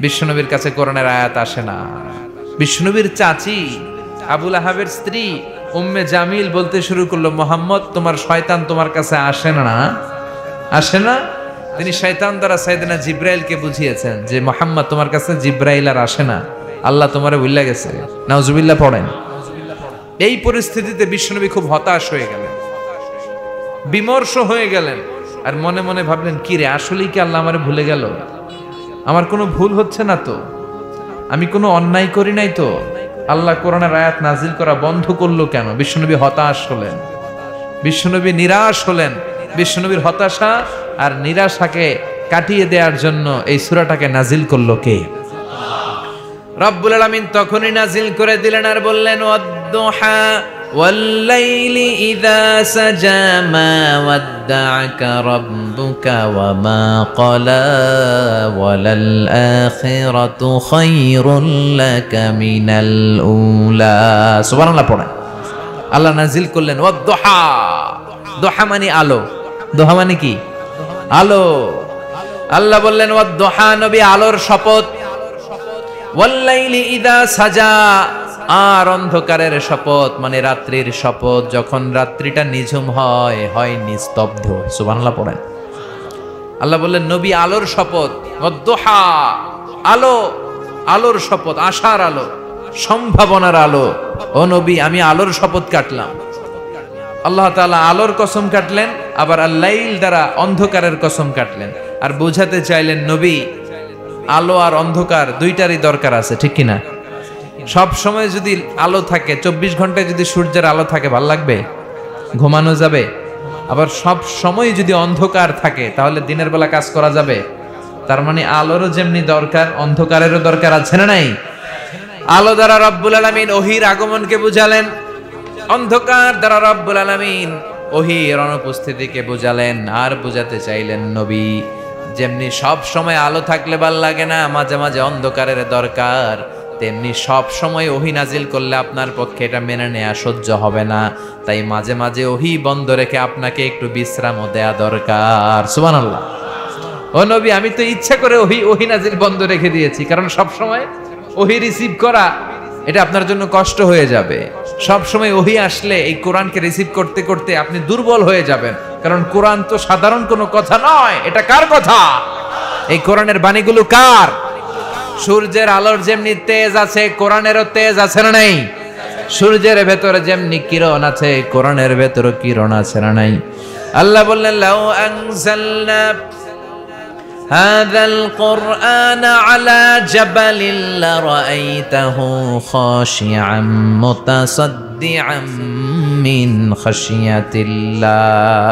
বিশ্বনবীর কাছে কোরআনের আয়াত আসে না। বিশ্বনবীর চাচি আবুল আহাবের স্ত্রী উম্মে জামিল বলতে শুরু করলো, মোহাম্মদ তোমার শয়তান তোমার কাছে আসে না, আসে না। তিনি শয়তান দ্বারা সাইয়েদনা জিব্রাইলকে বুঝিয়েছেন যে মোহাম্মদ তোমার কাছে জিব্রাইল আর আসে না, আল্লাহ তোমারে ভুলে গেছে। নাউজুবিল্লাহ পড়েন। এই পরিস্থিতিতে বিশ্বনবী খুব হতাশ হয়ে গেলেন, বিমর্ষ হয়ে গেলেন, আর মনে মনে ভাবলেন, কি রে, আসলেই কি আল্লাহ আমারে ভুলে গেল? আমার কোনো ভুল হচ্ছে না তো, আমি কোনো অন্যায় করি নাই তো, আল্লাহ কোরআনের আয়াত নাজিল করা বন্ধ করলো কেন? বিশ্বনবী হতাশ হলেন, বিশ্বনবী নিরাশ হলেন। বিশ্বনবীর হতাশা আর নিরাশাকে কাটিয়ে দেওয়ার জন্য এই সূরাটাকে নাজিল করলো কে? রব্বুল আলামিন তখনই নাজিল করে দিলেন আর বললেন, ওয়াদ-দুহা ওয়াল-লাইলি ইযা সাজা মা ওয়াদ্দা'আকা রাব্বুকা ওয়া মা ক্বালা ওয়ালাল আখিরাতু খায়রুল লাকা মিনাল উলা। সুবহানাল্লাহ পড়েন। আল্লাহ নাজিল করলেন ওয়াদ-দুহা। দুহা মানে আলো, দুহা মানে কি? আলো। আল্লাহ বললেন ওয়াদ-দুহা, নবী আলোর শপথ। ওয়াল-লাইলি ইযা সাজা, আর অন্ধকারের শপথ মানে রাত্রির শপথ, যখন রাত্রিটা নিঝুম হয়, হয় নিস্তব্ধ। সুবহানাল্লাহ পড়েন। আল্লাহ বললেন নবী আলোর শপথ, ওয়াদ-দুহা আলো, আলোর শপথ, আশার আলো, সম্ভাবনার আলো। ও নবী আমি আলোর শপথ কাটলাম। আল্লাহ তাআলা আলোর কসম কাটলেন, আবার আল-লাইল দ্বারা অন্ধকারের কসম কাটলেন, আর বোঝাতে চাইলেন নবী আলো আর অন্ধকার দুইটারই দরকার আছে, ঠিক কিনা? সব সময় যদি আলো থাকে, 24 ঘন্টায় যদি সূর্যের আলো থাকে, ভাল লাগবে? ঘুমানো যাবে? আবার সব সময় যদি অন্ধকার থাকে, তাহলে দিনের বেলা কাজ করা যাবে? তার মানে আলোরও যেমনি দরকার, অন্ধকারেরও দরকার আছে না নাই? আলো দ্বারা রব্বুল আলামিন ওহীর আগমনকে বুঝালেন, অন্ধকার দ্বারা রব্বুল আলামিন ওহীর অনুপস্থিতিকে বুঝালেন, আর বুঝাতে চাইলেন নবী যেমনি সব সময় আলো থাকলে ভাল লাগে না, মাঝে মাঝে অন্ধকারের দরকার, তেমনি সব সময় ওহী নাজিল করলে আপনার পক্ষে এটা মেনে নেওয়া সহ্য হবে না। তাই মাঝে মাঝে ওহী বন্ধ রেখে আপনাকে একটু বিশ্রামও দেয়া দরকার। সুবহানাল্লাহ। ও নবী আমি তো ইচ্ছা করে ওহী নাজিল বন্ধ রেখে দিয়েছি, কারণ সব সময় ওহী রিসিভ করা এটা আপনার জন্য কষ্ট হয়ে যাবে। সব সময় ওহী আসলে এই কোরআনকে রিসিভ করতে করতে আপনি দুর্বল হয়ে যাবেন, কারণ কোরআন তো সাধারণ কোনো কথা নয়। এটা কার কথা? এই কোরআনের বাণীগুলো কার? সূর্যের আলোর যেমনি তেজ আছে, কোরআনেরও তেজ আছে না নাই? সূর্যের ভেতরে যেমনি কিরণ আছে, কোরআনের ভেতরে কিরণ আছে না নাই? আল্লাহ বললেন লাউ আনজালনা হাযাল কুরআন আলা জাবালিন লারাআইতাহু খাশিআম মুতাসাদ্দিআম মিন খাশিয়াতিল্লাহ।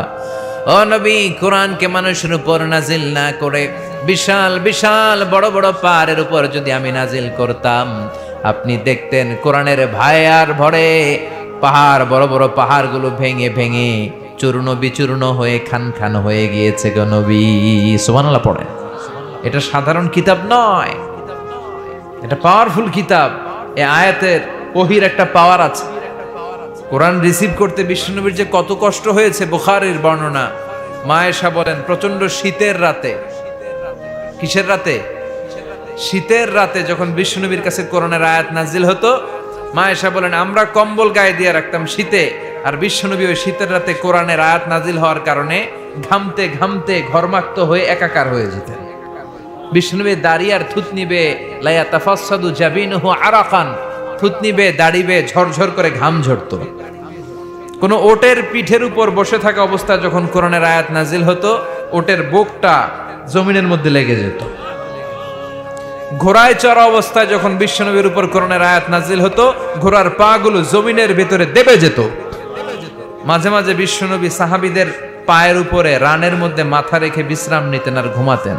ও নবী কোরআনকে মানুষের উপর নাজিল না করে বিশাল বিশাল বড় বড় পাহাড়ের উপর যদি আমি নাজিল করতাম, আপনি দেখতেন কোরআনের ভায়ার ভরে পাহাড়, বড় বড় পাহাড়গুলো ভেঙে ভেঙে চূর্ণ বিচূর্ণ হয়ে খান খান হয়ে গিয়েছে গো নবী। সুবহানাল্লাহ পড়েন। এটা সাধারণ কিতাব নয়, এটা পাওয়ারফুল কিতাব। এই আয়াতের ওহীর একটা পাওয়ার আছে। কোরআন রিসিভ করতে বিশ্বনবীর যে কত কষ্ট হয়েছে, বুখারীর বর্ণনা। মা আয়েশা বলেন প্রচন্ড শীতের রাতে, কিসের রাতে? শীতের রাতে যখন বিশ্বনবীর কাছে কোরআনের আয়াত নাজিল হতো, মা আয়েশা বলেন আমরা কম্বল গায়ে দিয়ে রাখতাম শীতে, আর বিশ্বনবী ওই শীতের রাতে কোরআনের আয়াত নাজিল হওয়ার কারণে ঘামতে ঘামতে ঘর্মাক্ত হয়ে একাকার হয়ে যেতেন। বিশ্বনবী দাঁড়িয়ে আর থুতনি বেয়ে লাইয়া তাফাসসাদু জাবিনুহু আরাকান, থুতনি বেয়ে দাড়ি বেয়ে ঝরঝর করে ঘাম ঝরতো। কোন ওটের পিঠের উপর বসে থাকা অবস্থায় যখন কোরআনের আয়াত নাজিল হতো, ওটের বুকটা জমিনের মধ্যে লেগে যেত। ঘোড়ায় চড়া অবস্থায় যখন বিশ্বনবীর উপর কোরআনের আয়াত নাজিল হতো, ঘোড়ার পা গুলো জমিনের ভিতরে দেবে যেত। মাঝে মাঝে বিশ্বনবী সাহাবীদের পায়ের উপরে রানের মধ্যে মাথা রেখে বিশ্রাম নিতেন আর ঘুমাতেন।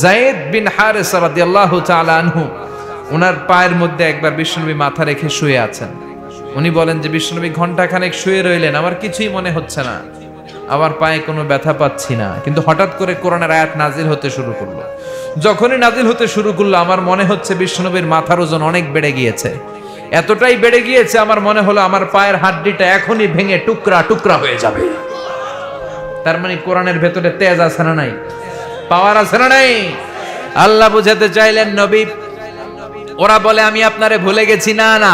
যায়েদ বিন হারেসা রাদিয়াল্লাহু তাআলা আনহু, ওনার পায়ের মধ্যে একবার বিশ্বনবী মাথা রেখে শুয়ে আছেন। উনি বলেন যে বিশ্বনবী ঘন্টাখানেক শুয়ে রইলেন, আমার কিছুই মনে হচ্ছে না, আমার পায়ে কোনো ব্যথা পাচ্ছি না, কিন্তু হঠাৎ করে কোরআনের আয়াত নাজিল হতে শুরু করলো। যখনই নাজিল হতে শুরু করলো, আমার মনে হচ্ছে বিশ্বনবীর মাথার ওজন অনেক বেড়ে গিয়েছে, এতটাই বেড়ে গিয়েছে আমার মনে হলো আমার পায়ের হাড্ডিটা এখনই ভেঙে টুকরা টুকরা হয়ে যাবে। তার মানে কোরআনের ভেতরে তেজ আছে না নাই? পাওয়ার আছে না নাই? আল্লাহ বুঝাতে চাইলেন নবী, ওরা বলে আমি আপনারে ভুলে গেছি, না না।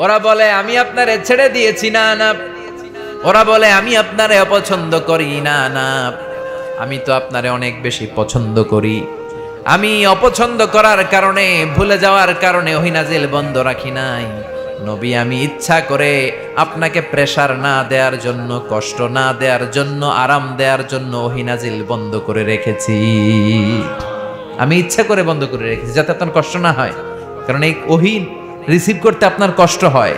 ওরা বলে আমি আপনারে ছেড়ে দিয়েছি, না না। ওরা বলে আমি আপনারে অপছন্দ করি, না না। আমি তো আপনারে অনেক বেশি পছন্দ করি। আমি অপছন্দ করার কারণে, ভুলে যাওয়ার কারণে ওহী নাজিল বন্ধ রাখি নাই। নবী, আমি ইচ্ছা করে আপনাকে প্রেসার না দেওয়ার জন্য, কষ্ট না দেওয়ার জন্য, আরাম দেওয়ার জন্য ওহী নাজিল বন্ধ করে রেখেছি। আমি ইচ্ছা করে বন্ধ করে রেখেছি যাতে আপনার কষ্ট না হয়। কারণ এই ওহী রিসিভ করতে আপনার কষ্ট হয়,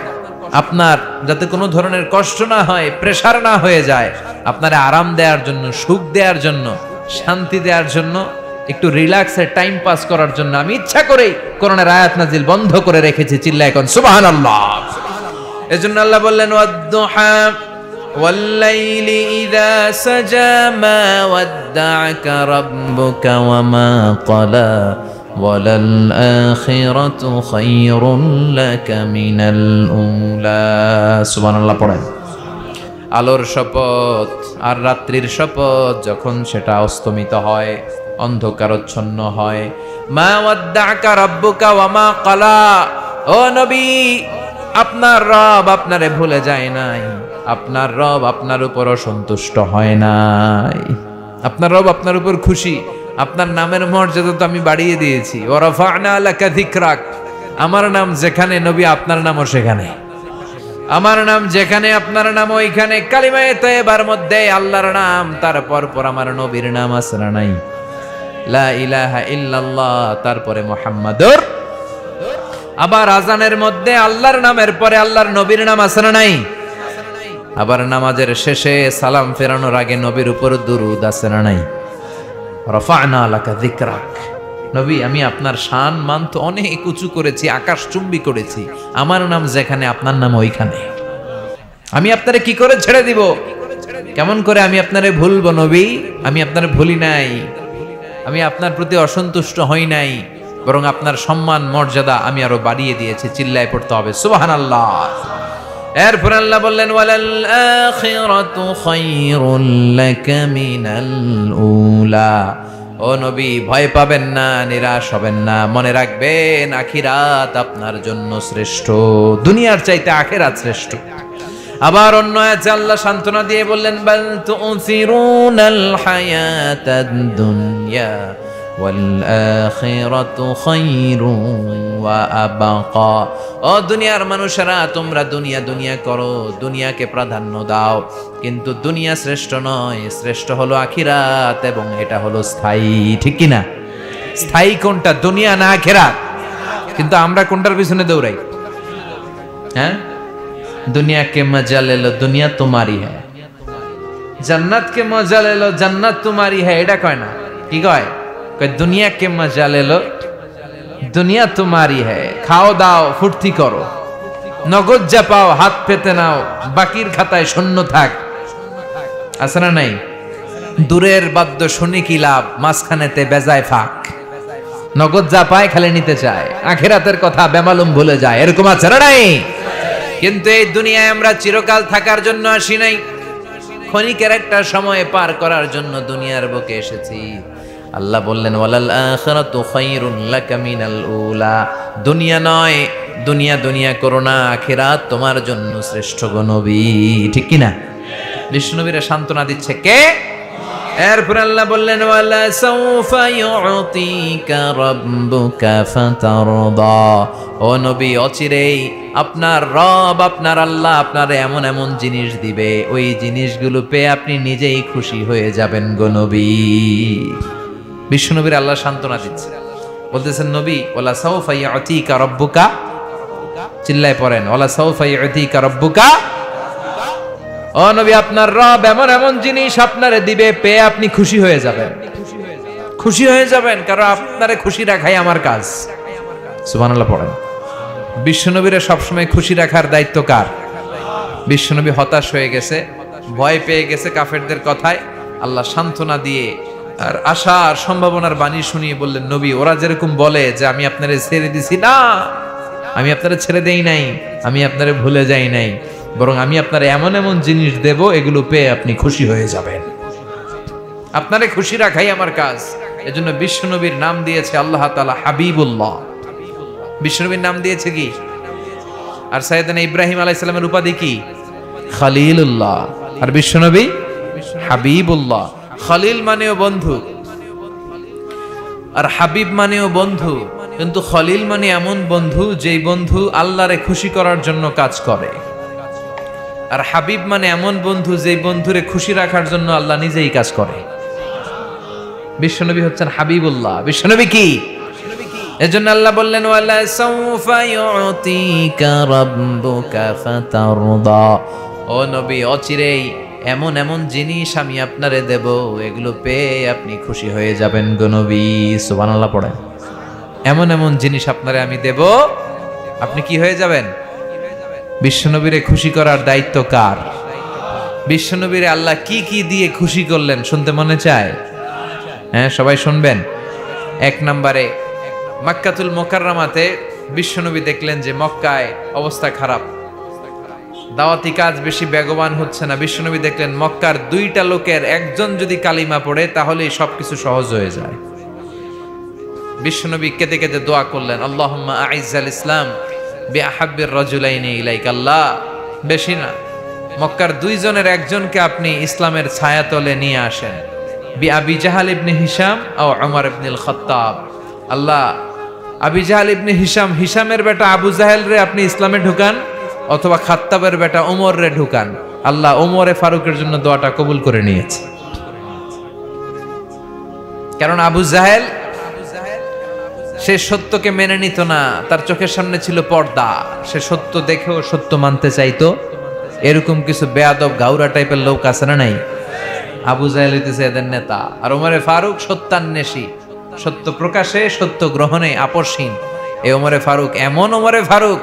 আপনার যাতে কোনো ধরনের কষ্ট না হয়, প্রেসার না হয়ে যায়, আপনার আরাম দেওয়ার জন্য, সুখ দেওয়ার জন্য, শান্তি দেওয়ার জন্য, একটু রিল্যাক্সের টাইম পাস করার জন্য আমি ইচ্ছা করেই কোরআনের আয়াত নাজিল বন্ধ করে রেখেছি। চিল্লায় কোন সুবহানাল্লাহ। এজন্য আল্লাহ বললেন ওয়াদ-দুহা ওয়াল-লাইলি ইযা সাজা মা ওয়াদ্দা'আকা রাব্বুকা ওয়া মা ক্বালা ওয়ালাল আখিরাতু খায়রুন লাকা মিনাল উলা। সুবহানাল্লাহ পড়েন। আলোর শপথ আর রাত্রির শপথ, যখন সেটা অস্তমিত হয়, অন্ধকারচ্ছন্ন হয়। মা ওয়াদ্দা'আকা রাব্বুকা ওয়া মা ক্বালা, ও নবী, আপনার রব আপনারে ভুলে যায় নাই, আপনার রব আপনার উপর অসন্তুষ্ট হয় নাই, আপনার রব আপনার উপর খুশি। আপনার নামের মর্যাদা তো আমি বাড়িয়ে দিয়েছি। ওয়া রাফা'না লাকা যিকরাক, আমার নাম যেখানে নবী আপনার নামও সেখানে, আমার নাম যেখানে আপনার নাম ওইখানে। কালিমায়ে তাইয়্যিবার মধ্যে আল্লাহর নাম, তারপর পর আমার নবীর নাম আছে না নাই? লা ইলাহা ইল্লাল্লাহ, তারপরে মুহাম্মাদুর। আবার আজানের মধ্যে আল্লাহর নামের পরে আল্লাহর নবীর নাম আছে না নাই? আবার নামাজের শেষে সালাম ফেরানোর আগে নবীর উপর দুরূদ আছে না নাই? রাফা'না লাকা যিকরাক, নবী আমি আপনার শান মান তো অনেক উঁচু করেছি, আকাশচুম্বী করেছি, আমার নাম যেখানে আপনার নাম ওইখানে। আমি আপনারে কি করে ছেড়ে দিব? কেমন করে আমি আপনারে ভুলবো নবী? আমি আপনারে ভুলি নাই, আমি আপনার প্রতি অসন্তুষ্ট হই নাই, বরং আপনার সম্মান মর্যাদা আমি আরো বাড়িয়ে দিয়েছি। চিল্লায় পড়তে হবে সুবহানাল্লাহ। এরপর আল্লাহ বললেন ওয়ালাল আখিরাতু খায়রুল লাকা মিনাল উলা। ও নবী, ভয় পাবেন না, নিরাশ হবেন না, মনে রাখবেন আখিরাত আপনার জন্য শ্রেষ্ঠ, দুনিয়ার চাইতে আখিরাত শ্রেষ্ঠ। আবার অন্য আয়াতে আল্লাহ সান্ত্বনা দিয়ে বললেন বাল তু'সিরুনাল হায়াতাদ দুনিয়া ওয়াল আখিরাতু খায়রুন ওয়া আবকা। ও দুনিয়ার মানুষেরা, তোমরা দুনিয়া দুনিয়া করো, দুনিয়াকে প্রাধান্য দাও, কিন্তু দুনিয়া শ্রেষ্ঠ নয়, শ্রেষ্ঠ হলো আখিরাত, এবং এটা হলো স্থায়ী। ঠিক কি না? স্থায়ী কোনটা, দুনিয়া না আখিরাত? কিন্তু আমরা কোনটার পিছনে দৌড়াই? হ্যাঁ, दुनिया के मजा ले लो, दुनिया तुम्हारी है। जन्नत के मजा ले लो, जन्नत तुम्हारी है। एडा कय ना, की कय? कय दुनिया के मजा ले लो, दुनिया तुम्हारी है। खाओ दाओ, फुर्ती करो, नगद जा पाओ, हाथ पेते नाओ, बाकिर खाताय शून्य थाक। আছে না নাই? দূরের বাদ্য শুনি কি লাভ, মাঝখানেতে বেজায় ফাঁক। নগদ যা পায় খালি নিতে চায়, আখিরাতের কথা বেমালুম ভুলে যায়। এরকম আছে না নাই? কিন্তু এই দুনিয়ায় আমরা চিরকাল থাকার জন্য আসি নাই, ক্ষণিকের একটা সময় পার করার জন্য দুনিয়ার বুকে এসেছি। আল্লাহ বললেন ওয়ালাল আখিরাতু খায়রুন লাকা মিনাল উলা। দুনিয়া নয়, দুনিয়া দুনিয়া করো না, আখিরাত তোমার জন্য শ্রেষ্ঠ গো নবী। ঠিক কি না? বিষ্ণুনবীরা সান্ত্বনা দিচ্ছে কে? এরপর আল্লাহ বললেন ওয়ালা সাউফা ইউতিকা রাব্বুকা ফাতারদা। ও নবী, অচিরেই আপনার রব, আপনার আল্লাহ আপনারে এমন এমন জিনিস দিবে, ওই জিনিসগুলো পেয়ে আপনি নিজেই খুশি হয়ে যাবেন গো নবী। বিষ্ণুনবীর আল্লাহ সান্ত্বনা দিচ্ছে, বলতেছেন নবী ওয়ালা সাউফা ইউতিকা রাব্বুকা, চিল্লায় পড়েন ওয়ালা সাউফা ইউতিকা রাব্বুকা। ও নবী, আপনার রব এমন এমন জিনিস আপনারে দিবে, পেয়ে আপনি খুশি হয়ে যাবেন, খুশি হয়ে যাবেন, কারণ আপনারে খুশি রাখাই আমার কাজ। সুবহানাল্লাহ পড়েন। বিশ্বনবীরে সবসময় খুশি রাখার দায়িত্ব কার? বিশ্বনবী হতাশ হয়ে গেছে, ভয় পেয়ে গেছে কাফেরদের কথায়। আল্লাহ সান্ত্বনা দিয়ে আর আশা আর সম্ভাবনার বাণী শুনিয়ে বললেন নবী, ওরা যেরকম বলে যে আমি আপনারে ছেড়ে দিছি, না, আমি আপনারে ছেড়ে দেই নাই, আমি আপনারে ভুলে যাই নাই, বরং আমি আপনার এমন এমন জিনিস দেব, এগুলো পেয়ে আপনি খুশি হয়ে যাবেন। আপনারে খুশি রাখাই আমার কাজ। এজন্য বিশ্বনবীর নাম দিয়েছে আল্লাহ তাআলা হাবিবুল্লাহ। বিশ্বনবীর নাম দিয়েছে কি? আর সাইয়েদনা ইব্রাহিম আলাইহিস সালামের উপাধি কি? খলিলুল্লাহ। আর বিশ্বনবী হাবিবুল্লাহ। খলিল মানেও বন্ধু, আর হাবিব মানেও বন্ধু, কিন্তু খলিল মানে এমন বন্ধু যেই বন্ধু আল্লাহরে খুশি করার জন্য কাজ করে। আর হাবিব মানে এমন বন্ধু যেই বন্ধুরে খুশি রাখার জন্য আল্লাহ নিজেই কাজ করে। বিশ্বনবী হচ্ছেন হাবিবুল্লাহ। বিশ্বনবী কি? এজন্য আল্লাহ বললেন ওয়ালা সাউফা ইউতিকা রাব্বুকা ফাতারদা। ও নবী, অচিরেই এমন এমন জিনিস আমি আপনারে দেব, এগুলো পেয়ে আপনি খুশি হয়ে যাবেন গো নবী। সুবহানাল্লাহ পড়েন। এমন এমন জিনিস আপনারে আমি দেব, আপনি কি হয়ে যাবেন? বিশ্বনবীরে খুশি করার দায়িত্ব কার? বিশ্বনবীরে আল্লাহ কি কি দিয়ে খুশি করলেন শুনতে মনে চায়? হ্যাঁ, সবাই শুনবেন। এক নম্বরে মক্কাতুল মুকাররমাতে বিশ্বনবী দেখলেন যে মক্কায় অবস্থা খারাপ, দাওয়াতি কাজ বেশি বেগবান হচ্ছে না। বিশ্বনবী দেখলেন মক্কার 2টা লোকের একজন যদি কালিমা পড়ে তাহলে সবকিছু সহজ হয়ে যায়। বিশ্বনবী কেঁদে কেঁদে দোয়া করলেন, আল্লাহুম্মা আইজ্জাল ইসলাম বিআহাব্বির রাজুলাইনি ইলাইকা। আল্লাহ, বেশি না, মক্কার 2 জনের একজনকে আপনি ইসলামের ছায়াতলে নিয়ে আসেন। আবি জাহাল ইবনে হিশাম ও উমর ইবনুল খাত্তাব। আল্লাহ, আবি জাহাল ইবনে হিশাম, হিশামের বেটা আবু জাহেল রে আপনি ইসলামে ঢুকান, অথবা খাত্তাবের বেটা ওমর রে ঢুকান। আল্লাহ ওমরে ফারুকের জন্য দোয়াটা কবুল করে নিয়েছে। কারণ আবু জাহেল সে সত্যকে মেনে নিত না, তার চোখের সামনে ছিল পর্দা, সে সত্য দেখেও সত্য মানতে চাইতো। এরকম কিছু বেয়াদব গাউরা টাইপের লোক আছে না নাই? আবু জাহেল হইতেছে এদের নেতা। আর ওমরে ফারুক সত্যান্বেষী, সত্য প্রকাশে সত্য গ্রহণে আপসহীন। এই ওমরে ফারুক এমন ওমরে ফারুক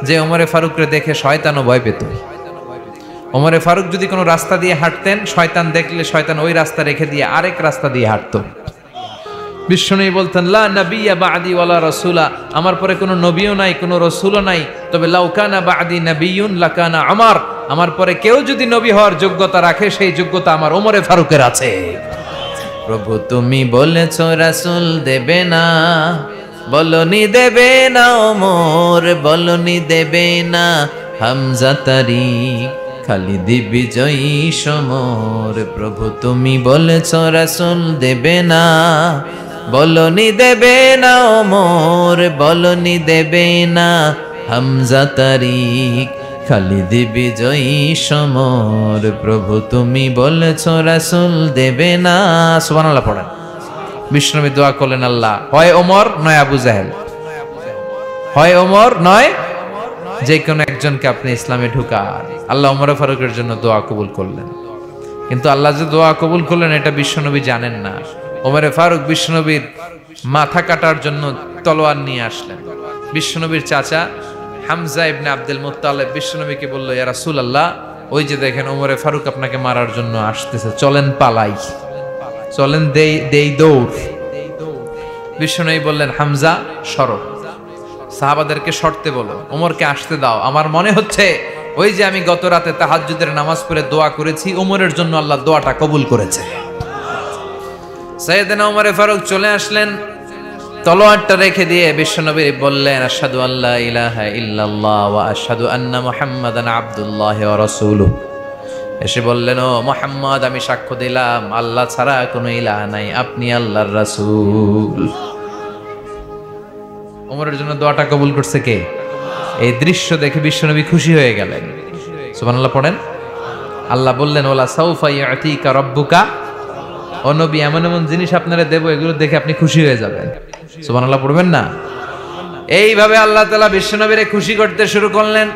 যে ওমরে ফারুকরে দেখে শয়তানও ভয় পেত। ওমরে ফারুক যদি কোনো রাস্তা দিয়ে হাঁটতেন, শয়তান দেখলে শয়তান ওই রাস্তা রেখে দিয়ে আরেক রাস্তা দিয়ে হাঁটতো। বিশ্বনবী বলতেন, লা নাবিয়্যা বা'দি ওয়ালা রাসূলা, আমার পরে কোনো নবীও নাই, কোনো রাসূলও নাই, তবে লাউ কানা বা'দি নাবিয়্যুন লাকানা উমর, আমার পরে কেউ যদি নবী হওয়ার যোগ্যতা রাখে সেই যোগ্যতা আমার ওমরে ফারুকের আছে। প্রভু তুমি বলেছো রাসূল দেবে না, বলনি দেবে না ওমর, বলনি দেবে না হামজা তারিক, খালিদ বিজয়ী সমর। প্রভু তুমি বলেছো রাসূল দেবে না, বলনি দেবে না ওমর, বলনি দেবে না হামজা তারিক, খালিদ বিজয়ী সমর। প্রভু তুমি বলেছো রাসূল দেবে না। সুবহানাল্লাহ পড়েন। বিষ্ণুবী দোয়া করলেন, আল্লাহ হয় ওমর নয় আবু জাহেল, হয় ওমর নয় যে কোনো একজনকে আপনি ইসলামে ঢুকান। আল্লাহ ওমর ফারুকের জন্য দোয়া কবুল করলেন। কিন্তু আল্লাহ যে দোয়া কবুল করলেন এটা বিশ্বনবী জানেন না। ওমরে ফারুক বিশ্বনবীর মাথা কাটার জন্য তলোয়ার নিয়ে আসলেন। বিশ্বনবীর চাচা হামজা ইবনে আব্দুল মুত্তালিব বিশ্বনবীকে বলল, ইয়া রাসূলুল্লাহ, ওই যে দেখেন ওমরে ফারুক আপনাকে মারার জন্য আসতেছে, চলেন পালাই, চলেন দেই দৌড়। বিশ্বনবী বললেন, হামজা সরো, সাহাবাদেরকে সরতে বলো, ওমরকে আসতে দাও। আমার মনে হচ্ছে ওই যে আমি গত রাতে তাহাজ্জুদের নামাজ পড়ে দোয়া করেছি, ওমরের জন্য আল্লাহ দোয়াটা কবুল করেছে। সাইয়েদনা ওমরে ফারুক চলে আসলেন, তলোয়ারটা রেখে দিয়ে বিশ্বনবী বললেন, আশহাদু আল্লা ইলাহা ইল্লাল্লাহ ওয়া আশহাদু আন্না মুহাম্মাদান আবদুল্লাহি ওয়া রাসূলুহু। এসে বললেন, ও মুহাম্মদ, আমি সাক্ষ্য দিলাম আল্লাহ ছাড়া কোনো ইলাহ নাই, আপনি আল্লাহর রাসূল। ওমরের জন্য দোয়াটা কবুল করছে কে? এই দৃশ্য দেখে বিশ্বনবী খুশি হয়ে গেলেন। সুবহানাল্লাহ পড়েন। আল্লাহ বললেন, ওয়ালা সাউফা ইউতিকা রাব্বুকা, ও নবী এমন এমন জিনিস আপনারা দেব, এগুলো দেখে আপনি খুশি হয়ে যাবেন। সুবহানাল্লাহ পড়বেন না? এইভাবে আল্লাহ তাআলা বিশ্বনবীরে খুশি করতে শুরু করলেন।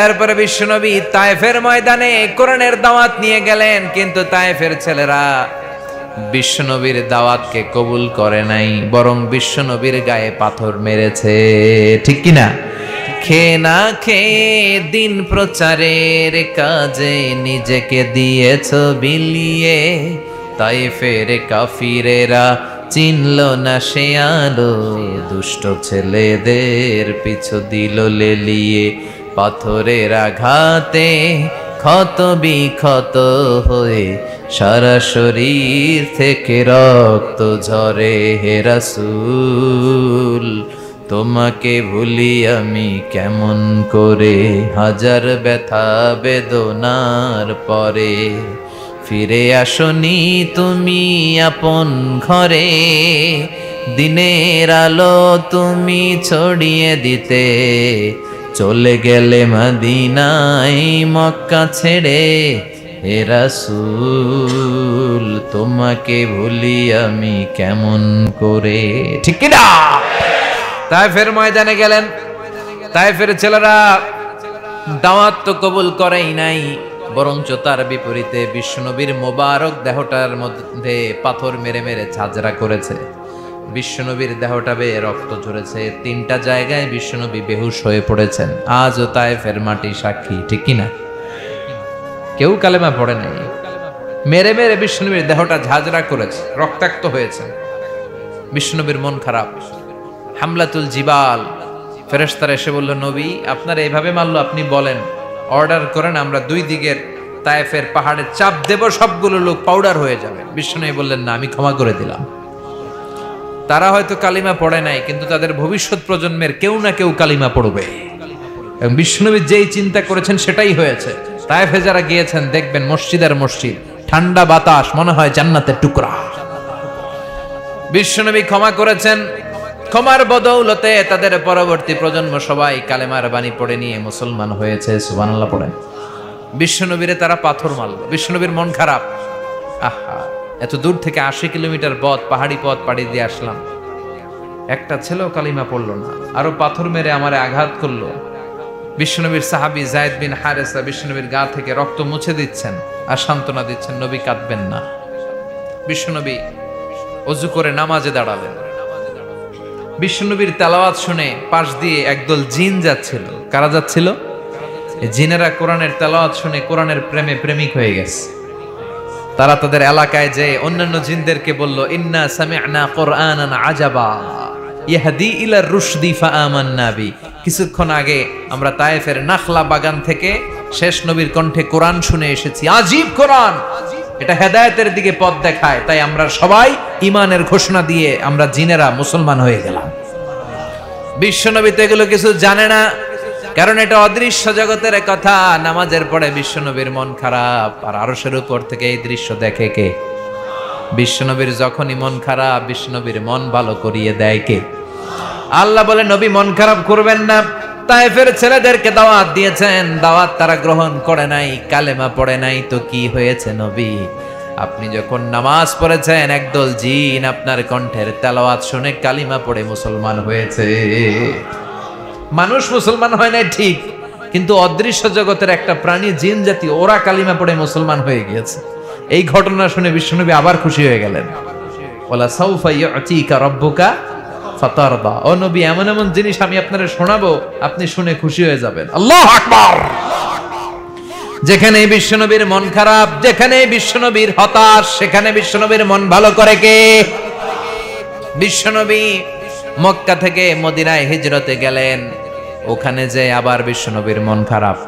এরপরে বিশ্বনবী তায়েফের ময়দানে কোরআনের দাওয়াত নিয়ে গেলেন, কিন্তু তায়েফের ছেলেরা বিশ্বনবীর দাওয়াতকে কবুল করে নাই, বরং বিশ্বনবীর গায়ে পাথর মেরেছে। ঠিক কিনা? খেয়ে না খেয়ে দিন প্রচারের কাজে নিজেকে দিয়েছ বিলিয়ে, তায়েফের কাফিরেরা চিনল না সে আলো, দুষ্ট ছেলেদের পিছু দিল লেলিয়ে, পাথরের আঘাতে ক্ষত বিক্ষত হয়ে সারা শরীর থেকে রক্ত ঝরে হে রাসূল, তোমাকে ভুলি আমি কেমন করে, হাজার ব্যথা বেদনার পরে। ফিরে আসনি তুমি আপন ঘরে, দিনের আলো তুমি ছড়িয়ে দিতে, চলে গেলে মদিনায় মক্কা ছেড়ে হে রাসূল, তোমাকে ভুলি আমি কেমন করে। ঠিক কি না? তায়েফের ময়দানে গেলেন। তায়েফের ছেলেরা দাওয়াত তো কবুল করেই নাই, বরঞ্চ তার বিপরীতে বিশ্বনবীর মোবারক দেহটার মধ্যে পাথর মেরে মেরে ঝাঁঝরা করেছে। বিশ্বনবীর দেহটা বেয়ে রক্ত ঝরেছে, 3টা জায়গায় বিশ্বনবী বেহুশ হয়ে পড়েছেন। আজও তায়েফের মাটি সাক্ষী। ঠিক কিনা? কেউ কালেমা পড়ে নাই। মেরে মেরে বিশ্বনবীর দেহটা ঝাঁঝরা করেছে, রক্তাক্ত হয়েছে। বিশ্বনবীর মন খারাপ। হামলাতুল জিবাল, ফেরেশতারা এসে বলল, নবী আপনারা এইভাবে মারলো, আপনি বলেন, অর্ডার করেন, আমরা 2 দিকের তায়েফের পাহাড়ে চাপ দেব, সবগুলো লোক পাউডার হয়ে যাবে। বিশ্বনবী বললেন, না, আমি ক্ষমা করে দিলাম। তারা হয়তো কালিমা পড়ে নাই, কিন্তু তাদের ভবিষ্যৎ প্রজন্মের কেউ না কেউ কালিমা পড়বে। এবং বিশ্বনবী যেই চিন্তা করেছেন সেটাই হয়েছে। তায়েফে যারা গিয়েছেন দেখবেন মসজিদের মসজিদ, ঠান্ডা বাতাস, মনে হয় জান্নাতের টুকরা। বিশ্বনবী ক্ষমা করেছেন। ক্ষমার বদৌলতে তাদের পরবর্তী প্রজন্ম সবাই কালেমার বাণী পড়ে নিয়ে মুসলমান হয়েছে। সুবহানাল্লাহ পড়েন। বিশ্বনবীরে তারা পাথর মারল। বিশ্বনবীর মন খারাপ। আহা, এত দূর থেকে 80 কিলোমিটার পথ, পাহাড়ি পথ পাড়ি দিয়ে আসলাম, একটা ছেলেও কালিমা পড়লো না, আরো পাথর মেরে আমারে আঘাত করলো। বিশ্বনবীর সাহাবী যায়েদ বিন হারেসা বিশ্বনবীর গা থেকে রক্ত মুছে দিচ্ছেন আর সান্ত্বনা দিচ্ছেন, নবী কাঁদবেন না। বিশ্বনবী ওযু করে নামাজে দাঁড়ালেন। বিশ্বনবীর তেলাওয়াত শুনে পাশ দিয়ে একদল জিন যাচ্ছিল। কারা যাচ্ছিল? এই জিনেরা কোরআনের তেলাওয়াত শুনে কোরআনের প্রেমে প্রেমিক হয়ে গেছে। তারা তাদের এলাকায় যে অন্যান্য জিনদেরকে বলল, ইন্না সামি'না কুরআনান আজাবা ইয়াহদি ইলা রুশদি ফাআমান্না বি। কিছুক্ষণ আগে আমরা তায়েফের নাখলা বাগান থেকে শেষ নবীর কণ্ঠে কোরআন শুনে এসেছি। আজীব কোরআন, এটা হেদায়েতের দিকে পথ দেখায়, তাই আমরা সবাই ঈমানের ঘোষণা দিয়ে আমরা জিনেরা মুসলমান হয়ে গেলাম। বিশ্বনবী তো এগুলো কিছু জানে না, কারণ এটা অদৃশ্য জগতের কথা। নামাজের পরে বিশ্বনবীর মন খারাপ, আর আরশের উপর থেকে এই দৃশ্য দেখে কে? বিশ্বনবীর যখনই মন খারাপ, বিশ্বনবীর মন ভালো করিয়ে দেয় কে? আল্লাহ বলে, নবী মন খারাপ করবেন না। তায়েফের ছেলেদেরকে দাওয়াত দিয়েছেন, দাওয়াত তারা গ্রহণ করে নাই, কালেমা পড়ে নাই, তো কি হয়েছে নবী? আপনি যখন নামাজ পড়েছেন, একদল জিন আপনার কণ্ঠের তেলাওয়াত শুনে কালিমা পড়ে মুসলমান হয়েছে। মানুষ মুসলমান হয় নাই ঠিক, কিন্তু অদৃশ্য জগতের একটা প্রাণী, জিন জাতি, ওরা কালিমা পড়ে মুসলমান হয়ে গিয়েছে। এই ঘটনা শুনে বিশ্বনবী আবার খুশি হয়ে গেলেন। ওয়ালা সাউফা ইউতিকা রাব্বুকা ফাতারদা। ও নবী, এমন এমন জিনিস আমি আপনারে শোনাবো, আপনি শুনে খুশি হয়ে যাবেন। আল্লাহু আকবার। যেখানে বিশ্বনবীর মন খারাপ, যেখানে বিশ্বনবীর হতাশ, সেখানে বিশ্বনবীর মন ভালো করে কে? বিশ্বনবী মক্কা থেকে মদিনায় হিজরতে গেলেন, ওখানে যে আবার বিশ্বনবীর মন খারাপ।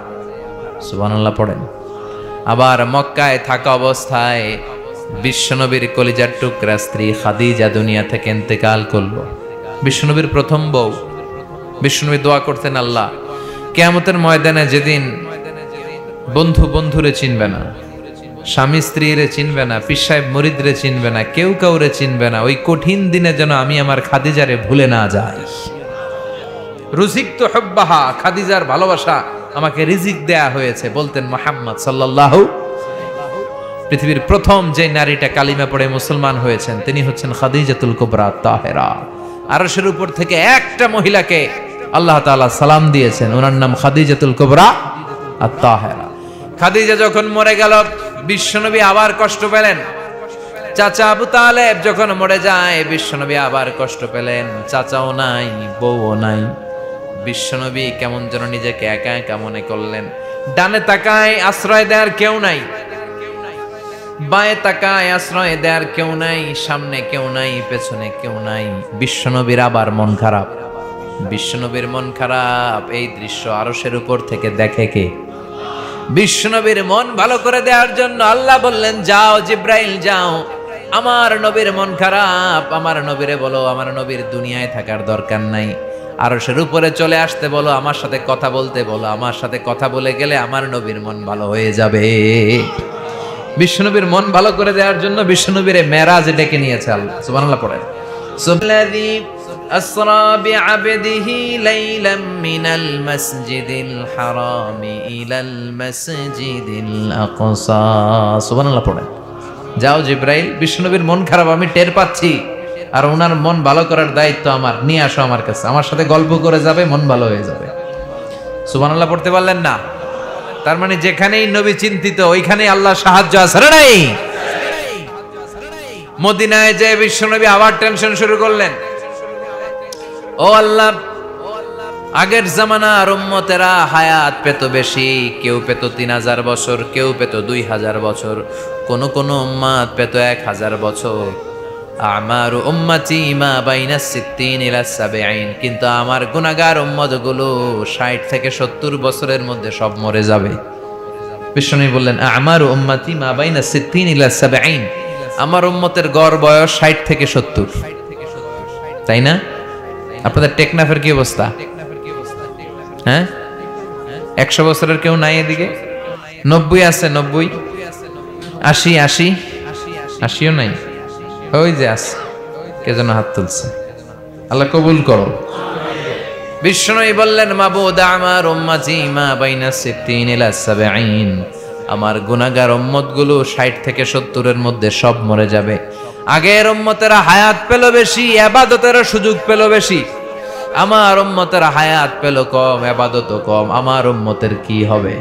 সুবহানাল্লাহ পড়েন। আবার মক্কায় থাকা অবস্থায় বিশ্বনবীর কলিজার টুকরা স্ত্রী খাদিজা দুনিয়া থেকে ইন্তেকাল করলো। বিশ্বনবীর প্রথম বউ। বিশ্বনবী দোয়া করতেন, আল্লাহ কিয়ামতের ময়দানে যেদিন বন্ধু বন্ধুরে চিনবে না, স্বামী স্ত্রীরে চিনবে না, পীর সাহেব মুরিদরে চিনবে না, কেউ কাউরে চিনবে না, ওই কঠিন দিনে যেন আমি আমার খাদিজারে ভুলে না যাই। রুজিকতু হুব্বাহা, খাদিজার ভালোবাসা আমাকে রিজিক দেয়া হয়েছে, বলতেন মুহাম্মদ সাল্লাল্লাহু। পৃথিবীর প্রথম যে নারীটা কালিমা পড়ে মুসলমান হয়েছেন তিনি হচ্ছেন খাদিজাতুল কুবরা তাহেরা। আরশের উপর থেকে একটা মহিলাকে আল্লাহ তাআলা সালাম দিয়েছেন, ওনার নাম খাদিজাতুল কুবরা আত-তাহেরা। খাদিজা যখন মরে গেল, বিশ্বনবী আবার কষ্ট পেলেন। চাচা আবু তালেব যখন মরে যায়, বিশ্বনবী আবার কষ্ট পেলেন। চাচাও নাই, বউও নাই। বিশ্বনবী কেমন যেন নিজেকে একা একা মনে করলেন। ডানে তাকায়, আশ্রয় দেওয়ার কেউ নাই। বায়ে তাকায়, আশ্রয় দেওয়ার কেউ নাই। সামনে কেউ নাই, পেছনে কেউ নাই। বিশ্বনবীর আবার মন খারাপ। বিশ্বনবীর মন খারাপ, এই দৃশ্য আরশের উপর থেকে দেখে কে? বিশ্বনবীর মন ভালো করে দেওয়ার জন্য আল্লাহ বললেন, যাও জিব্রাইল যাও, আমার নবীর মন খারাপ, আমার নবীরে বলো আমার নবীর দুনিয়ায় থাকার দরকার নাই, আরশের উপরে চলে আসতে বলো, আমার সাথে কথা বলতে বলো, আমার সাথে কথা বলে গেলে আমার নবীর মন ভালো হয়ে যাবে। বিশ্বনবীর মন ভালো করে দেওয়ার জন্য বিশ্বনবীর মেরাজ ডেকে নিয়েছে আল্লাহ। সুবহানাল্লাহ পড়েন। সুবহানাল্লাযী আসরা বিআবদিহি লাইলাম মিনাল মাসজিদিল হারামি ইলাল মাসজিদিল আকসা। সুবহানাল্লাহ পড়েন। যাও জিব্রাইল, বিশ্বনবীর মন খারাপ আমি টের পাচ্ছি, আর ওনার মন ভালো করার দায়িত্ব আমার, নিয়ে আসো আমার কাছে, আমার সাথে গল্প করে যাবে, মন ভালো হয়ে যাবে। সুবহানাল্লাহ পড়তে পারলেন না? তার মানে যেখানেই নবী চিন্তিত ওইখানেই আল্লাহ সাহায্য আছে না নাই? মদিনায় যে বিশ্বনবী আবার টেনশন শুরু করলেন, ও আল্লাহ, আগের জামানার উম্মতেরা হায়াত পেত বেশি, কেউ পেত 3000 বছর, কেউ পেত 2000 বছর, কোন কোন উম্মত পেত 1000 বছর। আমার উম্মতি মা বাইনা 60 ইলা 70, কিন্তু আমার গুনাহগার উম্মতগুলো 60 থেকে 70 বছরের মধ্যে সব মরে যাবে। বিশ্বনবী বললেন, আমার উম্মতি মা বাইনা 60 ইলা 70, আমার উম্মতের গড় বয়স 60 থেকে 70, তাই না? আপনাদের টেকনাফের কি অবস্থা? হ্যাঁ, 100 বছরের কেউ নাই এদিকে? 90 আছে, 90, 80, 80, 80ও নাই। ওই যে আছে, কে যেন হাত তুলছে, আল্লাহ কবুল করো। বিশ্বনবী বললেন, মাবুদ আমার উম্মতি মা বাইনা 60 ইলা 70, আমার গুনাহগার উম্মতগুলো 60 থেকে 70 এর মধ্যে সব মরে যাবে। আগের উম্মতেরা হায়াত পেল বেশি, ইবাদতের সুযোগ পেল বেশি, আমার উম্মতেরা হায়াত পেল কম, ইবাদতও কম, আমার উম্মতের কি হবে?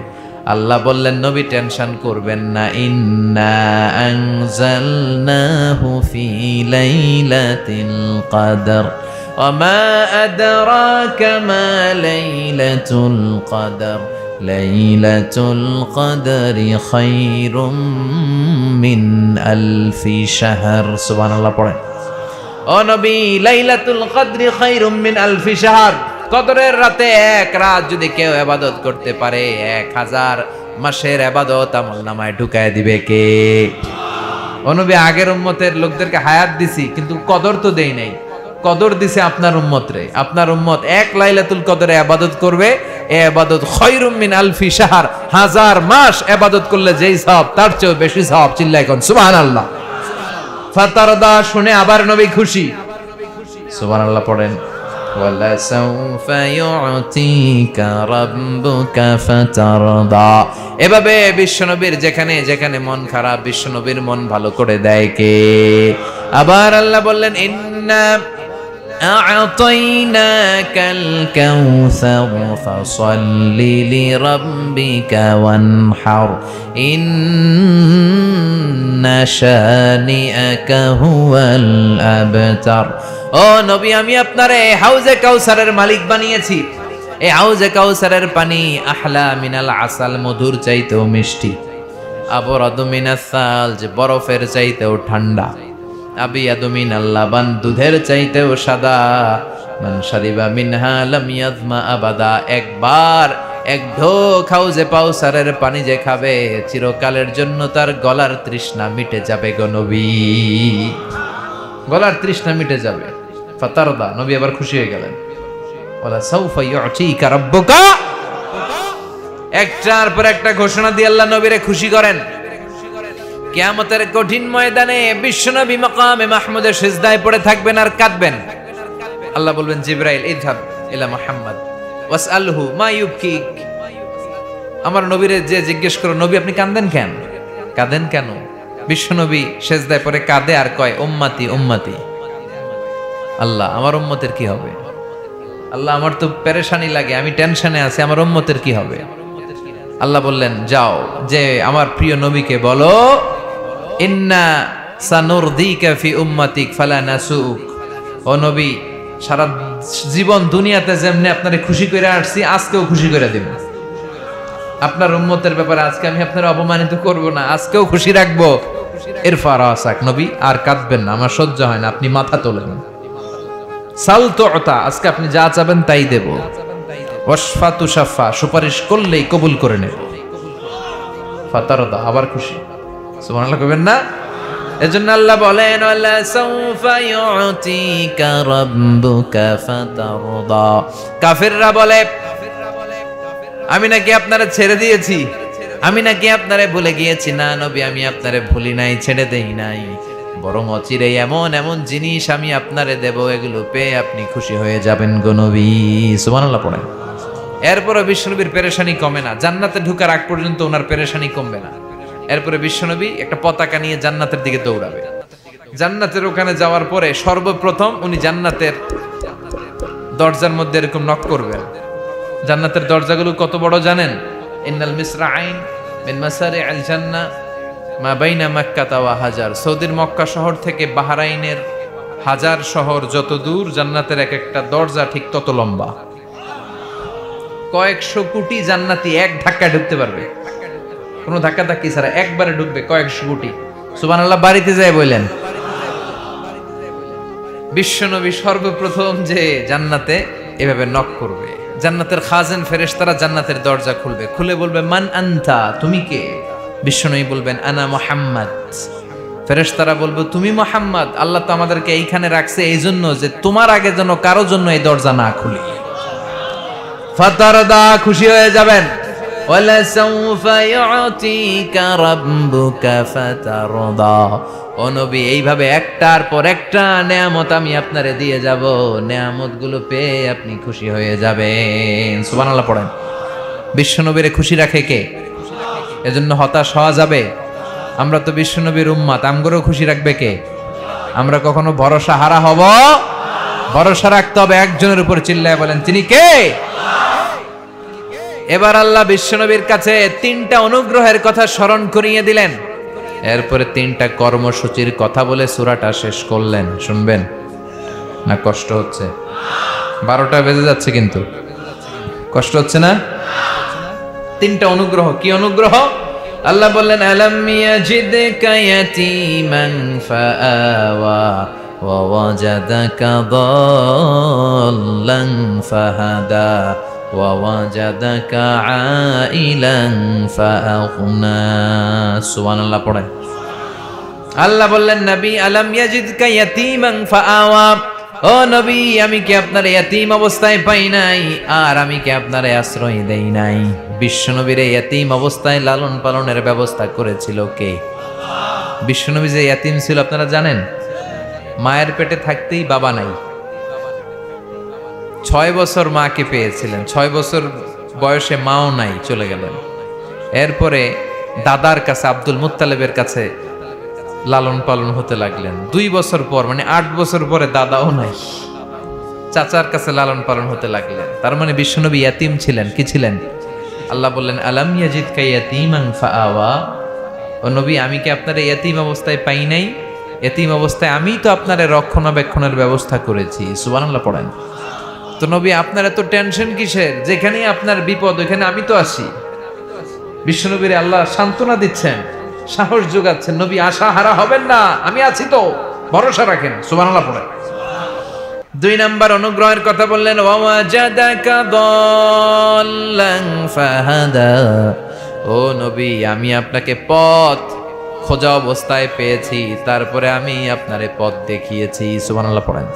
আল্লাহ বললেন, নবী টেনশন করবেন না, ইন্না আনজালনাহু ফি লাইলাতিল কদর ওয়া মা আদরাকা মা লাইলাতুল কদর লাইলাতুল কদরি খায়রুম মিন আলফি শাহর। সুবহানাল্লাহ পড়েন। ও নবী, লাইলাতুল কদরি খায়রুম মিন আলফি শাহর, কদরের রাতে এক রাত যদি কেউ ইবাদত করতে পারে 1000 মাসের ইবাদত আমলনামায় ঢুকায় দিবে কে? ও নবী, আগের উম্মতের লোকদেরকে হায়াত দিছি কিন্তু কদর তো দেই নাই, কদর দিছে আপনার উম্মতরে। আপনার উম্মত এক লাইলাতুল কদরে ইবাদত করবে, এই ইবাদত খায়রুম মিন আলফি শাহর, 1000 মাস ইবাদত করলে যেই সওয়াব তার চেয়ে বেশি সওয়াব। চিল্লায় কোন সুবহানাল্লাহ। ফাতারদা, শুনে আবার নবী খুশি। সুবহানাল্লাহ পড়েন। ওয়ালাসাউফা ইউতিকা রাব্বুকা ফাতারদা। এভাবে বিশ্বনবীর যেখানে যেখানে মন খারাপ, বিশ্বনবীর মন ভালো করে দেয় কে? আবার আল্লাহ বললেন, ইন্না আ'তাইনাকাল কাউসার ফাসাল্লি লিরাব্বিকা ওয়ানহার ইন্না শানিআকা হুয়াল আবতার। ও নবী, আমি আপনারে হাউজে কাউসারের মালিক বানিয়েছি। এই হাউজে কাউসারের পানি আহলা মিনাল আসাল, মধুর চাইতেও মিষ্টি, আবরাদু মিনাস সালজ, বরফের চাইতেও ঠান্ডা, আবিয়াদু মিনাল লাবান, দুধের চাইতেও সাদা, মান শারিবা মিনহা লাম ইয়াজমা আবাদা, একবার এক ঢোক হাউজে কাউসারের পানি যে খাবে চিরকালের জন্য তার গলার তৃষ্ণা মিটে যাবে গো নবী, গলার তৃষ্ণা মিটে যাবে। ফাতারদা, নবী আবার খুশি হয়ে গেলেন। ওয়ালা সাউফা ইউতিকা রাব্বুকা, একটার পর একটা ঘোষণা দিয়ে আল্লাহ নবীরে খুশি করেন। কিয়ামতের কঠিন ময়দানে বিশ্বনবী মাকামে মাহমুদের সিজদায় পড়ে থাকবেন আর কাঁদবেন। আল্লাহ বলবেন, জিবরাইল ইযহাব ইলা মুহাম্মদ ওয়াসআলহু মা ইউবকিক। আমার নবীরে যে জিজ্ঞেস করো, নবী আপনি কাঁদেন কেন? কাঁদেন কেন? বিশ্বনবী সিজদায় পড়ে কাঁদে আর কয়, উম্মতি উম্মতি। আল্লাহ, আমার উম্মতের কি হবে? আল্লাহ, আমার তো পেরেশানি লাগে, আমি টেনশনে আছি, আমার উম্মতের কি হবে? আল্লাহ বললেন, যাও যে আমার প্রিয় নবীকে বলো, ইন্না সানুরদিকা ফি উম্মাতিক ফালা নাসুক। ও নবী, সারা জীবন দুনিয়াতে যেমনি আপনারে খুশি করে আসছি, আজকেও খুশি করে দেব। আপনার উম্মতের ব্যাপারে আজকে আমি আপনার অপমানিত করব না, আজকেও খুশি রাখবো। ইরফা রাসাক, নবী আর কাঁদবেন না, আমার সহ্য হয় না, আপনি মাথা তোলেন। সাল তুতা, আজকে আপনি যা চাবেন তাই দেব। ওয়াশফা তুশাফা, সুপারিশ করলেই কবুল করে নেব। ফাতারদা, আবার খুশি। সুবহানাল্লাহ কইবেন না? এজন্য আল্লাহ বলেন ওয়ালা সাউফা ইউতিকা রাব্বুকা ফাতারদা। কাফিররা বলে আমি নাকি আপনারে ছেড়ে দিয়েছি, আমি নাকি আপনারে ভুলে গিয়েছি। না নবী, আমি আপনারে ভুলি নাই, ছেড়ে দেই নাই, বরং অচিরে এমন এমন জিনিস আমি আপনারে দেব, এগুলো পেয়ে আপনি খুশি হয়ে যাবেন গো নবী। সুবহানাল্লাহ পড়েন। এরপরে বিশ্বনবীর পেরেশানি কমে না, জান্নাতে ঢোকার আগ পর্যন্ত ওনার পেরেশানি কমবে না। এরপরে বিশ্বনবী একটা পতাকা নিয়ে জান্নাতের দিকে দৌড়াবে। জান্নাতের ওখানে যাওয়ার পরে সর্বপ্রথম উনি জান্নাতের দরজার মধ্যে এরকম নক করবেন। জান্নাতের দরজাগুলো কত বড় জানেন? ইন্নাল মিসরাআইন মিন মাসারি'আল জান্নাহ মা বাইনা মাক্কা ওয়া হাজার। সৌদির মক্কা শহর থেকে বাহরাইনের হাজার শহর যত দূর, জান্নাতের এক একটা দরজা ঠিক তত লম্বা। কয়েকশো কোটি জান্নাতি এক ধাক্কায় ঢুকতে পারবে, কোনো ধাক্কা ধাক্কি ছাড়া একবারে ঢুকবে কয়েকশো কোটি। সুবহানাল্লাহ বাড়িতে যায় বললেন। বিশ্বনবী সর্বপ্রথম যে জান্নাতে এভাবে নক করবে, জান্নাতের খাজেন ফেরেশতারা জান্নাতের দরজা খুলবে, খুলে বলবে মান আনতা, তুমি কে? বিশ্বনবী বলবেন আনা মুহাম্মদ। ফেরেশতারা বলবে তুমি মুহাম্মদ, আল্লাহ তো আমাদেরকে এইখানে রাখছে এই জন্য যে তোমার আগে যেন কারো জন্য এই দরজা না খুলি। ফাতারদা, খুশি হয়ে যাবেন। ওয়ালা সাউফা ইউতিকা রাব্বুকা ফাতারদা। ও নবী, এইভাবে একটার পর একটা নেয়ামত আমি আপনারে দিয়ে যাব, নেয়ামতগুলো পেয়ে আপনি খুশি হয়ে যাবেন। সুবহানাল্লাহ পড়েন। বিশ্বনবীরে খুশি রাখে কে? এজন্য হতাশ হওয়া যাবে? আমরা তো বিশ্বনবীর উম্মত, আমগরও খুশি রাখবে কে? আমরা কখনো ভরসা হারা হব? ভরসা রাখতে হবে একজনের উপর। চিল্লায় বলেন তিনি কে? এবার আল্লাহ বিশ্বনবীর কাছে তিনটা অনুগ্রহের কথা স্মরণ করিয়ে দিলেন। এরপরে তিনটা কর্মসূচির কথা বলে সূরাটা শেষ করলেন। শুনবেন না? কষ্ট হচ্ছে? 12টা বেজে যাচ্ছে, কিন্তু কষ্ট হচ্ছে না? তিনটা অনুগ্রহ। কি অনুগ্রহ? আল্লাহ বললেন আলাম ইয়াজিদকা ইয়াতীমান ফাআওয়া ওয়া ওয়াজাদাকা দাল্লান ফাহাদা ওয়া ওয়াজাদাকা আইলান ফাআগনা। সুবহানাল্লাহ পড়েন। আল্লাহ বললেন নবী আলাম ইয়াজিদকা ইয়াতীমান ফাআওয়া, ও নবী আমি কি আপনার ইয়াতীম অবস্থায় পাই নাই, আর আমি কি আপনার আশ্রয় দেই নাই? বিশ্বনবীর ইয়াতীম অবস্থায় লালন পালনের ব্যবস্থা করেছিল কে? বিশ্বনবী যে ইয়াতীম ছিল আপনারা জানেন? মায়ের পেটে থাকতেই বাবা নাই। 6 বছর মাকে পেয়েছিলেন, 6 বছর বয়সে মাও নাই, চলে গেলেন। এরপরে দাদার কাছে আব্দুল মুত্তালিবের কাছে লালন পালন হতে লাগলেন। 2 বছর পর, মানে 8 বছর পরে দাদাও নাই, চাচার কাছে লালন পালন হতে লাগলেন। তার মানে বিশ্বনবী ইয়াতীম ছিলেন। কি ছিলেন? আল্লাহ বললেন আলাম ইয়াজিদকা ইয়াতীমান ফাআওয়া, ও নবী আমি কি আপনার ইয়াতীম অবস্থায় পাই নাই? ইয়াতীম অবস্থায় আমি তো আপনার রক্ষণাবেক্ষণের ব্যবস্থা করেছি। সুবহানাল্লাহ পড়েন। তো নবী আপনার এত টেনশন কিসের? যেখানেই আপনার বিপদ ওখানে আমি তো আছি। বিশ্বনবীর আল্লাহ সান্ত্বনা দিচ্ছেন, সাহস যোগাচ্ছেন, নবী আশা হারা হবেন না, আমি আছি তো, ভরসা রাখেন। সুবহানাল্লাহ পড়েন। 2 নাম্বার অনুগ্রহের কথা বললেন ওয়াজাদাকা দাল্লান ফাহাদা, ও নবী আমি আপনাকে পথ খোঁজা অবস্থায় পেয়েছি, তারপরে আমি আপনারে পথ দেখিয়েছি। সুবহানাল্লাহ পড়েন।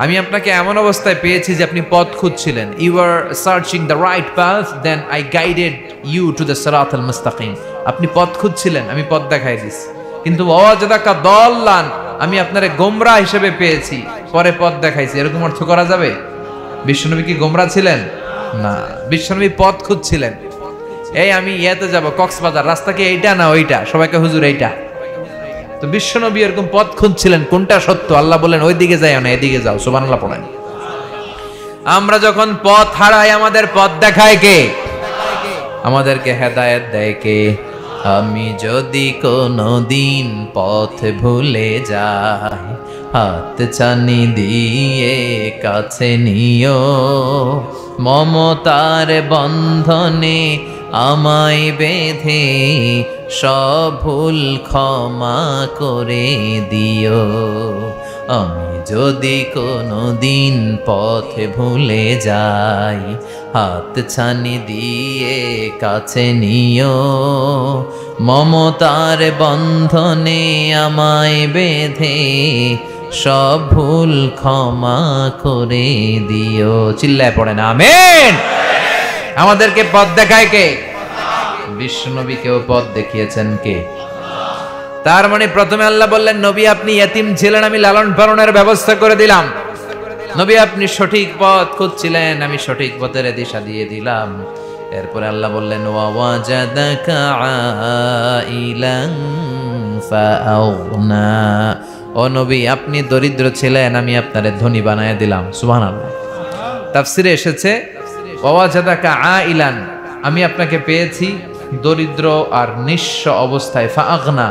আমি আপনাকে এমন অবস্থায় পেয়েছি যে আপনি পথ খুঁজছিলেন। You are searching the right path, then I guided you to the সিরাতাল মুস্তাকিম। আপনি পথ খুঁজছিলেন, আমি পথ দেখাই দিয়েছি। কিন্তু ওয়াজাদাকা দাল্লান, আমি আপনারে গোমরা হিসেবে পেয়েছি, পরে পথ দেখাইছি। এরকম অর্থ করা যাবে? বিশ্বনবী কি গোমরা ছিলেন? না, বিশ্বনবী পথ খুঁজছিলেন। এই আমি ইয়াতে যাব, কক্সবাজার, রাস্তা কি এইটা না ওইটা? সবাইকে হুজুর এইটা। তো বিশ্বনবী এরকম পথ খুঁজছিলেন, কোনটা সত্য? আল্লাহ বলেন ওই দিকে যাও না, এদিকে যাও। সুবহানাল্লাহ পড়েন। আমরা যখন পথ হারাই আমাদের পথ দেখায় কে? আমাদেরকে হেদায়েত দেয় কে? আমি যদি কোনদিন পথ ভুলে যাই, হাত ছানি দিয়ে কাছে নিও, মমতার বন্ধনে আমায় বেঁধে সব ভুল ক্ষমা করে দিও। আমি যদি কোনো দিন পথে ভুলে যাই, হাত ছানি দিয়ে কাছে নিও, মমতার বন্ধনে আমায় বেঁধে সব ভুল ক্ষমা করে দিও। চিল্লায় পড়েন আমিন। আমাদেরকে পথ দেখায় কে? বিশ্বনবীকেও পথ দেখিয়েছেন কে? তার মানে প্রথমে আল্লাহ বললেন, নবী আপনি ইতিম ছিলেন, আমি লালন পালনের ব্যবস্থা করে দিলাম। নবী আপনি সঠিক পথ খুঁজছিলেন, আমি সঠিক পথের দিশা দিয়ে দিলাম। এরপরে আল্লাহ বললেন, ওয়াজাদাকা আইলান ফাআগনা, ও নবী আপনি দরিদ্র ছিলেন, আমি আপনারে ধনী বানায় দিলাম। সুবহানাল্লাহ। তাফসিরে এসেছে ওয়াজাদাকা আইলান, আমি আপনাকে পেয়েছি দরিদ্র আর নিঃস্ব অবস্থায়, ফাআগনা,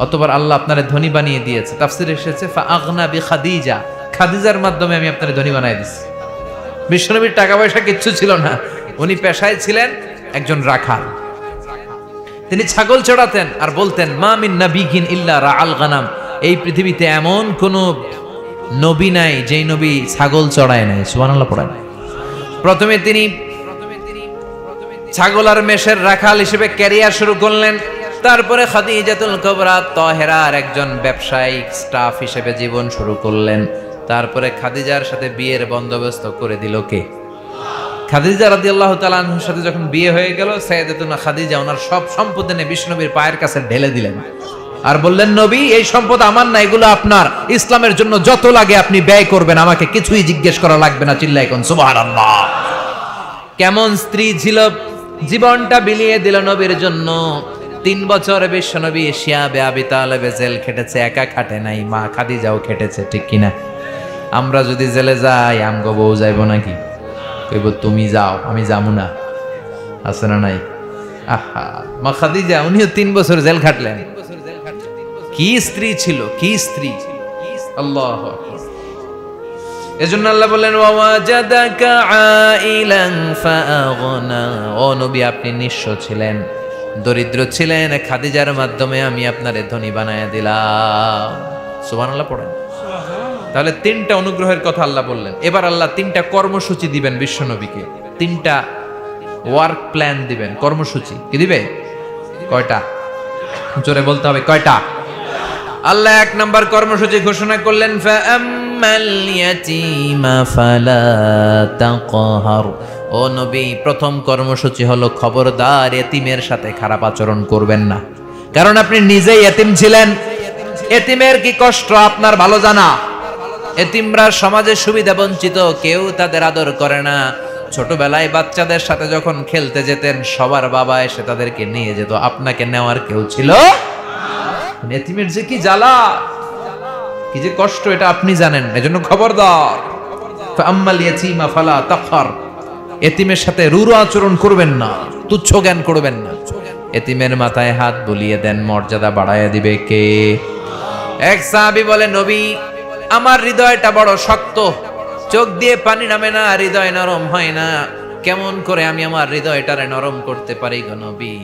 অতঃপর আল্লাহ আপনারে ধনী বানিয়ে দিয়েছে। তাফসিরে এসেছে ফাআগনা বিখাদিজা, খাদিজার মাধ্যমে আমি আপনারে ধনী বানিয়ে দিয়েছি। বিশ্বনবীর টাকা পয়সা কিচ্ছু ছিল না, উনি পেশায় ছিলেন একজন রাখাল। তিনি ছাগল চড়াতেন আর বলতেন, মা মিন নাবিয়িন ইল্লা রাআল গানাম, এই পৃথিবীতে এমন কোন নবী নাই যেই নবী ছাগল চড়ায় নাই। সুবহানাল্লাহ পড়েন। প্রথমে তিনি ছাগল আর মেষের রাখাল হিসেবে ক্যারিয়ার শুরু করলেন। তারপরে খাদিজাতুল কুবরা তাহেরার একজন ব্যবসায়িক স্টাফ হিসেবে জীবন শুরু করলেন। তারপরে খাদিজার সাথে বিয়ের বন্দোবস্ত করে দিল কে? খাদিজা রাদিয়াল্লাহু তাআলা আনহার সাথে যখন বিয়ে হয়ে গেল, সাইয়্যিদাতুনা খাদিজা ওনার সব সম্পদ এনে বিশ্বনবীর পায়ের কাছে ঢেলে দিলেন আর বললেন, নবী এই সম্পদ আমার না, এগুলো আপনার। ইসলামের জন্য যত লাগে আপনি ব্যয় করবেন, আমাকে কিছুই জিজ্ঞেস করা লাগবে না। চিল্লায় কোন সুবহানাল্লাহ। কেমন স্ত্রী ছিল, জীবনটা বিলিয়ে দিল নবীর জন্য। 3 বছর বিশ্বনবী শিয়াবে আবি তালেবে জেল খেটেছে, একা খাটে নাই, মা খাদিজাও খেটেছে, ঠিক কিনা? আমরা যদি জেলে যাই, আমগো বউ যাইব নাকি? কইব তুমি যাও, আমি যাবো না, আছে না নাই? আহা, মা খাদিজা উনিও 3 বছর জেল খাটলেন। কি স্ত্রী ছিল, কি স্ত্রী! আল্লাহু আকবার। এজন্য আল্লাহ বললেন, ওয়াজাদাকা আইলান ফাআগনা, ও নবী আপনি নিঃস্ব ছিলেন, দরিদ্র ছিলেন, খাদিজার মাধ্যমে আমি আপনারে ধনী বানায় দিলাম। সুবহানাল্লাহ পড়েন। তাহলে 3টা অনুগ্রহের কথা আল্লাহ বললেন। এবার আল্লাহ 3টা কর্মসূচি দিবেন বিশ্বনবীকে, 3টা ওয়ার্ক প্ল্যান দিবেন, কর্মসূচি। কি দিবে? কয়টা? জোরে বলতে হবে, কয়টা? আল্লাহ 1 নাম্বার কর্মসূচি ঘোষণা করলেন, ফাআম্মাল ইয়াতীমা ফালা তাকহার, ও নবী প্রথম কর্মসূচি হলো খবরদার এতিমের সাথে খারাপ আচরণ করবেন না। কারণ আপনি নিজেই এতিম ছিলেন, এতিমের কি কষ্ট আপনার ভালো জানা। এতিমরা সমাজে সুবিধা বঞ্চিত, কেউ তাদের আদর করে না। ছোটবেলায় বাচ্চাদের সাথে যখন খেলতে যেতেন, সবার বাবা এসে তাদেরকে নিয়ে যেত, আপনাকে নেওয়ার কেউ ছিল। এতিমের যে কি জ্বালা, কি যে কষ্ট, এটা আপনি জানেন। এজন্য খবরদার, ফাআম্মাল ইয়াতীমা ফালা তাকহার, এতিমের সাথে রূঢ় আচরণ করবেন না, তুচ্ছ জ্ঞান করবেন না। এতিমের মাথায় হাত বুলিয়ে দেন, মর্যাদা বাড়ায় দিবে কে? এক সাহাবী বলে, নবী আমার হৃদয়টা বড় শক্ত, চোখ দিয়ে পানি নামে না, হৃদয় নরম হয় না, কেমন করে আমি আমার হৃদয়টারে নরম করতে পারি গো নবী,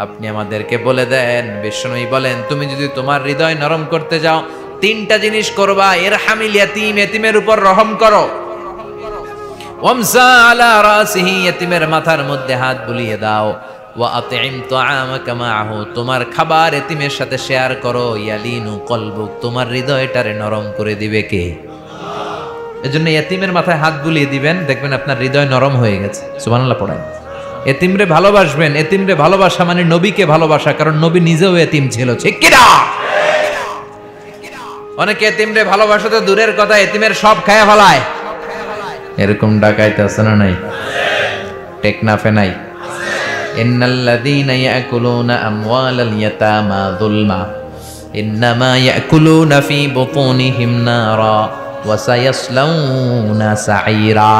আপনি আমাদেরকে বলে দেন। বিশ্বনবী বলেন, তুমি যদি তোমার হৃদয় নরম করতে যাও, 3টা জিনিস করবা। ইরহামিল ইয়াতীম, এতিমের উপর রহম করো। ওয়ামসা আলা রাসিহি, এতিমের মাথার মধ্যে হাত বুলিয়ে দাও। ওয়া আতইম তুআমাকা মাআহু, তোমার খাবার এতিমের সাথে শেয়ার করো। ইয়ালিনু কলবুক, তোমার হৃদয়টারে নরম করে দিবে কে? এজন্য এতিমের মাথায় হাত বুলিয়ে দিবেন, দেখবেন আপনার হৃদয় নরম হয়ে গেছে। সুবহানাল্লাহ পড়েন। এতিমরে ভালোবাসবেন, এতিমরে ভালোবাসা মানে নবীকে ভালোবাসা, কারণ নবী নিজেও এতিম ছিল, ঠিক কিনা? অনেকে এতিমরে ভালোবাসা তো দূরের কথা, এতিমের সব খায় ফেলায়। এরকম ডাকাইতে আছে না নাই? টেকনাফে নাই? ইন্নাল্লাযীনা ইয়াকুলুনা আমওয়ালাল ইয়াতামা যুলমা ইন্নামা ইয়াকুলুনা ফী বুতুনিহিম নারা ওয়া সায়াসলাউনা সাঈরা,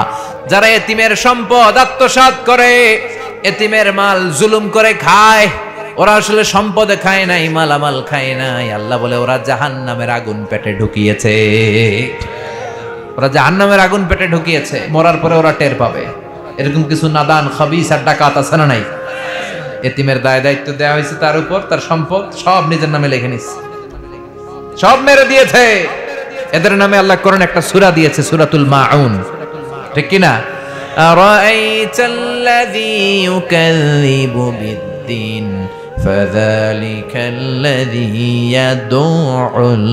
যারা এতিমের সম্পদ আত্মসাৎ করে, এতিমের মাল জুলুম করে খায়, ওরা আসলে সম্পদে খায় নাই, মালামাল খায় নাই। আল্লাহ বলে ওরা জাহান্নামের আগুন পেটে ঢুকিয়েছে, ওরা জাহান্নামের আগুন পেটে ঢুকিয়েছে, মরার পরে ওরা টের পাবে। এরকম কিছু নাদান খাবিস আর ডাকাত আছে না নাই? এতিমের দায় দায়িত্ব দেওয়া হয়েছে তার উপর, তার সম্পদ সব নিজের নামে লিখে নিচ্ছে, সব মেরে দিয়েছে। এদের নামে আল্লাহ কোরআন একটা সূরা দিয়েছে, সূরাতুল মাউন, ঠিক কি না? আরাআইতাল্লাযী ইউকাযযিবু বিদ্দীন ফাযালিকাল্লাযী ইয়াদউল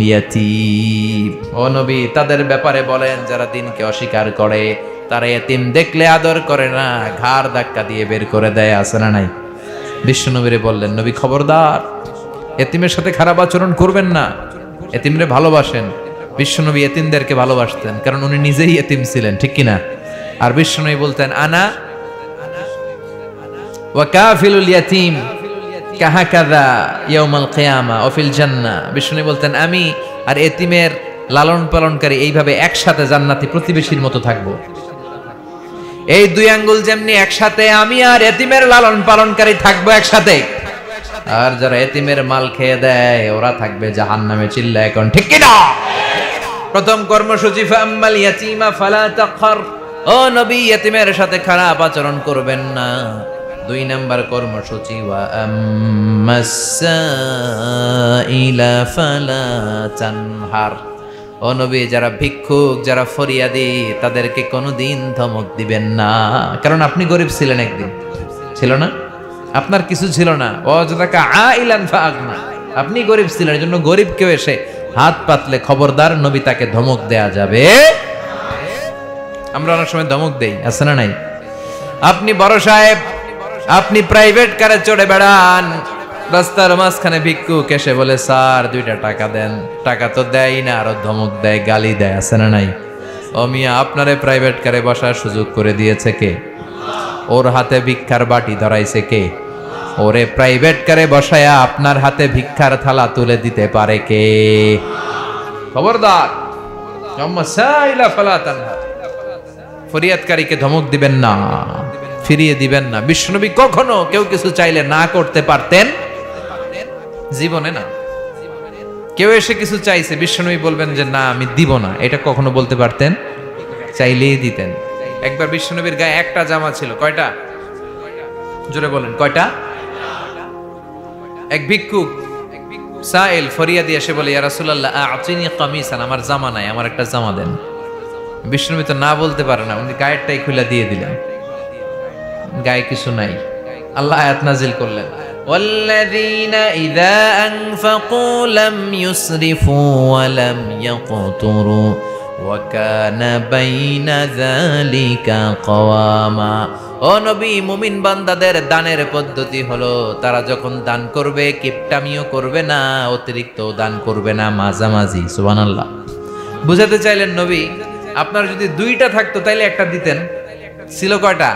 ইয়াতীম। ও নবী, তাদের ব্যাপারে বলেন যারা দিনকে অস্বীকার করে, তারা এতিম দেখলে আদর করে না, ঘাড় ধাক্কা দিয়ে বের করে দেয়, আছে না নাই? বিশ্বনবীরে বললেন, নবী খবরদার, এতিমের সাথে খারাপ আচরণ করবেন না, এতিমরে ভালোবাসেন। বিশ্বনবী এতিমদেরকে ভালোবাসতেন, কারণ উনি নিজেই এতিম ছিলেন, ঠিক কিনা? আর বিশ্বনবী বলতেন, আনা ওয়া কাফিলুল ইয়াতীম কাহাকাযা ইয়াউমাল কিয়ামা ওয়া ফিল জান্নাহ। বিশ্বনবী বলতেন, আমি আর এতিমের লালন পালনকারী এইভাবে একসাথে জান্নাতি প্রতিবেশীর মতো থাকবো। এই দুই আঙ্গুল যেমনি একসাথে, আমি আর এতিমের লালন পালনকারী থাকবো একসাথে। আর যারা এতিমের মাল খেয়ে দেয় ওরা থাকবে জাহান্নামে। চিল্লায় এখন ঠিক কি না? প্রথম কর্মসূচি ফাম্মাল ইয়াতীমা ফালা তাকহার। ও নবী, এতিমের সাথে খারাপ আচরণ করবেন না। দুই নাম্বার কর্মসূচি ওয়া আম্মাস সাইলা ফালা তানহার। ও নবী, যারা ভিক্ষুক, যারা ফরিয়াদি, তাদেরকে কোনোদিন ধমক দিবেন না, কারণ আপনি গরিব ছিলেন একদিন, ছিল না? আপনার কিছু ছিল না, ওয়াজাদাকা আইলান ফাআগনা, আপনি গরিব ছিলেন, এর জন্য গরিব কেউ এসে হাত পাতলে খবরদার, নবী তাকে ধমক দেয়া যাবে। আমরা অনেক সময় ধমক দেই, আছে না নাই? আপনি বড় সাহেব, আপনি প্রাইভেট কারে চড়ে বেড়ান, রাস্তার মাঝখানে ভিক্ষুক এসে বলে, স্যার 2টা টাকা দেন, টাকা তো দেয় না, আরো ধমক দেয়, গালি দেয়, আছে না নাই? ও মিয়া, আপনারে প্রাইভেট কারে বসার সুযোগ করে দিয়েছে কে? ওর হাতে ভিক্ষার বাটি ধরাইছে কে? ওরে প্রাইভেট কারে বসায়া আপনার হাতে ভিক্ষার থালা তুলে দিতে পারে কে? খবরদার, ফরিয়াদকারীকে ধমক দিবেন না, ফিরিয়ে দিবেন না। বিশ্বনবী কখনো কেউ কিছু চাইলে না করতে পারতেন জীবনে না। কেউ এসে কিছু চাইছে, বিশ্বনবী বলবেন যে না আমি দিব না, এটা কখনো বলতে পারতেন? চাইলেই দিতেন। একবার বিশ্বনবীর গায়ে একটা জামা ছিল, কয়টা? জোরে বলেন, কয়টা? এক ভিক্ষুক সাইল ফরিয়াদি এসে বলে, ইয়া রাসূলুল্লাহ আ'তিনি কামিসান, আমার জামা নাই, আমার একটা জামা দেন। বিশ্বনবী তো না বলতে পারে না, উনি গায়েরটাই খুলে দিয়ে দিলেন, গায়ে কিছু নাই। আল্লাহ আয়াত নাজিল করলেন, ওয়াল্লাযীনা ইযা আনফাকু লাম ইউসরিফু ওয়া লাম ইয়াকতুরু ওয়া কানা বাইনা যালিকা কওয়ামা। ও নবী, মুমিন বান্দাদের দানের পদ্ধতি হলো, তারা যখন দান করবে কিপটামিও করবে না, অতিরিক্ত দান করবে না, মাঝামাঝি। সুবহানাল্লাহ। বুঝাতে চাইলেন নবী, আপনার যদি 2টা থাকতো তাইলে একটা দিতেন, ছিল কয়টা?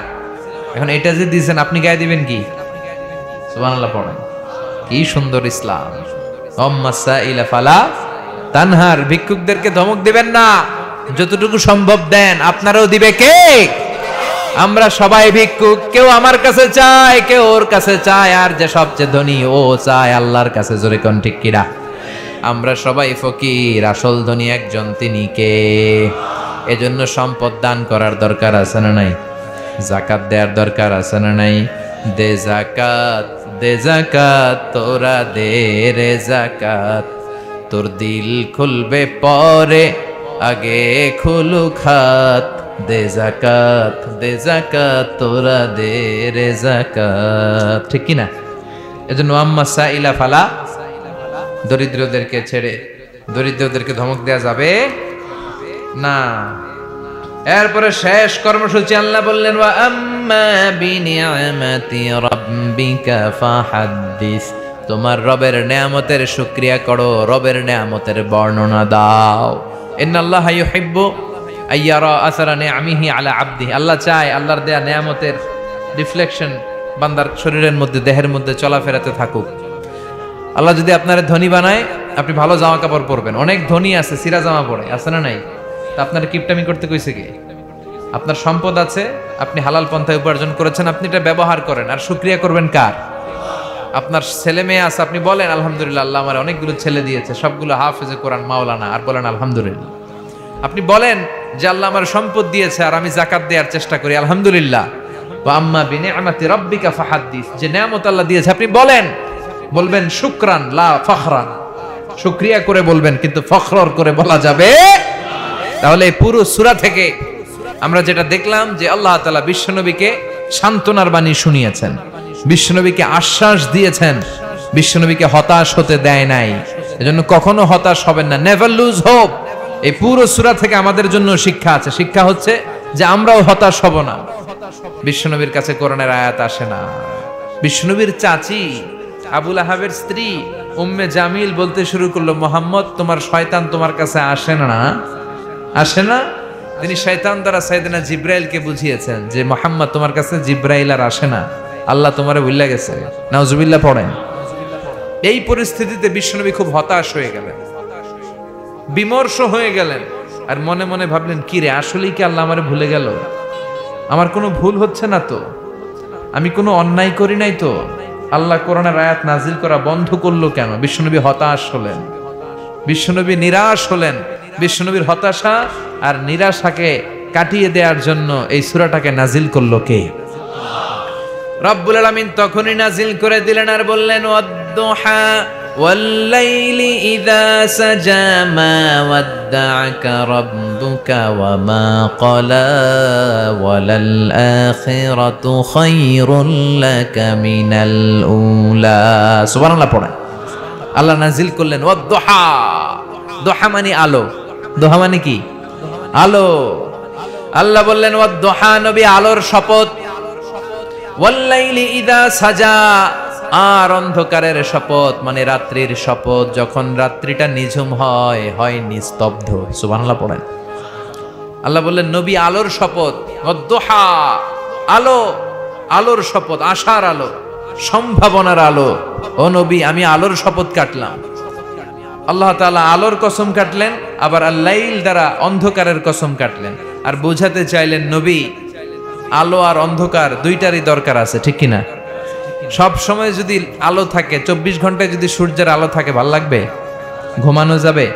এখন এটা যে দিয়েছেন, আপনি গায়ে দিবেন কি? সুবহানাল্লাহ পড়েন। কি সুন্দর ইসলাম। আম্মাসাইলা ফালা তানহার, ভিক্ষুকদেরকে ধমক দিবেন না, যতটুকু সম্ভব দেন। আপনারও দিবে কে? আমরা সবাই ভিক্ষুক, কেউ আমার কাছে চায়, কেউ ওর কাছে চায়, আর যে সবচেয়ে ধনী ও চায় আল্লাহর কাছে। জোরে কোন ঠিক কিনা? আমরা সবাই ফকির, আসল ধনী একজন, তিনি কে? এজন্য সম্পদ দান করার দরকার আছে না নাই? যাকাত দেওয়ার দরকার আছে না নাই? দে যাকাত, দে যাকাত, তোরা দে রে যাকাত, তোর দিল খুলবে পরে, আগে খুলুক হাত। দে যাকাত, দে যাকাত, তোরা দে রে যাকাত, ঠিক কিনা? এজন্য আম্মা সাইলা ফালা, দরিদ্রদেরকে ছেড়ে দরিদ্রদেরকে ধমক দেয়া যাবে না। এরপরে শেষ কর্মসূচি আল্লাহ বললেন, ওয়া আম্মা বিনিআমাতি রাব্বিকা ফাহাদ্দিস। তোমার রবের নেয়ামতের শুকরিয়া করো, রবের নেয়ামতের বর্ণনা দাও। ইন্নাল্লাহা ইউহিব্বু আইয়ারা আসারা নিআমিহি আলা আবদিহি। আল্লাহ চায় আল্লাহর দেয়া নেয়ামতের রিফ্লেকশন বান্দার শরীরের মধ্যে, দেহের মধ্যে চলাফেরাতে থাকুক। আল্লাহ যদি আপনার ধনী বানায়, আপনি ভালো জামা কাপড় পরবেন। অনেক ধনী আছে সিরা জামা পরে, আছে না নাই? তা আপনার কিপটামি করতে কইছে কে? আপনার সম্পদ আছে, আপনি হালাল পন্থায় উপার্জন করেছেন, আপনি এটা ব্যবহার করেন, আর শুকরিয়া করবেন কার? আপনার ছেলে মেয়ে আছে, আপনি বলেন আলহামদুলিল্লাহ, আল্লাহ আমার অনেকগুলো ছেলে দিয়েছে, সবগুলো হাফেজে কোরআন, মাওলানা, আর বলেন আলহামদুলিল্লাহ। আপনি বলেন যে আল্লাহ আমার সম্পদ দিয়েছে আর আমি যাকাত দেওয়ার চেষ্টা করি, আলহামদুলিল্লাহ। ওয়া আম্মা বিনিআমাতি রাব্বিকা ফাহাদ্দিস, যে নেয়ামত আল্লাহ দিয়েছে আপনি বলবেন শুকরান লা ফখরান, শুকরিয়া করে বলবেন, কিন্তু ফখর করে বলা যাবে। তাহলে এই পুরো সূরা থেকে আমরা যেটা দেখলাম যে আল্লাহ তাআলা বিশ্বনবীকে সান্ত্বনার বাণী শুনিয়েছেন, বিশ্বনবীকে আশ্বাস দিয়েছেন, বিশ্বনবীকে হতাশ হতে দেয় নাই। এজন্য কখনো হতাশ হবেন না, নেভার লুজ হোপ। এই পুরো সূরা থেকে আমাদের জন্য শিক্ষা আছে। শিক্ষা হচ্ছে যে আমরাও হতাশ হব না। বিশ্বনবীর কাছে কোরআনের আয়াত আসে না। বিশ্বনবীর চাচি আবুল আহাবের স্ত্রী উম্মে জামিল বলতে শুরু করলো, মোহাম্মদ তোমার শয়তান তোমার কাছে আসে না, আসে না। তিনি শয়তান দ্বারা সাইয়েদনা জিব্রাইলকে বুঝিয়েছেন যে মোহাম্মদ তোমার কাছে জিব্রাইল আর আসে না, আল্লাহ তোমারে ভুলে গেছে। নাউজুবিল্লাহ পড়েন। এই পরিস্থিতিতে বিশ্বনবী খুব হতাশ হয়ে গেলেন, বিমর্ষ হয়ে গেলেন, আর মনে মনে ভাবলেন, কি রে, আসলেই কি আল্লাহ আমারে ভুলে গেল? আমার কোনো ভুল হচ্ছে না তো, আমি কোনো অন্যায় করি নাই তো, আল্লাহ কোরআনের আয়াত নাজিল করা বন্ধ করলো কেন? বিশ্বনবী হতাশ হলেন, বিশ্বনবী নিরাশ হলেন। বিশ্বনবীর হতাশা আর নিরাশাকে কাটিয়ে দেওয়ার জন্য এই সূরাটাকে নাজিল করলো কে? রব্বুল আলামিন তখনই নাজিল করে দিলেন আর বললেন, ওয়াদ-দুহা ওয়াল-লাইলি ইযা সাজা মা ওয়াদ্দা'আকা রাব্বুকা ওয়া মা ক্বালা ওয়ালাল আখিরাতু খায়রুল লাকা মিনাল উলা। সুবহানাল্লাহ পড়েন। আল্লাহ নাজিল করলেন ওয়াদ-দুহা। দুহা মানে আলো। দুহা মানে কি? আলো। আল্লাহ বললেন ওয়াদ-দুহা, নবী আলোর শপথ। ওয়াল-লাইলি ইযা সাজা, আর অন্ধকারের শপথ মানে রাত্রির শপথ, যখন রাত্রিটা নিঝুম হয়, হয় নিস্তব্ধ। সুবহানাল্লাহ পড়েন। আল্লাহ বললেন নবী আলোর শপথ। ওয়াদ-দুহা, আলো, আলোর শপথ, আশার আলো, সম্ভাবনার আলো। ও নবী, আমি আলোর শপথ কাটলাম। আল্লাহ তাআলা আলোর কসম কাটলেন, আবার আল-লাইল দ্বারা অন্ধকারের কসম কাটলেন, আর বোঝাতে চাইলেন নবী আলো আর অন্ধকার দুইটারই দরকার আছে, ঠিক কিনা? সব সময় যদি আলো থাকে, 24 ঘন্টায় যদি সূর্যের আলো থাকে, ভাল লাগবে? ঘুমানো যাবে?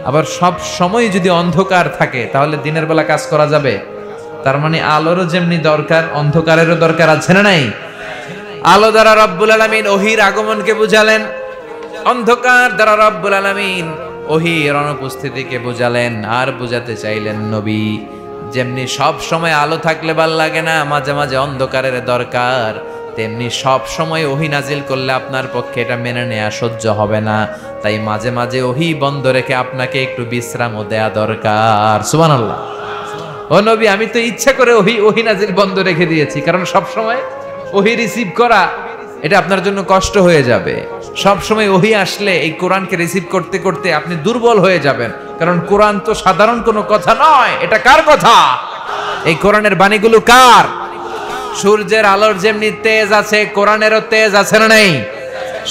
আবার সব সময় যদি অন্ধকার থাকে, তাহলে দিনের বেলা কাজ করা যাবে? তার মানে আলোরও যেমনি দরকার, অন্ধকারেরও দরকার আছে না নাই? আলো দ্বারা রব্বুল আলামিন ওহীর আগমনকে বুঝালেন, অন্ধকার দ্বারা রব্বুল আলামিন ওহীর অনুপস্থিতিকে বুঝালেন। আর বুঝাতে চাইলেন নবী যেমনি সব সময় আলো থাকলে ভাল লাগে না, মাঝে মাঝে অন্ধকারের দরকার, তেমনি সব সময় ওহী নাজিল করলে আপনার পক্ষে এটা মেনে নেওয়া সহ্য হবে না। তাই মাঝে মাঝে ওহী বন্ধ রেখে আপনাকে একটু বিশ্রামও দেয়া দরকার। সুবহানাল্লাহ। ও নবী, আমি তো ইচ্ছা করে ওহী নাজিল বন্ধ রেখে দিয়েছি, কারণ সব সময় ওহী রিসিভ করা এটা আপনার জন্য কষ্ট হয়ে যাবে। সব সময় ওহী আসলে এই কোরআনকে রিসিভ করতে করতে আপনি দুর্বল হয়ে যাবেন, কারণ কোরআন তো সাধারণ কোনো কথা নয়। এটা কার কথা? এই কোরআনের বাণীগুলো কার? সূর্যের আলোর যেমনি তেজ আছে, কোরআনেরও তেজ আছে না নাই?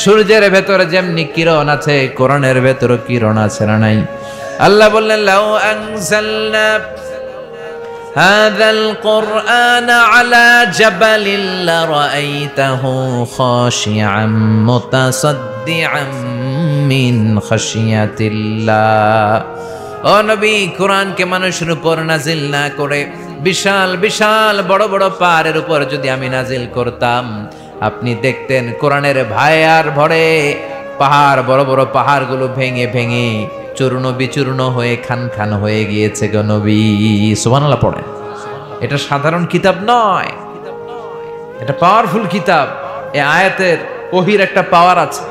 সূর্যের ভেতরে যেমনি কিরণ আছে, কোরআনের ভেতরে কিরণ আছে না নাই? আল্লাহ বললেন, লাউ আনজালনা হাযাল কুরআন আলা জাবালিন লারাআইতাহু খাশিআম মুতাসাদ্দিআম মিন খাশিয়াতিল্লাহ। ও নবী, কোরআনকে মানুষের উপর নাজিল না করে বিশাল বিশাল বড় বড় পাহাড়ের উপর যদি আমি নাজিল করতাম, আপনি দেখতেন কোরআনের ভায়ার ভরে পাহাড়, বড় বড় পাহাড়গুলো ভেঙে ভেঙে চূর্ণ বিচূর্ণ হয়ে খান খান হয়ে গিয়েছে গো নবী। সুবহানাল্লাহ পড়েন। এটা সাধারণ কিতাব নয়, এটা পাওয়ারফুল কিতাব। এই আয়াতের ওহীর একটা পাওয়ার আছে।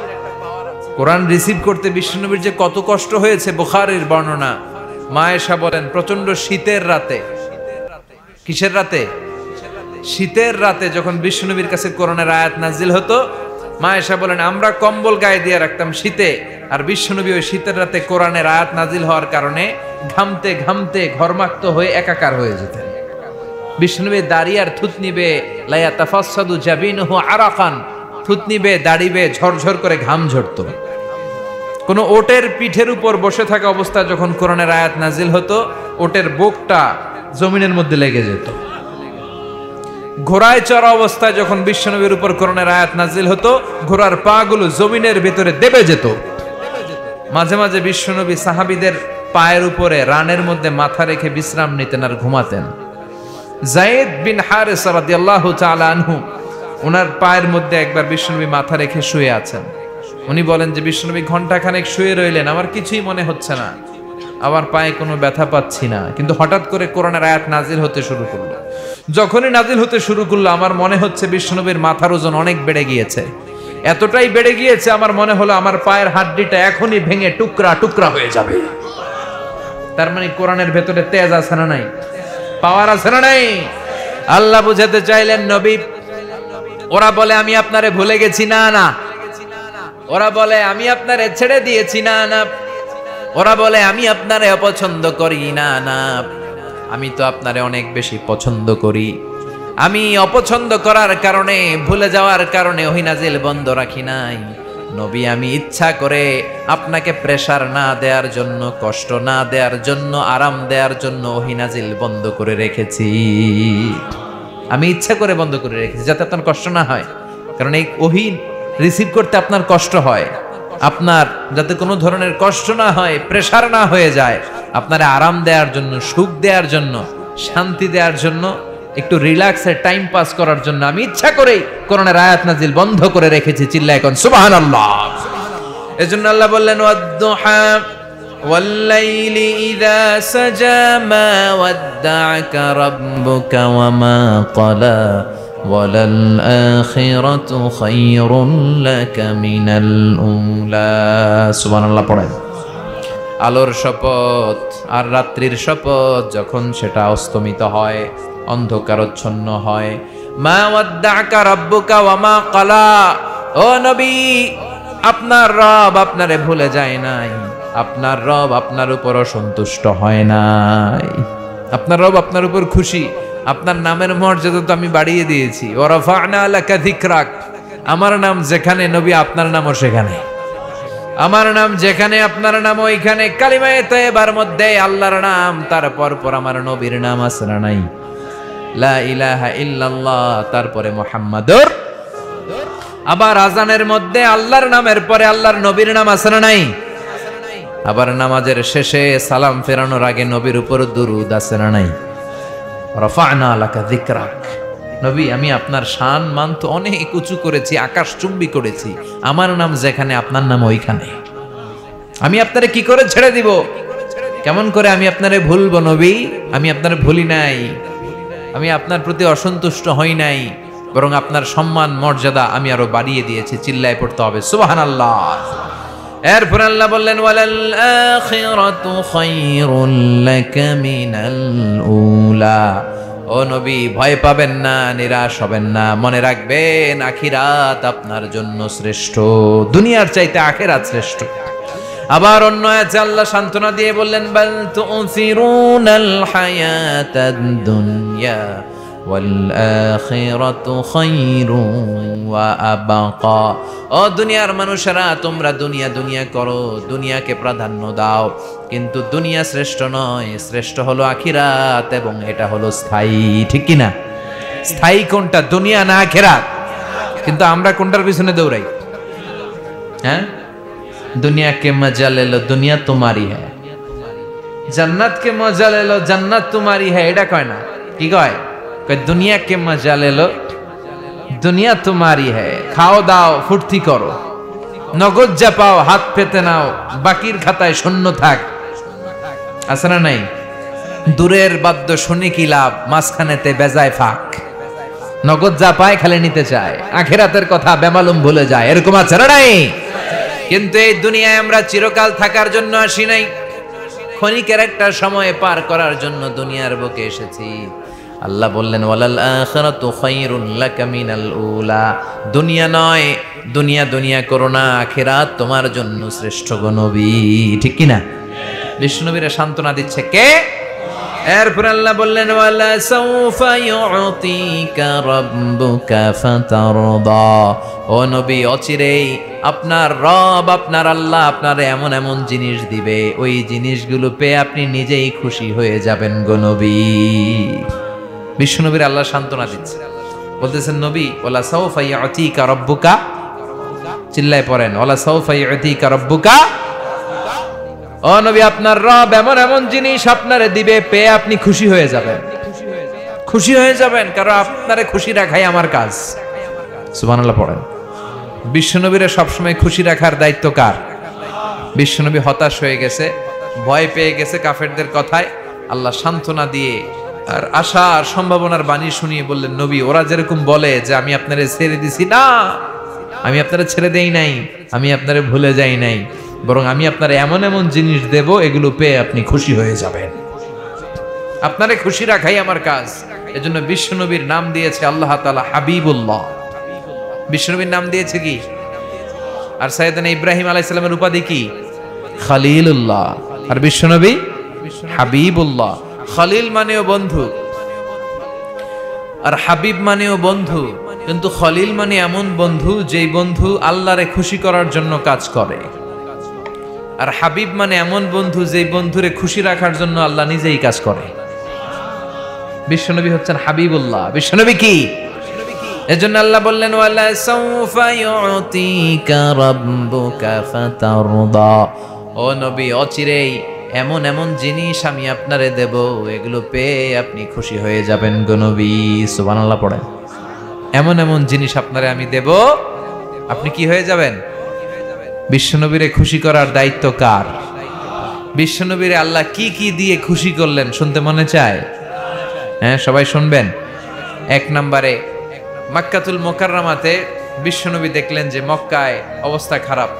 কোরআন রিসিভ করতে বিশ্বনবীর যে কত কষ্ট হয়েছে, বুখারীর বর্ণনা। মা আয়েশা বলেন, প্রচন্ড শীতের রাতে, কিসের রাতে? শীতের রাতে যখন বিশ্বনবীর কাছে কোরআনের আয়াত নাজিল হতো, মা আয়েশা বলেন আমরা কম্বল গায়ে দিয়ে রাখতাম শীতে, আর বিশ্বনবী ওই শীতের রাতে কোরআনের আয়াত নাজিল হওয়ার কারণে ঘামতে ঘামতে ঘর্মাক্ত হয়ে একাকার হয়ে যেতেন। বিশ্বনবী দাঁড়িয়ে আর থুতনি বেয়ে লাইয়া তাফাসসাদু জাবিনুহু আরাকান, থুতনি বেয়ে দাড়ি বেয়ে ঝরঝর করে ঘাম ঝরতো। কোন ওটের পিঠের উপর বসে থাকা অবস্থায় যখন কোরআনের আয়াত নাজিল হতো, ওটের বুকটা জমিনের মধ্যে লেগে যেত। ঘোড়ায় চড়া অবস্থায় যখন বিশ্বনবীর উপর কোরআনের আয়াত নাজিল হতো, ঘোড়ার পা গুলো জমিনের ভিতরে দেবে যেত। মাঝে মাঝে বিশ্বনবী সাহাবীদের পায়ের উপরে রানের মধ্যে মাথা রেখে বিশ্রাম নিতেন আর ঘুমাতেন। যায়েদ বিন হারেসা রাদিয়াল্লাহু তাআলা আনহু, ওনার পায়ের মধ্যে একবার বিশ্বনবী মাথা রেখে শুয়ে আছেন। উনি বলেন যে বিশ্বনবী ঘন্টাখানেক শুয়ে রইলেন, আমার কিছুই মনে হচ্ছে না, আমার পায়ে কোনো ব্যথা পাচ্ছি না, কিন্তু হঠাৎ করে কোরআনের আয়াত নাজিল হতে শুরু করলো। যখনই নাজিল হতে শুরু করলো আমার মনে হচ্ছে বিশ্বনবীর মাথার ওজন অনেক বেড়ে গিয়েছে, এতটাই বেড়ে গিয়েছে আমার মনে হলো আমার পায়ের হাড্ডিটা এখনই ভেঙে টুকরা টুকরা হয়ে যাবে। তার মানে কোরআনের ভেতরে তেজ আছে না নাই, পাওয়ার আছে না নাই? আল্লাহ বুঝাতে চাইলেন নবী, ওরা বলে আমি আপনারে ভুলে গেছি, না না। ওরা বলে আমি আপনারে ছেড়ে দিয়েছি, না না। ওরা বলে আমি আপনারে অপছন্দ করি, না না। আমি তো আপনারে অনেক বেশি পছন্দ করি। আমি অপছন্দ করার কারণে, ভুলে যাওয়ার কারণে ওহী নাজিল বন্ধ রাখি নাই। নবী আমি ইচ্ছা করে আপনাকে প্রেসার না দেওয়ার জন্য, কষ্ট না দেওয়ার জন্য, আরাম দেওয়ার জন্য ওহী নাজিল বন্ধ করে রেখেছি। আমি ইচ্ছা করে বন্ধ করে রেখেছি যাতে আপনার কষ্ট না হয়। কারণ এই ওহী রিসিভ করতে আপনার কষ্ট হয়, আপনার যাতে কোনো ধরনের কষ্ট না হয়, প্রেসার না হয়ে যায়, আপনার আরাম দেওয়ার জন্য, সুখ দেওয়ার জন্য, শান্তি দেওয়ার জন্য, একটু রিল্যাক্সের টাইম পাস করার জন্য আমি ইচ্ছা করেই কোরআনের আয়াত নাজিল বন্ধ করে রেখেছি। চিল্লায় এখন সুবহানাল্লাহ। এজন্য আল্লাহ বললেন ওয়াদ-দুহা ওয়াল-লাইলি ইযা সাজা মা ওয়াদ্দা'আকা রাব্বুকা ওয়া মা ক্বালা ওয়ালাল আখিরাতু খায়রুন লাকা মিনাল উলা। সুবহানাল্লাহ পড়েন। আলোর শপথ আর রাত্রির শপথ, যখন সেটা অস্তমিত হয়, অন্ধকারচ্ছন্ন হয়। মা ওয়াদ্দা'আকা রাব্বুকা ওয়া মা ক্বালা, ও নবী আপনার রব আপনারে ভুলে যায় নাই, আপনার রব আপনার উপর অসন্তুষ্ট হয় নাই, আপনার রব আপনার উপর খুশি। আপনার নামের মর্যাদা তো আমি বাড়িয়ে দিয়েছি। ওয়া রাফা'না লাকা যিকরাক, আমার নাম যেখানে নবী আপনার নামও সেখানে, আমার নাম যেখানে আপনার নাম ওইখানে। কালিমায়ে তাইয়্যিবার মধ্যে আল্লাহর নাম, তারপর পর আমার নবীর নাম আছে না নাই? লা ইলাহা ইল্লাল্লাহ, তারপরে মুহাম্মাদুর। আবার আজানের মধ্যে আল্লাহর নামের পরে আল্লাহর নবীর নাম আছে না নাই? আবার নামাজের শেষে সালাম ফেরানোর আগে নবীর উপর দুরূদ আছে না নাই? রাফা'না লাকা যিকরাক, নবী আমি আপনার শান মান তো অনেক উঁচু করেছি, আকাশচুম্বী করেছি, আমার নাম যেখানে আপনার নাম ওইখানে। আমি আপনারে কি করে ছেড়ে দিব? কেমন করে আমি আপনারে ভুলবো নবী? আমি আপনারে ভুলি নাই, আমি আপনার প্রতি অসন্তুষ্ট হই নাই, বরং আপনার সম্মান মর্যাদা আমি আরো বাড়িয়ে দিয়েছি। চিল্লায় পড়তে হবে সুবহানাল্লাহ। এরপর আল্লাহ বললেন ওয়ালাল আখিরাতু খায়রুল লাকা মিনাল উলা, ও নবী ভয় পাবেন না, নিরাশ হবেন না, মনে রাখবেন আখিরাত আপনার জন্য শ্রেষ্ঠ, দুনিয়ার চাইতে আখিরাত শ্রেষ্ঠ। আবার অন্য আয়াতে আল্লাহ সান্ত্বনা দিয়ে বললেন বাল তু'সিরুনাল হায়াতাদ দুনিয়া ওয়াল আখিরাতু খায়রুন ওয়া আবকা, ও দুনিয়ার মানুষেরা তোমরা দুনিয়া দুনিয়া করো, দুনিয়াকে প্রাধান্য দাও, কিন্তু দুনিয়া শ্রেষ্ঠ নয়, শ্রেষ্ঠ হলো আখিরাত, এবং এটা হলো স্থায়ী। ঠিক কি না? স্থায়ী কোনটা, দুনিয়া না আখিরাত? কিন্তু আমরা কোনটার পিছনে দৌড়াই? হ্যাঁ, दुनिया के मजा ले लो, दुनिया तुम्हारी है, जन्नत के मजा ले लो, जन्नत तुम्हारी है। এটা কয় না, কি কয়? কয় দুনিয়া के मजा ले लो, दुनिया तुम्हारी है। খাও দাও ফুর্তি করো, নগদ যা পাও হাত পেতে নাও, বাকির খাতায় শূন্য থাক। আছে না নাই? দূরের বাদ্য শুনি কি লাভ, মাঝখানেতে বেজায় ফাঁক। নগদ যা পায় খালি নিতে চায়, আখিরাতের কথা বেমালুম ভুলে যায়। এরকম আছে না নাই? কিন্তু এই দুনিয়ায় আমরা চিরকাল থাকার জন্য আসি নাই, ক্ষণিকের একটা সময় পার করার জন্য দুনিয়ার বুকে এসেছি। আল্লাহ বললেন ওয়ালাল আখিরাতু খায়রুন লাকা মিনাল উলা, দুনিয়া নয়, দুনিয়া দুনিয়া করো না, আখিরাত তোমার জন্য শ্রেষ্ঠ গো নবী। ঠিক কি না? বিশ্বনবীরা সান্ত্বনা দিচ্ছে কে? এরপর আল্লাহ বললেন ওয়ালা সাউফা ইউতিকা রাব্বুকা ফাতারদা, ও নবী অচিরেই আপনার রব, আপনার আল্লাহ আপনারে এমন এমন জিনিস দিবে, ওই জিনিসগুলো পেয়ে আপনি নিজেই খুশি হয়ে যাবেন গো নবী। বিশ্বনবীর আল্লাহ সান্ত্বনা দিচ্ছে, বলতেছেন নবী ওয়ালা সাউফা ইউতিকা রাব্বুকা, চিল্লায় পড়েন ওয়ালা সাউফা ইউতিকা রাব্বুকা, ও নবী আপনার রব এমন এমন জিনিস আপনারে দিবে, পেয়ে আপনি খুশি হয়ে যাবেন, খুশি হয়ে যাবেন, কারণ আপনারে খুশি রাখাই আমার কাজ। সুবহানাল্লাহ পড়েন। বিশ্বনবীরে সবসময় খুশি রাখার দায়িত্ব কার? বিশ্বনবী হতাশ হয়ে গেছে, ভয় পেয়ে গেছে কাফেরদের কথায়। আল্লাহ সান্ত্বনা দিয়ে আর আশা আর সম্ভাবনার বাণী শুনিয়ে বললেন, নবী ওরা যেরকম বলে যে আমি আপনারে ছেড়ে দিছি, না, আমি আপনারে ছেড়ে দেই নাই, আমি আপনারে ভুলে যাই নাই, বরং আমি আপনার এমন এমন জিনিস দেব এগুলো পেয়ে আপনি খুশি হয়ে যাবেন। আপনারে খুশি রাখাই আমার কাজ। এজন্য বিশ্বনবীর নাম দিয়েছে আল্লাহ তাআলা হাবিবুল্লাহ। বিশ্বনবীর নাম দিয়েছে কি? আর সাইয়েদনা ইব্রাহিম আলাইহিস সালামের উপাধি কি? খলিলুল্লাহ। আর বিশ্বনবী হাবিবুল্লাহ। খলিল মানেও বন্ধু, আর হাবিব মানেও বন্ধু, কিন্তু খলিল মানে এমন বন্ধু যেই বন্ধু আল্লাহরে খুশি করার জন্য কাজ করে। আর হাবিব মানে এমন বন্ধু যেই বন্ধুরে খুশি রাখার জন্য আল্লাহ নিজেই কাজ করে। বিশ্বনবী হচ্ছেন হাবিবুল্লাহ। বিশ্বনবী কি? এজন্য আল্লাহ বললেন, ওয়ালা সাউফা ইউতিকা রাব্বুকা ফাতারদা। ও নবী, অচিরেই এমন এমন জিনিস আমি আপনারে দেব, এগুলো পেয়ে আপনি খুশি হয়ে যাবেন গো নবী। সুবহানাল্লাহ পড়েন। এমন এমন জিনিস আপনারে আমি দেব, আপনি কি হয়ে যাবেন? বিশ্বনবীরে খুশি করার দায়িত্ব কার? বিশ্বনবীরে আল্লাহ কি কি দিয়ে খুশি করলেন শুনতে মনে চায়? হ্যাঁ, সবাই শুনবেন। এক নম্বরে মক্কাতুল মুকাররমাতে বিশ্বনবী দেখলেন যে মক্কায় অবস্থা খারাপ,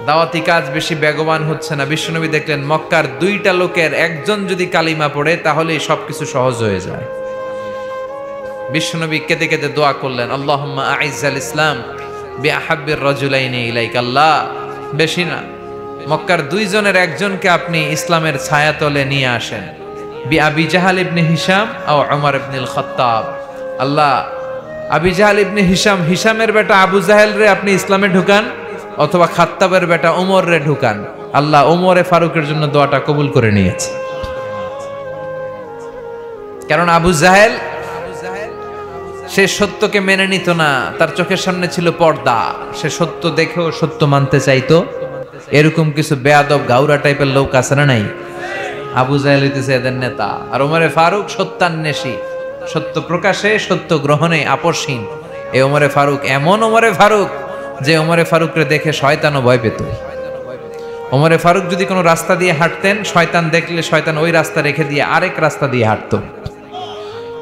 দাওয়াতি কাজ বেশি বেগবান হচ্ছে না। বিশ্বনবী দেখলেন মক্কার 2টা লোকের একজন যদি কালিমা পড়ে তাহলে সবকিছু সহজ হয়ে যায়। বিশ্বনবী কেঁদে কেঁদে দোয়া করলেন, আল্লাহুম্মা আইজ্জাল ইসলাম বিআহাব্বির রাজুলাইনি ইলাইক। আল্লাহ, বেশি না, মক্কার 2 জনের একজনকে আপনি ইসলামের ছায়াতলে নিয়ে আসেন। আবি জাহাল ইবনে হিশাম ও উমর ইবনুল খাত্তাব। আল্লাহ, আবি জাহাল ইবনে হিশাম, হিশামের বেটা আবু জাহেল রে আপনি ইসলামে ঢুকান, অথবা খাত্তাবের বেটা ওমর রে ঢুকান। আল্লাহ ওমরে ফারুকের জন্য দোয়াটা কবুল করে নিয়েছে। কারণ আবু জাহেল সে সত্যকে মেনে নিত না, তার চোখের সামনে ছিল পর্দা, সে সত্য দেখেও সত্য মানতে চাইতো। এরকম কিছু বেয়াদব গাউরা টাইপের লোক আছে না নাই? আবু জাহেল হইতেছে এদের নেতা। আর ওমরে ফারুক সত্যান্বেষী, সত্য প্রকাশে সত্য গ্রহণে আপসহীন। এই ওমরে ফারুক এমন ওমরে ফারুক যে ওমরে ফারুকরে দেখে শয়তানও ভয় পেত। ওমরে ফারুক যদি কোনো রাস্তা দিয়ে হাঁটতেন, শয়তান দেখলে শয়তান ওই রাস্তা রেখে দিয়ে আরেক রাস্তা দিয়ে হাঁটতো।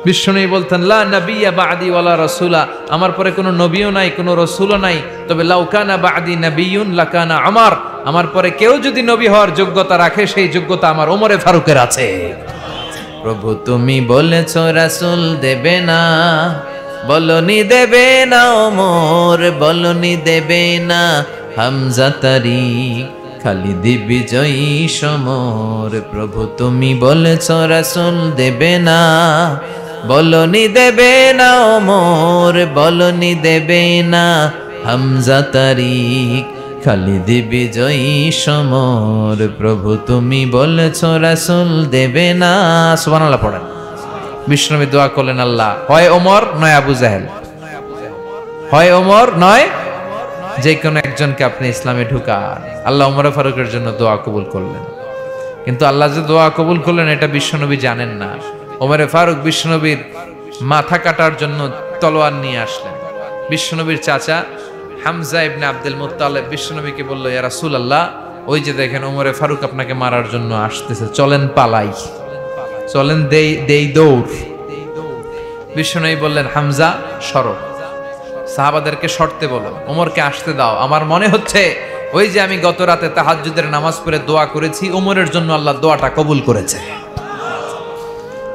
বিশ্বনবী বলতেন, লা নাবিয়্যা বা'দি ওয়ালা রাসূলা, আমার পরে কোনো নবীও নাই, কোনো রাসূলও নাই, তবে লাউ কানা বা'দি নাবিয়্যুন লাকানা উমর, আমার পরে কেউ যদি নবী হওয়ার যোগ্যতা রাখে সেই যোগ্যতা আমার ওমরে ফারুকের আছে। প্রভু তুমি বলেছো রাসূল দেবে না, বলনি দেবে না ওমর, বলনি দেবে না হামজা তারিক, খালিদ বিজয়ী সমর। প্রভু তুমি বলেছো রাসূল দেবে না, বলনি দেবে না ওমর, বলনি দেবে না হামজা তারিক, খালিদ বিজয়ী সমর। প্রভু তুমি বলেছো রাসূল দেবে না। সুবহানাল্লাহ পড়েন। বিষ্ণুনবী দোয়া করলেন, আল্লাহ হয় ওমর নয় আবু জাহেল, হয় ওমর নয় যে কোনো একজনকে আপনি ইসলামে ঢুকান। আল্লাহ ওমর ফারুকের জন্য দোয়া কবুল করলেন। কিন্তু আল্লাহ যে দোয়া কবুল করলেন এটা বিশ্বনবী জানেন না। ওমরে ফারুক বিশ্বনবীর মাথা কাটার জন্য তলোয়ার নিয়ে আসলেন। বিশ্বনবীর চাচা হামজা ইবনে আব্দুল মুত্তালিব বিশ্বনবীকে বলল, ইয়া রাসূলুল্লাহ, ওই যে দেখেন ওমরে ফারুক আপনাকে মারার জন্য আসতেছে, চলেন পালাই, চলেন দেই দৌড়। বিশ্বনবী বললেন, হামজা সরো, সাহাবাদেরকে সরতে বলো, ওমরকে আসতে দাও। আমার মনে হচ্ছে ওই যে আমি গত রাতে তাহাজ্জুদের নামাজ পড়ে দোয়া করেছি, ওমরের জন্য আল্লাহ দোয়াটা কবুল করেছে।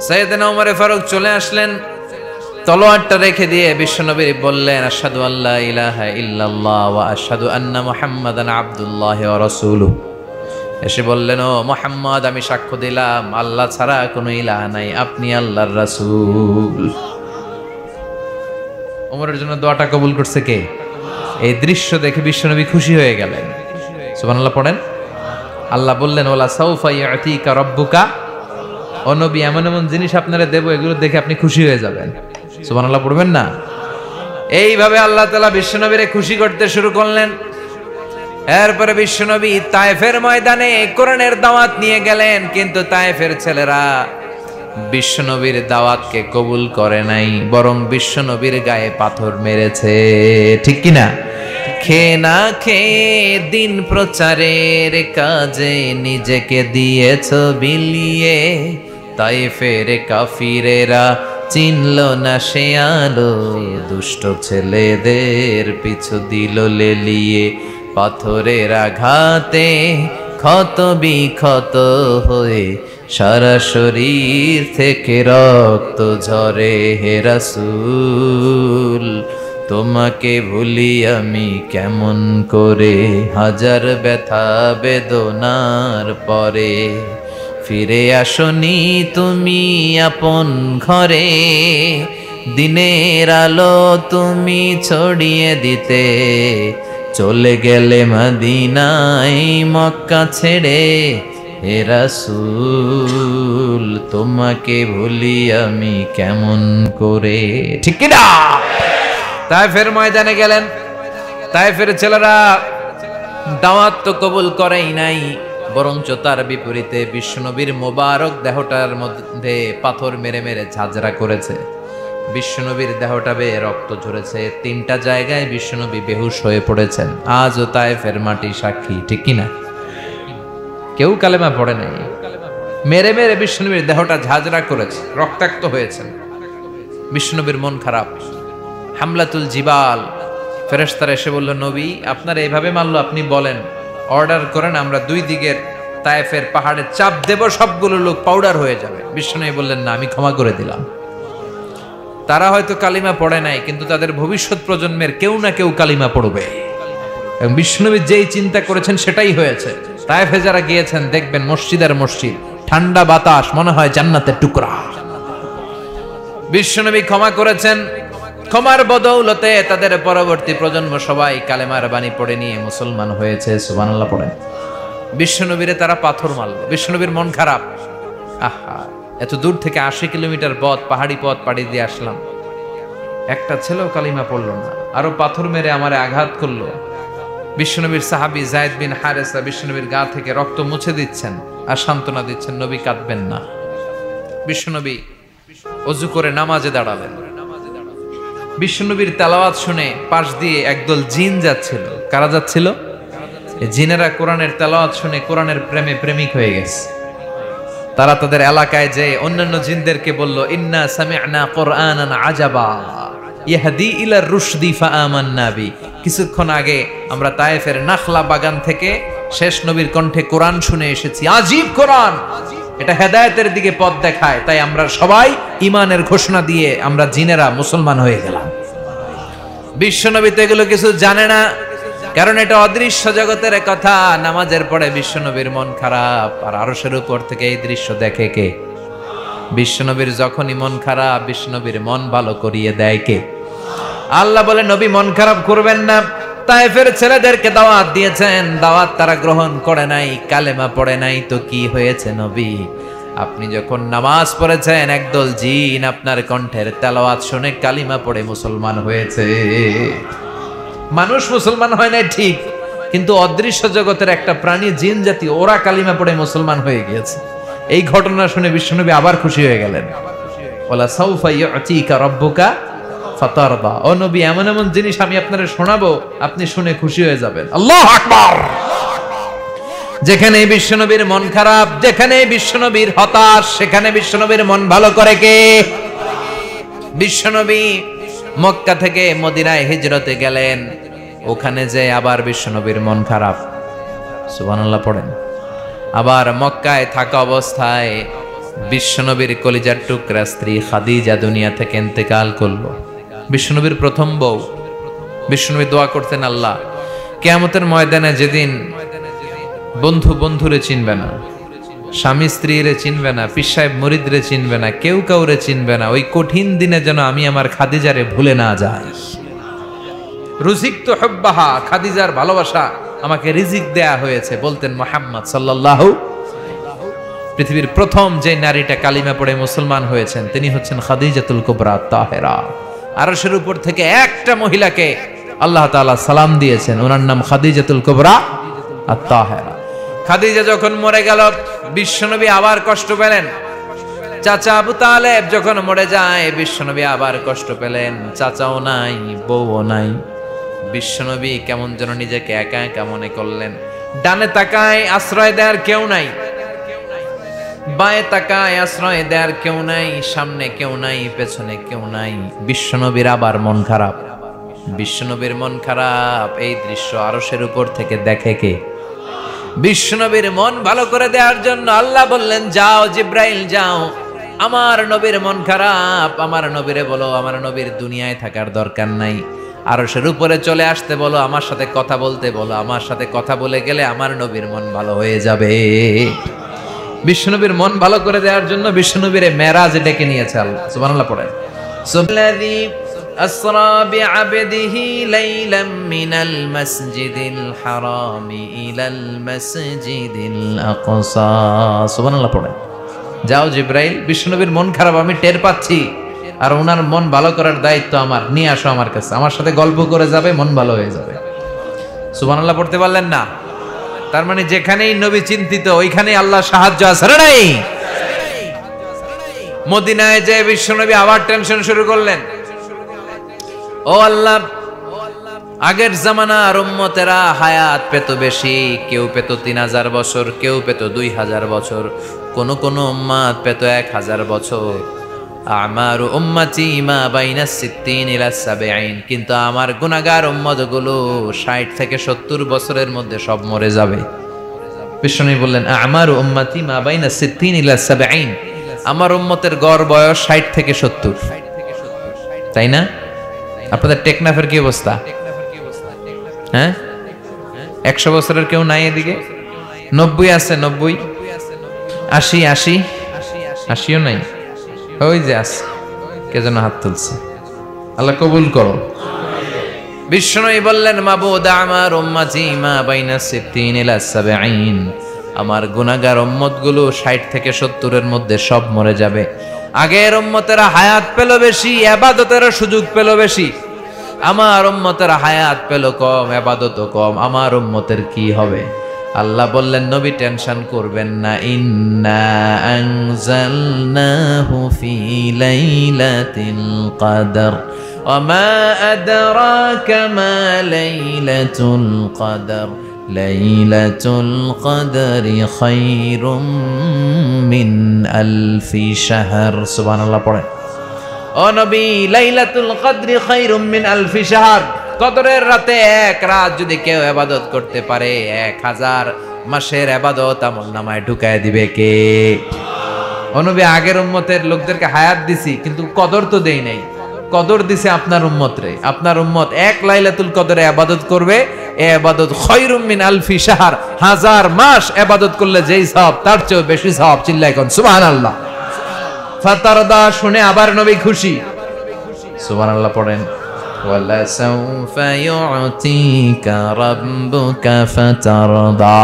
সাইয়েদনা ওমরে ফারুক চলে আসলেন, তলোয়ারটা রেখে দিয়ে বিশ্বনবী বললেন, আশহাদু আল্লা ইলাহা ইল্লাল্লাহ ওয়া আশহাদু আন্না মুহাম্মাদান আবদুল্লাহি ওয়া রাসূলুহু। এসে বললেন, ও মুহাম্মদ, আমি সাক্ষ্য দিলাম আল্লাহ ছাড়া কোনো ইলাহ নাই, আপনি আল্লাহর রাসূল। ওমরের জন্য দোয়াটা কবুল করছে কে? এই দৃশ্য দেখে বিশ্বনবী খুশি হয়ে গেলেন। সুবহানাল্লাহ পড়েন। আল্লাহ বললেন, ওয়ালা সাউফা ইউতিকা রাব্বুকা, ও নবী এমন এমন জিনিস আপনারা দেব, এগুলো দেখে আপনি খুশি হয়ে যাবেন। সুবহানাল্লাহ পড়বেন না? এইভাবে আল্লাহ তাআলা বিশ্বনবীরে খুশি করতে শুরু করলেন। এরপরে বিশ্বনবী তায়েফের ময়দানে কোরআনের দাওয়াত নিয়ে গেলেন, কিন্তু তায়েফের ছেলেরা বিশ্বনবীর দাওয়াতকে কবুল করে নাই, বরং বিশ্বনবীর গায়ে পাথর মেরেছে। ঠিক কিনা? খেয়ে না খেয়ে দিন প্রচারের কাজে নিজেকে দিয়েছ বিলিয়ে, তাইফের কাফিরেরা চিনল না সে আলো, দুষ্ট ছেলেদের পিছু দিল লেলিয়ে। পাথরের আঘাতে ক্ষত বিক্ষত হয়ে সারা শরীর থেকে রক্ত ঝরে। হে রাসূল তোমাকে ভুলি আমি কেমন করে, হাজার ব্যথা বেদনার পরে। ফিরে আসনি তুমি আপন ঘরে, দিনের আলো তুমি ছড়িয়ে দিতে। চলে গেলে মদিনায় মক্কা ছেড়ে, হে রাসূল তোমাকে ভুলি আমি কেমন করে। ঠিক কি না? তায়েফের ময়দানে গেলেন, তায়েফের ছেলেরা দাওয়াত তো কবুল করেই নাই, বরঞ্চ তার বিপরীতে বিশ্বনবীর মোবারক দেহটার মধ্যে পাথর মেরে মেরে ঝাঁঝরা করেছে। বিশ্বনবীর দেহটা বেয়ে রক্ত ঝরেছে, 3টা জায়গায় বিশ্বনবী বেহুশ হয়ে পড়েছেন। আজও তায়েফের মাটি সাক্ষী। ঠিক কিনা? কেউ কালেমা পড়ে নাই, মেরে মেরে বিশ্বনবীর দেহটা ঝাঁঝরা করেছে, রক্তাক্ত হয়েছেন। বিশ্বনবীর মন খারাপ। হামলাতুল জিবাল, ফেরেশতারা এসে বলল, নবী আপনারা এইভাবে মারলো, আপনি বলেন, অর্ডার করেন, আমরা 2 দিকের তায়েফের পাহাড়ে চাপ দেব, সবগুলো লোক পাউডার হয়ে যাবে। বিশ্বনবী বললেন, না, আমি ক্ষমা করে দিলাম। তারা হয়তো কালিমা পড়ে নাই, কিন্তু তাদের ভবিষ্যৎ প্রজন্মের কেউ না কেউ কালিমা পড়বে। এবং বিশ্বনবী যেই চিন্তা করেছেন সেটাই হয়েছে। তায়েফে যারা গিয়েছেন দেখবেন মসজিদের মসজিদ, ঠান্ডা বাতাস, মনে হয় জান্নাতের টুকরা। বিশ্বনবী ক্ষমা করেছেন, ক্ষমার বদৌলতে তাদের পরবর্তী প্রজন্ম সবাই কালেমার বাণী পড়ে নিয়ে মুসলমান হয়েছে। সুবহানাল্লাহ পড়েন। বিশ্বনবীরে তারা পাথর মারল, বিশ্বনবীর মন খারাপ। আহা, এত দূর থেকে 80 কিলোমিটার পথ, পাহাড়ি পথ পাড়ি দিয়ে আসলাম, একটা ছেলেও কালিমা পড়লো না, আরো পাথর মেরে আমারে আঘাত করলো। বিশ্বনবীর সাহাবী যায়েদ বিন হারেসা বিশ্বনবীর গা থেকে রক্ত মুছে দিচ্ছেন আর সান্ত্বনা দিচ্ছেন, নবী কাঁদবেন না। বিশ্বনবী ওযু করে নামাজে দাঁড়ালেন। বিশ্বনবীর তেলাওয়াত শুনে পাশ দিয়ে একদল জিন যাচ্ছিল। কারা যাচ্ছিল? এই জিনেরা কোরআনের তেলাওয়াত শুনে কোরআনের প্রেমে প্রেমিক হয়ে গেছে। তারা তাদের এলাকায় যে অন্যান্য জিনদেরকে বলল, ইন্না সামি'না কুরআনান আজাবা ইয়াহদি ইলা রুশদি ফাআমান্না বি। কিছুক্ষণ আগে আমরা তায়েফের নাখলা বাগান থেকে শেষ নবীর কণ্ঠে কোরআন শুনে এসেছি। আজীব কোরআন, এটা হেদায়েতের দিকে পথ দেখায়, তাই আমরা সবাই ঈমানের ঘোষণা দিয়ে আমরা জিনেরা মুসলমান হয়ে গেলাম। বিশ্বনবী তো এগুলো কিছু জানে না, কারণ এটা অদৃশ্য জগতের কথা। নামাজের পরে বিশ্বনবীর মন খারাপ, আর আরশের উপর থেকে এই দৃশ্য দেখে কে? বিশ্বনবীর যখনই মন খারাপ, বিশ্বনবীর মন ভালো করিয়ে দেয় কে? আল্লাহ বলে, নবী মন খারাপ করবেন না। তায়েফের ছেলেদেরকে দাওয়াত দিয়েছেন, দাওয়াত তারা গ্রহণ করে নাই, কালেমা পড়ে নাই, তো কি হয়েছে নবী? আপনি যখন নামাজ পড়েছেন, একদল জিন আপনার কণ্ঠের তেলাওয়াত শুনে কালিমা পড়ে মুসলমান হয়েছে। মানুষ মুসলমান হয় নাই ঠিক, কিন্তু অদৃশ্য জগতের একটা প্রাণী, জিন জাতি, ওরা কালিমা পড়ে মুসলমান হয়ে গিয়েছে। এই ঘটনা শুনে বিশ্বনবী আবার খুশি হয়ে গেলেন। ওয়ালা সাউফা ইউতিকা রাব্বুকা ফাতারদা। ও নবী, এমন এমন জিনিস আমি আপনারে শোনাবো, আপনি শুনে খুশি হয়ে যাবেন। আল্লাহু আকবার। যেখানে বিশ্বনবীর মন খারাপ, যেখানে বিশ্বনবীর হতাশ, সেখানে বিশ্বনবীর মন ভালো করে কে? বিশ্বনবী মক্কা থেকে মদিনায় হিজরতে গেলেন, ওখানে যে আবার বিশ্বনবীর মন খারাপ। সুবহানাল্লাহ পড়েন। আবার মক্কায় থাকা অবস্থায় বিশ্বনবীর কলিজার টুকরা স্ত্রী খাদিজা দুনিয়া থেকে ইন্তেকাল করলো। বিশ্বনবীর প্রথম বউ। বিশ্বনবী দোয়া করতেন, আল্লাহ কিয়ামতের ময়দানে যেদিন বন্ধু বন্ধুরে চিনবে না, স্বামী স্ত্রীরে চিনবে না, পীর সাহেব মুরিদরে চিনবে না, কেউ কাউরে চিনবে না, ওই কঠিন দিনে যেন আমি আমার খাদিজারে ভুলে না যাই। রুজিকতু হুব্বাহা, খাদিজার ভালোবাসা আমাকে রিজিক দেয়া হয়েছে, বলতেন মুহাম্মদ সাল্লাল্লাহু। পৃথিবীর প্রথম যে নারীটা কালিমা পড়ে মুসলমান হয়েছেন তিনি হচ্ছেন খাদিজাতুল কুবরা তাহেরা। আরশের উপর থেকে একটা মহিলাকে আল্লাহ তাআলা সালাম দিয়েছেন, ওনার নাম খাদিজাতুল কুবরা আত-তাহেরা। খাদিজা যখন মরে গেল, বিশ্বনবী আবার কষ্ট পেলেন। চাচা আবু তালেব যখন মরে যায় বিশ্বনবী আবার কষ্ট পেলেন। চাচাও নাই, বউও নাই। বিশ্বনবী কেমন যেন নিজেকে একা একা মনে করলেন। ডানে তাকায়, আশ্রয় দেওয়ার কেউ নাই। বায়ে তাকায়, আশ্রয় দেওয়ার কেউ নাই। সামনে কেউ নাই, পেছনে কেউ নাই। বিশ্বনবীর আবার মন খারাপ। বিশ্বনবীর মন খারাপ, এই দৃশ্য আরশের উপর থেকে দেখে কে? বিশ্বনবীর মন ভালো করে দেওয়ার জন্য আল্লাহ বললেন, যাও জিব্রাইল যাও, আমার নবীর মন খারাপ, আমার নবীরে বলো আমার নবীর দুনিয়ায় থাকার দরকার নাই, আরশের উপরে চলে আসতে বলো, আমার সাথে কথা বলতে বলো। আমার সাথে কথা বলে গেলে আমার নবীর মন ভালো হয়ে যাবে। বিশ্বনবীর মন ভালো করে দেওয়ার জন্য বিশ্বনবীর মেরাজ ডেকে নিয়েছে আল্লাহ। সুবহানাল্লাহ পড়েন। সুবহানাল্লাযী আসরা বিআবদিহি লাইলাম মিনাল মাসজিদিল হারামি ইলাল মাসজিদিল আকসা। সুবহানাল্লাহ পড়েন। যাও জিব্রাইল, বিশ্বনবীর মন খারাপ আমি টের পাচ্ছি, আর ওনার মন ভালো করার দায়িত্ব আমার। নিয়ে আসো আমার কাছে, আমার সাথে গল্প করে যাবে, মন ভালো হয়ে যাবে। সুবহানাল্লাহ পড়তে পারলেন না? তার মানে যেখানেই নবী চিন্তিত ওইখানেই আল্লাহ সাহায্য আছে না নাই? মদিনায় যে বিশ্বনবী আবার টেনশন শুরু করলেন, ও আল্লাহ, আগের জামানার উম্মতেরা হায়াত পেত বেশি, কেউ পেত 3000 বছর, কেউ পেত 2000 বছর, কোন কোন উম্মত পেত 1000 বছর। আমার উম্মতি মা বাইনা 60 ইলা 70, কিন্তু আমার গুনাহগার উম্মতগুলো 60 থেকে 70 বছরের মধ্যে সব মরে যাবে। বিশ্বনবী বললেন, আমার উম্মতি মা বাইনা 60 ইলা 70, আমার উম্মতের গড় বয়স 60 থেকে 70। তাই না? আপনাদের টেকনাফের কি অবস্থা? হ্যাঁ, 100 বছরের কেউ নাই এদিকে? 90 আছে? 90, 80, 80, 80ও নাই। ওই যে আছে, কে যেন হাত তুলছে। আল্লাহ কবুল করো। বিশ্বনবী বললেন, মাবুদ আমার উম্মতি মা বাইনা 60 ইলা 70, আমার গুনাহগার উম্মতগুলো 60 থেকে 70 এর মধ্যে সব মরে যাবে। আগের উম্মতেরা হায়াত পেল বেশি, ইবাদতের সুযোগ পেল বেশি, আমার উম্মতেরা হায়াত পেল কম, ইবাদতও কম। আমার উম্মতের কি হবে? আল্লাহ বললেন, নবী টেনশন করবেন না, ইন্না আনজালনাহু ফি লাইলাতিল কদর ওয়া মা আদরাকা মা লাইলাতুল কদর লাইলাতুল কদরি খায়রুম মিন আলফি শাহর। সুবহানাল্লাহ পড়েন। ও নবী, লাইলাতুল কদরি খায়রুম মিন আলফি শাহর, কদরের রাতে এক রাত যদি কেউ ইবাদত করতে পারে 1000 মাসের ইবাদত আমলনামায় ঢুকায় দিবে কে? ও নবী, আগের উম্মতের লোকদেরকে হায়াত দিছি কিন্তু কদর তো দেই নাই। কদর দিছে আপনার উম্মতরে। আপনার উম্মত এক লাইলাতুল কদরে ইবাদত করবে, এই ইবাদত খায়রুম মিন আলফি শাহর, 1000 মাস ইবাদত করলে যেই সওয়াব তার চেয়ে বেশি সওয়াব। চিল্লায় কোন সুবহানাল্লাহ। ফাতারদা, শুনে আবার নবী খুশি। সুবহানাল্লাহ পড়েন। ওয়ালাসাউফা ইউতিকা রাব্বুকা ফাতারদা।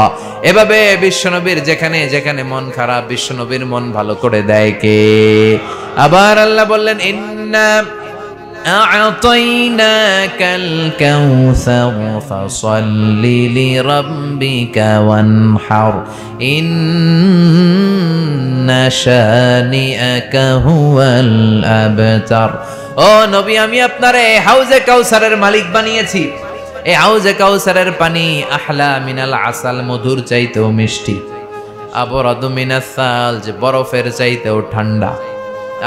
এভাবে বিশ্বনবীর যেখানে যেখানে মন খারাপ, বিশ্বনবীর মন ভালো করে দেয় কে? আবার আল্লাহ বললেন, ইন্না আ'তাইনাকাল কাউসার ফাসাল্লি লিরাব্বিকা ওয়ানহার ইন্না শানিআকা হুয়াল আবতার। ও নবী, আমি আপনারে হাউজে কাউসারের মালিক বানিয়েছি। এই হাউজে কাউসারের পানি আহলা মিনাল আসাল, মধুর চাইতেও মিষ্টি। আবরাদু মিনাস সালজ, বরফের চাইতেও ঠান্ডা।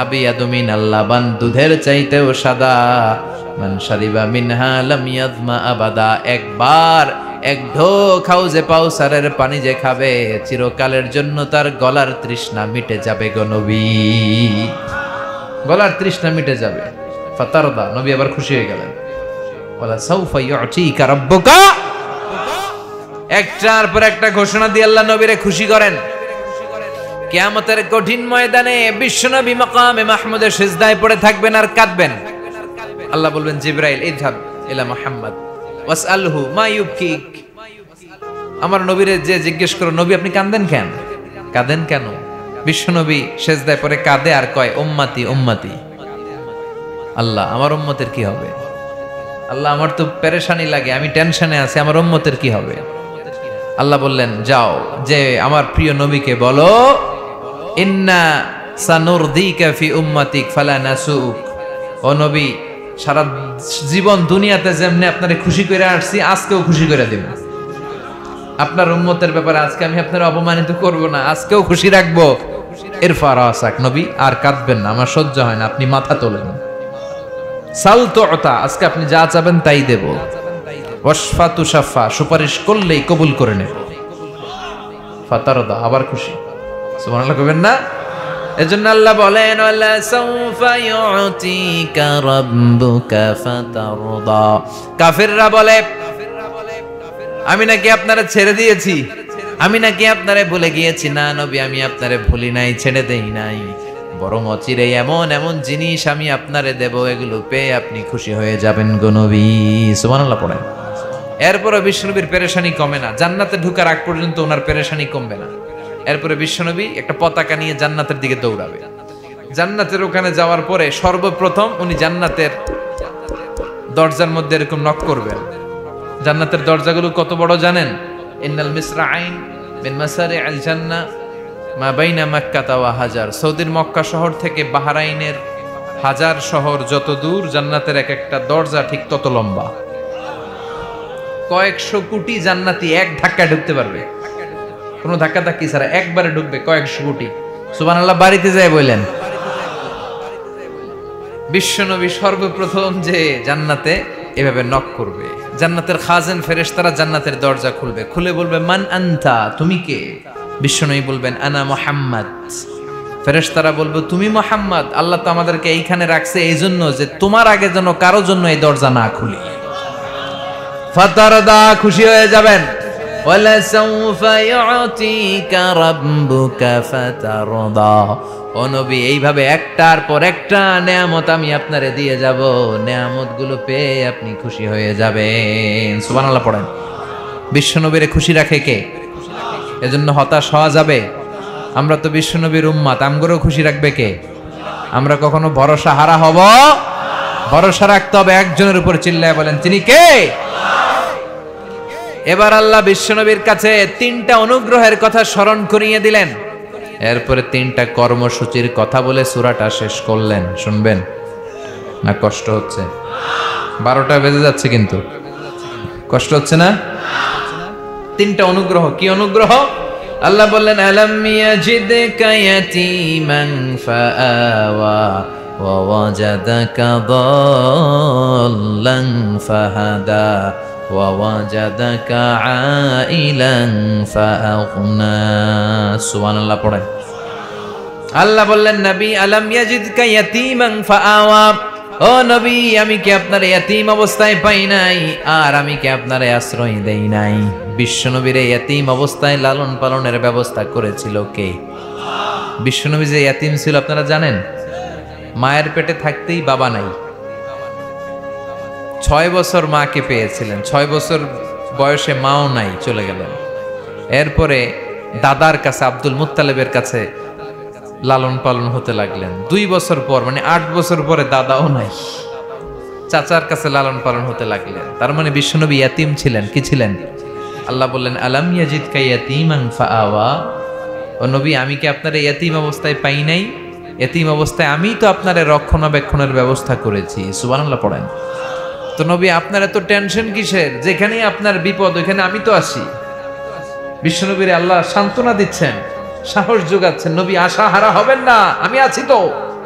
আবিয়াদু মিনাল লাবান, দুধের চাইতেও সাদা। মান শারিবা মিনহা লাম ইয়াযমা আবাদা, একবার এক ঢোক হাউজে কাউসারের পানি যে খাবে চিরকালের জন্য তার গলার তৃষ্ণা মিটে যাবে গো নবী, গলার তৃষ্ণা মিটে যাবে। ফাতারদা, নবী আবার খুশি হয়ে গেলেন। ওয়ালা সাউফা ইউতিকা রাব্বুকা, একটার পর একটা ঘোষণা দিয়ে আল্লাহ নবীরে খুশি করেন। কিয়ামতের কঠিন ময়দানে বিশ্বনবী মাকামে মাহমুদে সিজদায় পড়ে থাকবেন আর কাঁদবেন। আল্লাহ বলবেন, জিবরাইল ইযহাব ইলা মুহাম্মদ ওয়াসআলহু মা ইউবকিক। আমার নবীরে যে জিজ্ঞেস করো, নবী আপনি কাঁদেন কেন? কাঁদেন কেন? বিশ্বনবী সিজদায় পড়ে কাঁদে আর কয়, উম্মতি উম্মতি। আল্লাহ, আমার উম্মতের কি হবে? আল্লাহ, আমার তো পেরেশানি লাগে, আমি টেনশনে আছি, আমার উম্মতের কি হবে? আল্লাহ বললেন, যাও যে আমার প্রিয় নবীকে বলো, ইন্না সানুরদিকা ফি উম্মাতিক ফালা নাসুক। ও নবী, সারা জীবন দুনিয়াতে যেমনি আপনারে খুশি করে আসছি, আজকেও খুশি করে দেব। আপনার উম্মতের ব্যাপারে আজকে আমি আপনার অপমানিত করব না, আজকেও খুশি রাখবো। ইরফা রাসাক, নবী আর কাঁদবেন না, আমার সহ্য হয় না, আপনি মাথা তোলেন। সাল তুতা, আজকে আপনি যা চাবেন তাই দেব। ওয়াশফা তুশাফা, সুপারিশ করলেই কবুল করে নেব। ফাতারদা, আবার খুশি। সুবহানাল্লাহ কইবেন না? এজন্য আল্লাহ বলেন ওয়ালা সাউফা ইউতিকা রাব্বুকা ফাতারদা। কাফিররা বলে আমি নাকি আপনারে ছেড়ে দিয়েছি, আমি নাকি আপনারে ভুলে গিয়েছি। না নবী, আমি আপনারে ভুলি নাই, ছেড়ে দেই নাই, বরং অচিরে এমন এমন জিনিস আমি আপনারে দেব, এগুলো পেয়ে আপনি খুশি হয়ে যাবেন গো নবী। সুবহানাল্লাহ পড়েন। এরপরে বিশ্বনবীর পেরেশানি কমে না, জান্নাতে ঢোকার আগ পর্যন্ত ওনার পেরেশানি কমবে না। এরপরে বিশ্বনবী একটা পতাকা নিয়ে জান্নাতের দিকে দৌড়াবে। জান্নাতের ওখানে যাওয়ার পরে সর্বপ্রথম উনি জান্নাতের দরজার মধ্যে এরকম নক করবেন। জান্নাতের দরজাগুলো কত বড় জানেন? ইন্নাল মিসরাআইন মিন মাসারি'আল জান্নাহ মা বাইনা মাক্কা ওয়া হাজার। সৌদির মক্কা শহর থেকে বাহরাইনের হাজার শহর যত দূর, জান্নাতের এক একটা দরজা ঠিক তত লম্বা। কয়েকশো কোটি জান্নাতি এক ধাক্কায় ঢুকতে পারবে, কোনো ধাক্কা ধাক্কি ছাড়া একবারে ঢুকবে কয়েকশো কোটি। সুবহানাল্লাহ বাড়িতে যায় বললেন। বিশ্বনবী সর্বপ্রথম যে জান্নাতে এভাবে নক করবে, জান্নাতের খাজেন ফেরেশতারা জান্নাতের দরজা খুলবে, খুলে বলবে মান আনতা, তুমি কে? বিশ্বনবী বলবেন আনা মুহাম্মদ। ফেরেশতারা বলবে তুমি মুহাম্মদ, আল্লাহ তো আমাদেরকে এইখানে রাখছে এই জন্য যে তোমার আগে যেন কারো জন্য এই দরজা না খুলি। ফাতারদা, খুশি হয়ে যাবেন। ওয়ালা সাউফা ইউতিকা রাব্বুকা ফাতারদা। ও নবী, এইভাবে একটার পর একটা নেয়ামত আমি আপনারে দিয়ে যাব, নেয়ামতগুলো পেয়ে আপনি খুশি হয়ে যাবেন। সুবহানাল্লাহ পড়েন। বিশ্বনবীরে খুশি রাখে কে? এজন্য হতাশ হওয়া যাবে? আমরা তো বিশ্বনবীর উম্মত, আমগরেও খুশি রাখবে কে? আমরা কখনো ভরসা হারা হব? ভরসা রাখতে হবে একজনের উপর। চিল্লায় বলেন তিনি কে? এবার আল্লাহ বিশ্বনবীর কাছে তিনটা অনুগ্রহের কথা স্মরণ করিয়ে দিলেন। এরপরে তিনটা কর্মসূচির কথা বলে সূরাটা শেষ করলেন। শুনবেন না? কষ্ট হচ্ছে? 12টা বেজে যাচ্ছে, কিন্তু কষ্ট হচ্ছে না? তিনটা অনুগ্রহ। কি অনুগ্রহ? আল্লাহ বললেন আলাম ইয়াজিদকা ইয়াতীমান ফাআওয়া ওয়া ওয়াজাদাকা দাল্লান ফাহাদা ওয়া ওয়াজাদাকা আইলান ফাআগনা। সুবহানাল্লাহ পড়েন। আল্লাহ বললেন নবী আলাম ইয়াজিদকা ইয়াতীমান ফাআওয়া, ও নবী, আমি কি আপনার ইয়াতীম অবস্থায় পাই নাই, আর আমি কি আপনার আশ্রয় দেই নাই? বিশ্বনবীর ইয়াতীম অবস্থায় লালন পালনের ব্যবস্থা করেছিল কে? বিশ্বনবী যে ইয়াতীম ছিল আপনারা জানেন? মায়ের পেটে থাকতেই বাবা নাই। 6 বছর মাকে পেয়েছিলেন, 6 বছর বয়সে মাও নাই, চলে গেলেন। এরপরে দাদার কাছে, আব্দুল মুত্তালিবের কাছে লালন পালন হতে লাগলেন। 2 বছর পর, মানে 8 বছর পরে দাদাও নাই, চাচার কাছে লালন পালন হতে লাগলেন। তার মানে বিশ্বনবী ইয়াতীম ছিলেন। কি ছিলেন? আল্লাহ বললেন আলাম ইয়াজিদকা ইয়াতীমান ফাআওয়া, ও নবী, আমি কি আপনার ইয়াতীম অবস্থায় পাই নাই? ইয়াতীম অবস্থায় আমি তো আপনার রক্ষণাবেক্ষণের ব্যবস্থা করেছি। সুবহানাল্লাহ পড়েন। তো নবী, আপনার এত টেনশন কিসের? যেখানেই আপনার বিপদ ওইখানে আমি তো আছি। বিশ্বনবীর আল্লাহ সান্ত্বনা দিচ্ছেন, সাহস যোগাচ্ছেন। নবী, আশা হারা হবেন না, আমি আছি তো,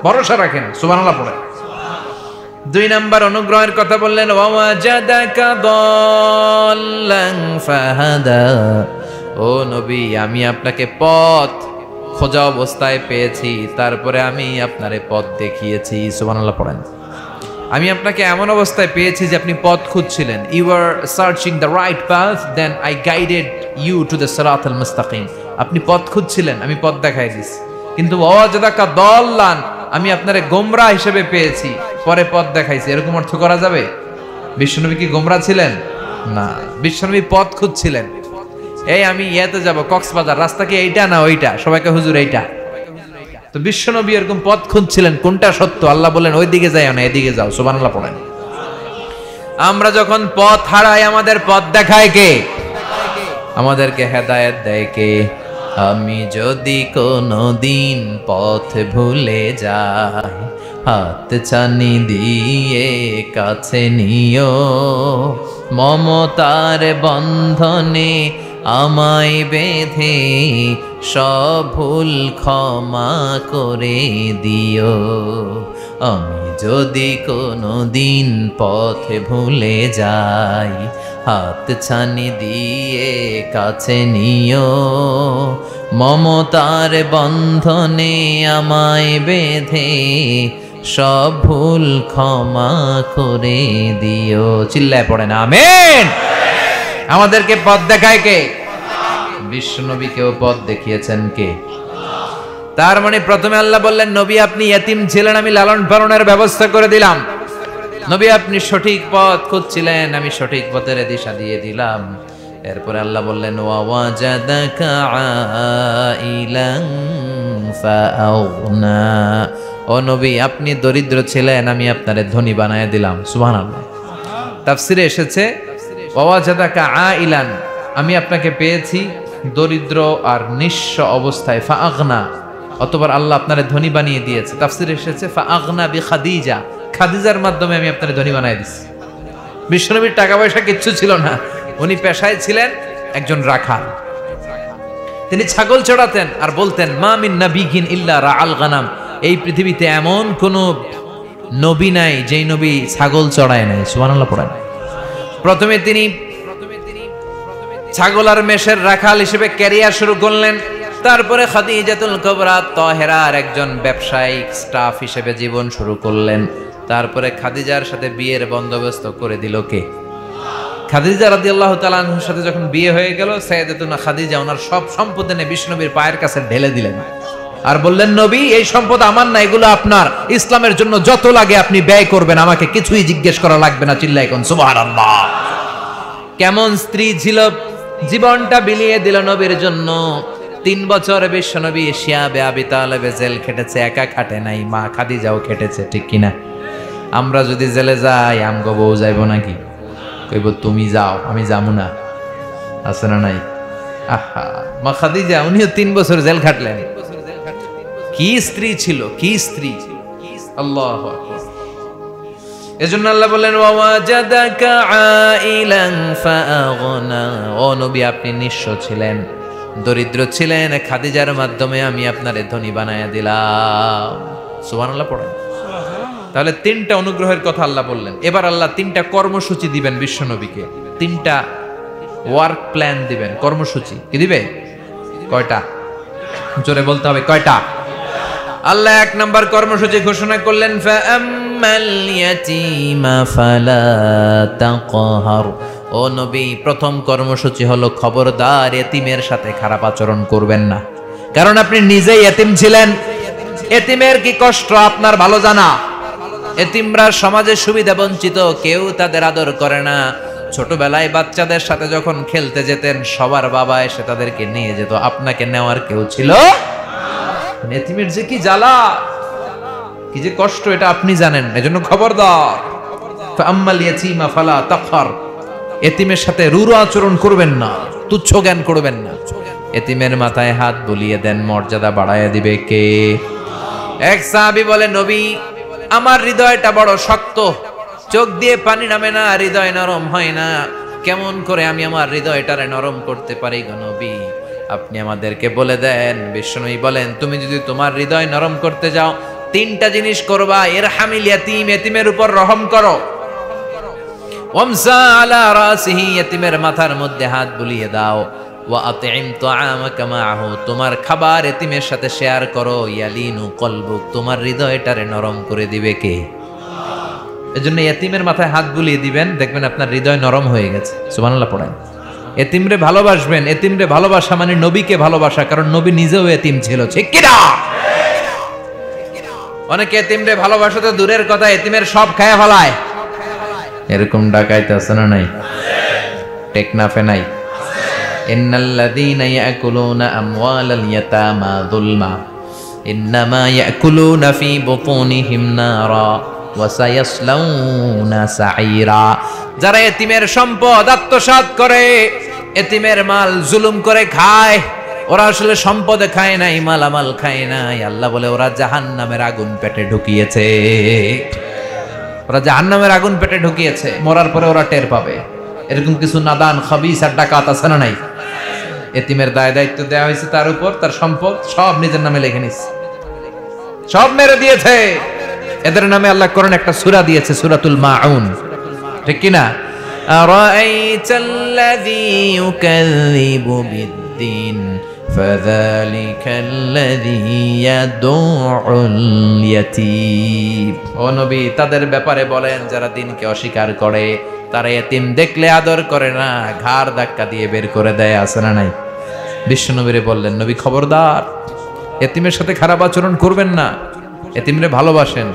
ভরসা রাখেন। সুবহানাল্লাহ পড়েন। 2 নাম্বার অনুগ্রহের কথা বললেন ওয়াজাদাকা দাল্লান ফাহাদা, ও নবী, আমি আপনাকে পথ খোঁজা অবস্থায় পেয়েছি, তারপরে আমি আপনারে পথ দেখিয়েছি। সুবহানাল্লাহ পড়েন। আমি আপনাকে এমন অবস্থায় পেয়েছি যে আপনি পথ খুঁজছিলেন। You are searching the right path, then I guided you to the সিরাতাল মুস্তাকিম। আপনি পথ খুঁজছিলেন, আমি পথ দেখাই দিয়েছি। কিন্তু ওয়াজাদাকা দাল্লান, আমি আপনারে গোমরা হিসেবে পেয়েছি, পরে পথ দেখাইছি। এরকম অর্থ করা যাবে? বিশ্বনবী কি গোমরা ছিলেন? না, বিশ্বনবী পথ খুঁজছিলেন। এই আমি ইয়াতে যাব, কক্সবাজার, রাস্তা কি এইটা না ওইটা? সবাইকে হুজুর এইটা। তো বিশ্বনবী এরকম পথ খুঁজছিলেন, কোনটা সত্য? আল্লাহ বলেন ওই দিকে যাও না, এদিকে যাও। সুবহানাল্লাহ পড়েন। আমরা যখন পথ হারাই, আমাদের পথ দেখায় কে? আমাদেরকে হেদায়েত দেয় কে? আমি যদি কোনো দিন পথ ভুলে যাই, হাত ছানি দিয়ে কাছে নিও, মমতার বন্ধনে আমায় বেঁধে সব ভুল ক্ষমা করে দিও। আমি যদি কোনো দিন পথে ভুলে যাই, হাত ছানি দিয়ে কাছে নিও, মমতার বন্ধনে আমায় বেঁধে সব ভুল ক্ষমা করে দিও। চিল্লায় পড়ে না আমিন। আমাদেরকে পথ দেখায় কে? বিশ্বনবীকেও পথ দেখিয়েছেন কে? তার মানে প্রথমে আল্লাহ বললেন, নবী আপনি ইতিম ছিলেন, আমি লালন পালনের ব্যবস্থা করে দিলাম। নবী আপনি সঠিক পথ খুঁজছিলেন, আমি সঠিক পথের দিশা দিয়ে দিলাম। এরপরে আল্লাহ বললেন, ওয়াজাদাকা আইলান ফাআগনা, ও নবী আপনি দরিদ্র ছিলেন, আমি আপনারে ধনী বানায় দিলাম। সুবহানাল্লাহ। তাফসিরে এসেছে ওয়াজাদাকা আইলান, আমি আপনাকে পেয়েছি দরিদ্র আর নিঃস্ব অবস্থায়, ফাআগনা, অতঃপর আল্লাহ আপনারে ধনী বানিয়ে দিয়েছে। তাফসিরে এসেছে ফাআগনা বিখাদিজা, খাদিজার মাধ্যমে আমি আপনারে ধনী বানায় দিয়েছি। বিশ্বনবীর টাকা পয়সা কিচ্ছু ছিল না, উনি পেশায় ছিলেন একজন রাখাল। তিনি ছাগল চড়াতেন আর বলতেন, মা মিন নাবিয়িন ইল্লা রাআল গানাম, এই পৃথিবীতে এমন কোন নবী নাই যেই নবী ছাগল চড়ায় নাই। সুবহানাল্লাহ পড়েন। প্রথমে তিনি ছাগল আর মেষের রাখাল হিসেবে ক্যারিয়ার শুরু করলেন। তারপরে খাদিজাতুল কুবরা তাহেরার একজন ব্যবসায়িক স্টাফ হিসেবে জীবন শুরু করলেন। তারপরে খাদিজার সাথে বিয়ের বন্দোবস্ত করে দিল কে? খাদিজা রাদিয়াল্লাহু তাআলা আনহার সাথে যখন বিয়ে হয়ে গেল, সাইয়্যিদাতুনা খাদিজা ওনার সব সম্পদ এনে বিশ্বনবীর পায়ের কাছে ঢেলে দিলেন আর বললেন, নবী এই সম্পদ আমার না, এগুলো আপনার। ইসলামের জন্য যত লাগে আপনি ব্যয় করবেন, আমাকে কিছুই জিজ্ঞেস করা লাগবে না। চিল্লায় কোন সুবহানাল্লাহ। কেমন স্ত্রী ছিল, জীবনটা বিলিয়ে দিল নবীর জন্য। 3 বছর বিশ্বনবী শিয়াবে আবি তালেবে জেল খেটেছে, একা খাটে নাই, মা খাদিজাও খেটেছে, ঠিক কিনা? আমরা যদি জেলে যাই, আমগো বউ যাইব নাকি? কইব তুমি যাও, আমি যাবো না, আছে না নাই? আহা, মা খাদিজা উনিও 3 বছর জেল খাটলেন। কি স্ত্রী ছিল, কি স্ত্রী! আল্লাহু আকবার। এজন্য আল্লাহ বললেন, ওয়াজাদাকা আইলান ফাআগনা, ও নবী আপনি নিঃস্ব ছিলেন, দরিদ্র ছিলেন, খাদিজার মাধ্যমে আমি আপনারে ধনী বানায়া দিলাম। সুবহানাল্লাহ পড়েন। তাহলে 3টা অনুগ্রহের কথা আল্লাহ বললেন। এবার আল্লাহ 3টা কর্মসূচি দিবেন বিশ্বনবীকে, 3টা ওয়ার্ক প্ল্যান দিবেন, কর্মসূচি। কি দিবে? কয়টা? জোরে বলতে হবে, কয়টা? আল্লাহ 1 নম্বর কর্মসূচি ঘোষণা করলেন, ফাআম্মাল ইয়াতীমা ফালা তাকহার, ও নবী প্রথম কর্মসূচি হলো খবরদার এতিমের সাথে খারাপ আচরণ করবেন না। কারণ আপনি নিজেই এতিম ছিলেন, এতিমের কি কষ্ট আপনার ভালো জানা। এতিমরা সমাজে সুবিধা বঞ্চিত, কেউ তাদের আদর করে না। ছোটবেলায় বাচ্চাদের সাথে যখন খেলতে যেতেন, সবার বাবা এসে তাদেরকে নিয়ে যেত, আপনাকে নেওয়ার কেউ ছিল। এতিমের যে কি জ্বালা, কি যে কষ্ট, এটা আপনি জানেন। এজন্য খবরদার, ফাআম্মাল ইয়াতীমা ফালা তাকহার, এতিমের সাথে রূঢ় আচরণ করবেন না, তুচ্ছ জ্ঞান করবেন না। এতিমের মাথায় হাত বুলিয়ে দেন, মর্যাদা বাড়ায় দিবে কে? এক সাহাবী বলে, নবী আমার হৃদয়টা বড় শক্ত, চোখ দিয়ে পানি নামে না, হৃদয় নরম হয় না, কেমন করে আমি আমার হৃদয়টারে নরম করতে পারি গো নবী, আপনি আমাদেরকে বলে দেন। বিশ্বনবী বলেন, তুমি যদি তোমার হৃদয় নরম করতে যাও, 3টা জিনিস করবা। ইরহামিল ইয়াতীম, এতিমের উপর রহম করো। ওয়ামসা আলা রাসিহি, এতিমের মাথার মধ্যে হাত বুলিয়ে দাও। ওয়া আতইম তুআমাকা মাআহু, তোমার খাবার এতিমের সাথে শেয়ার করো। ইয়ালিনু কলবুক, তোমার হৃদয়টারে নরম করে দিবে কে? এজন্য এতিমের মাথায় হাত বুলিয়ে দিবেন, দেখবেন আপনার হৃদয় নরম হয়ে গেছে। সুবহানাল্লাহ পড়েন। এতিমরে ভালোবাসবেন, এতিমরে ভালোবাসা মানে নবীকে ভালোবাসা, কারণ নবী নিজেও এতিম ছিল, ঠিক কি না? অনেকে এতিমরে ভালোবাসা তো দূরের কথা, এতিমের সব খায় ফেলায়। এরকম ডাকাইতে আছে না নাই? টেকনাফে নাই? ইন্নাল্লাযীনা ইয়াকুলুনা আমওয়ালাল ইয়াতামা যুলমা ইন্নামা ইয়াকুলুনা ফী বুতুনিহিম নারা ওয়া সায়াসলাউনা সাঈরা, যারা এতিমের সম্পদ আত্মসাৎ করে, এতিমের মাল জুলুম করে খায়, ওরা আসলে সম্পদে খায় নাই, মালামাল খায় নাই। আল্লাহ বলে ওরা জাহান্নামের আগুন পেটে ঢুকিয়েছে, ওরা জাহান্নামের আগুন পেটে ঢুকিয়েছে, মরার পরে ওরা টের পাবে। এরকম কিছু নাদান খাবিস আর ডাকাত আছে না নাই? এতিমের দায় দায়িত্ব দেওয়া হয়েছে তার উপর, তার সম্পদ সব নিজের নামে লিখে নিচ্ছে, সব মেরে দিয়েছে। এদের নামে আল্লাহ কোরআন একটা সূরা দিয়েছে, সূরাতুল মাউন, ঠিক কি না? আরাআইতাল্লাযী ইউকাযযিবু বিদ্দীন ফাযালিকাল্লাযী ইয়াদউল ইয়াতীম। ও নবী, তাদের ব্যাপারে বলেন যারা দিনকে অস্বীকার করে, তারা এতিম দেখলে আদর করে না, ঘাড় ধাক্কা দিয়ে বের করে দেয়, আছে না নাই? বিশ্বনবীরে বললেন, নবী খবরদার, এতিমের সাথে খারাপ আচরণ করবেন না, এতিমরে ভালোবাসেন।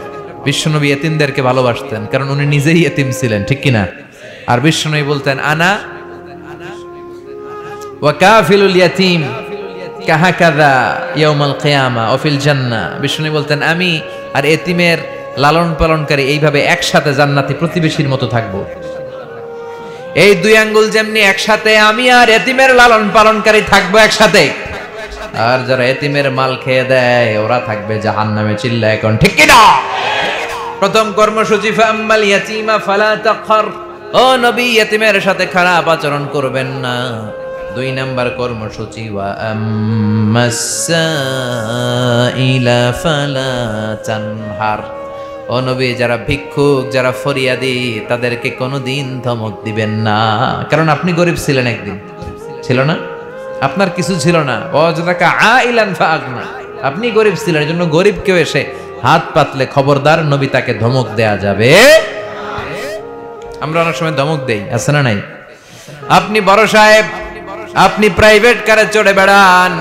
বিশ্বনবী এতিমদেরকে ভালোবাসতেন, কারণ উনি নিজেই এতিম ছিলেন, ঠিক কিনা? আর বিশ্বনবী বলতেন, আনা ওয়া কাফিলুল ইয়াতীম কাহাকাযা ইয়াউমাল কিয়ামা ওয়া ফিল জান্নাহ। বিশ্বনবী বলতেন, আমি আর এতিমের লালন পালনকারী এইভাবে একসাথে জান্নাতি প্রতিবেশীর মতো থাকবো। এই দুই আঙ্গুল যেমনি একসাথে, আমি আর এতিমের লালন পালনকারী থাকবো একসাথে। আর যারা এতিমের মাল খেয়ে দেয় ওরা থাকবে জাহান্নামে। চিল্লায় এখন ঠিক কি না? প্রথম কর্মসূচি ফাম্মাল ইয়াতীমা ফালা তাকহার, ও নবী এতিমের সাথে খারাপ আচরণ করবেন না। দুই নাম্বার কর্মসূচি ওয়া আম্মাস সাইলা ফালা তানহার, ও নবী যারা ভিক্ষুক, যারা ফরিয়াদি, তাদেরকে কোনোদিন ধমক দিবেন না। কারণ আপনি গরিব ছিলেন, একদিন ছিল না? আপনার কিছু ছিল না, ওয়াজদাকা আইলান ফাআগনা, আপনি গরিব ছিলেন, এজন্য গরিব কেউ এসে হাত পাতলে খবরদার, নবী তাকে ধমক দেয়া যাবে। আমরা অনেক সময় ধমক দেই, আছে না নাই? আপনি বড় সাহেব, আপনি প্রাইভেট কারে চড়ে বেড়ান,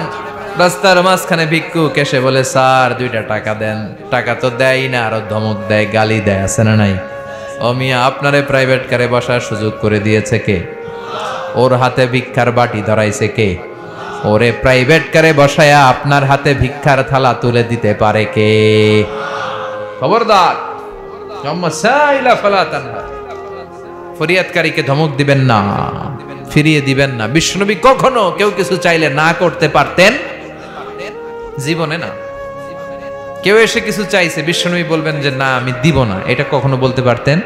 রাস্তার মাঝখানে ভিক্ষুক এসে বলে স্যার 2টা টাকা দেন, টাকা তো দেয় না, আরো ধমক দেয়, গালি দেয়, আছে না নাই? ও মিয়া, আপনারে প্রাইভেট কারে বসার সুযোগ করে দিয়েছে কে? ওর হাতে ভিক্ষার বাটি ধরাইছে কে? ওরে প্রাইভেট কারে বসায়া আপনার হাতে ভিক্ষার থালা তুলে দিতে পারে কে? খবরদার, ফরিয়াদকারীকে ধমক দিবেন না, ফিরিয়ে দিবেন না। বিশ্বনবী কখনো কেউ কিছু চাইলে না করতে পারতেন জীবনে না। কেউ এসে কিছু চাইছে, বিশ্বনবী বলবেন যে না আমি দিব না, এটা কখনো বলতে পারতেন?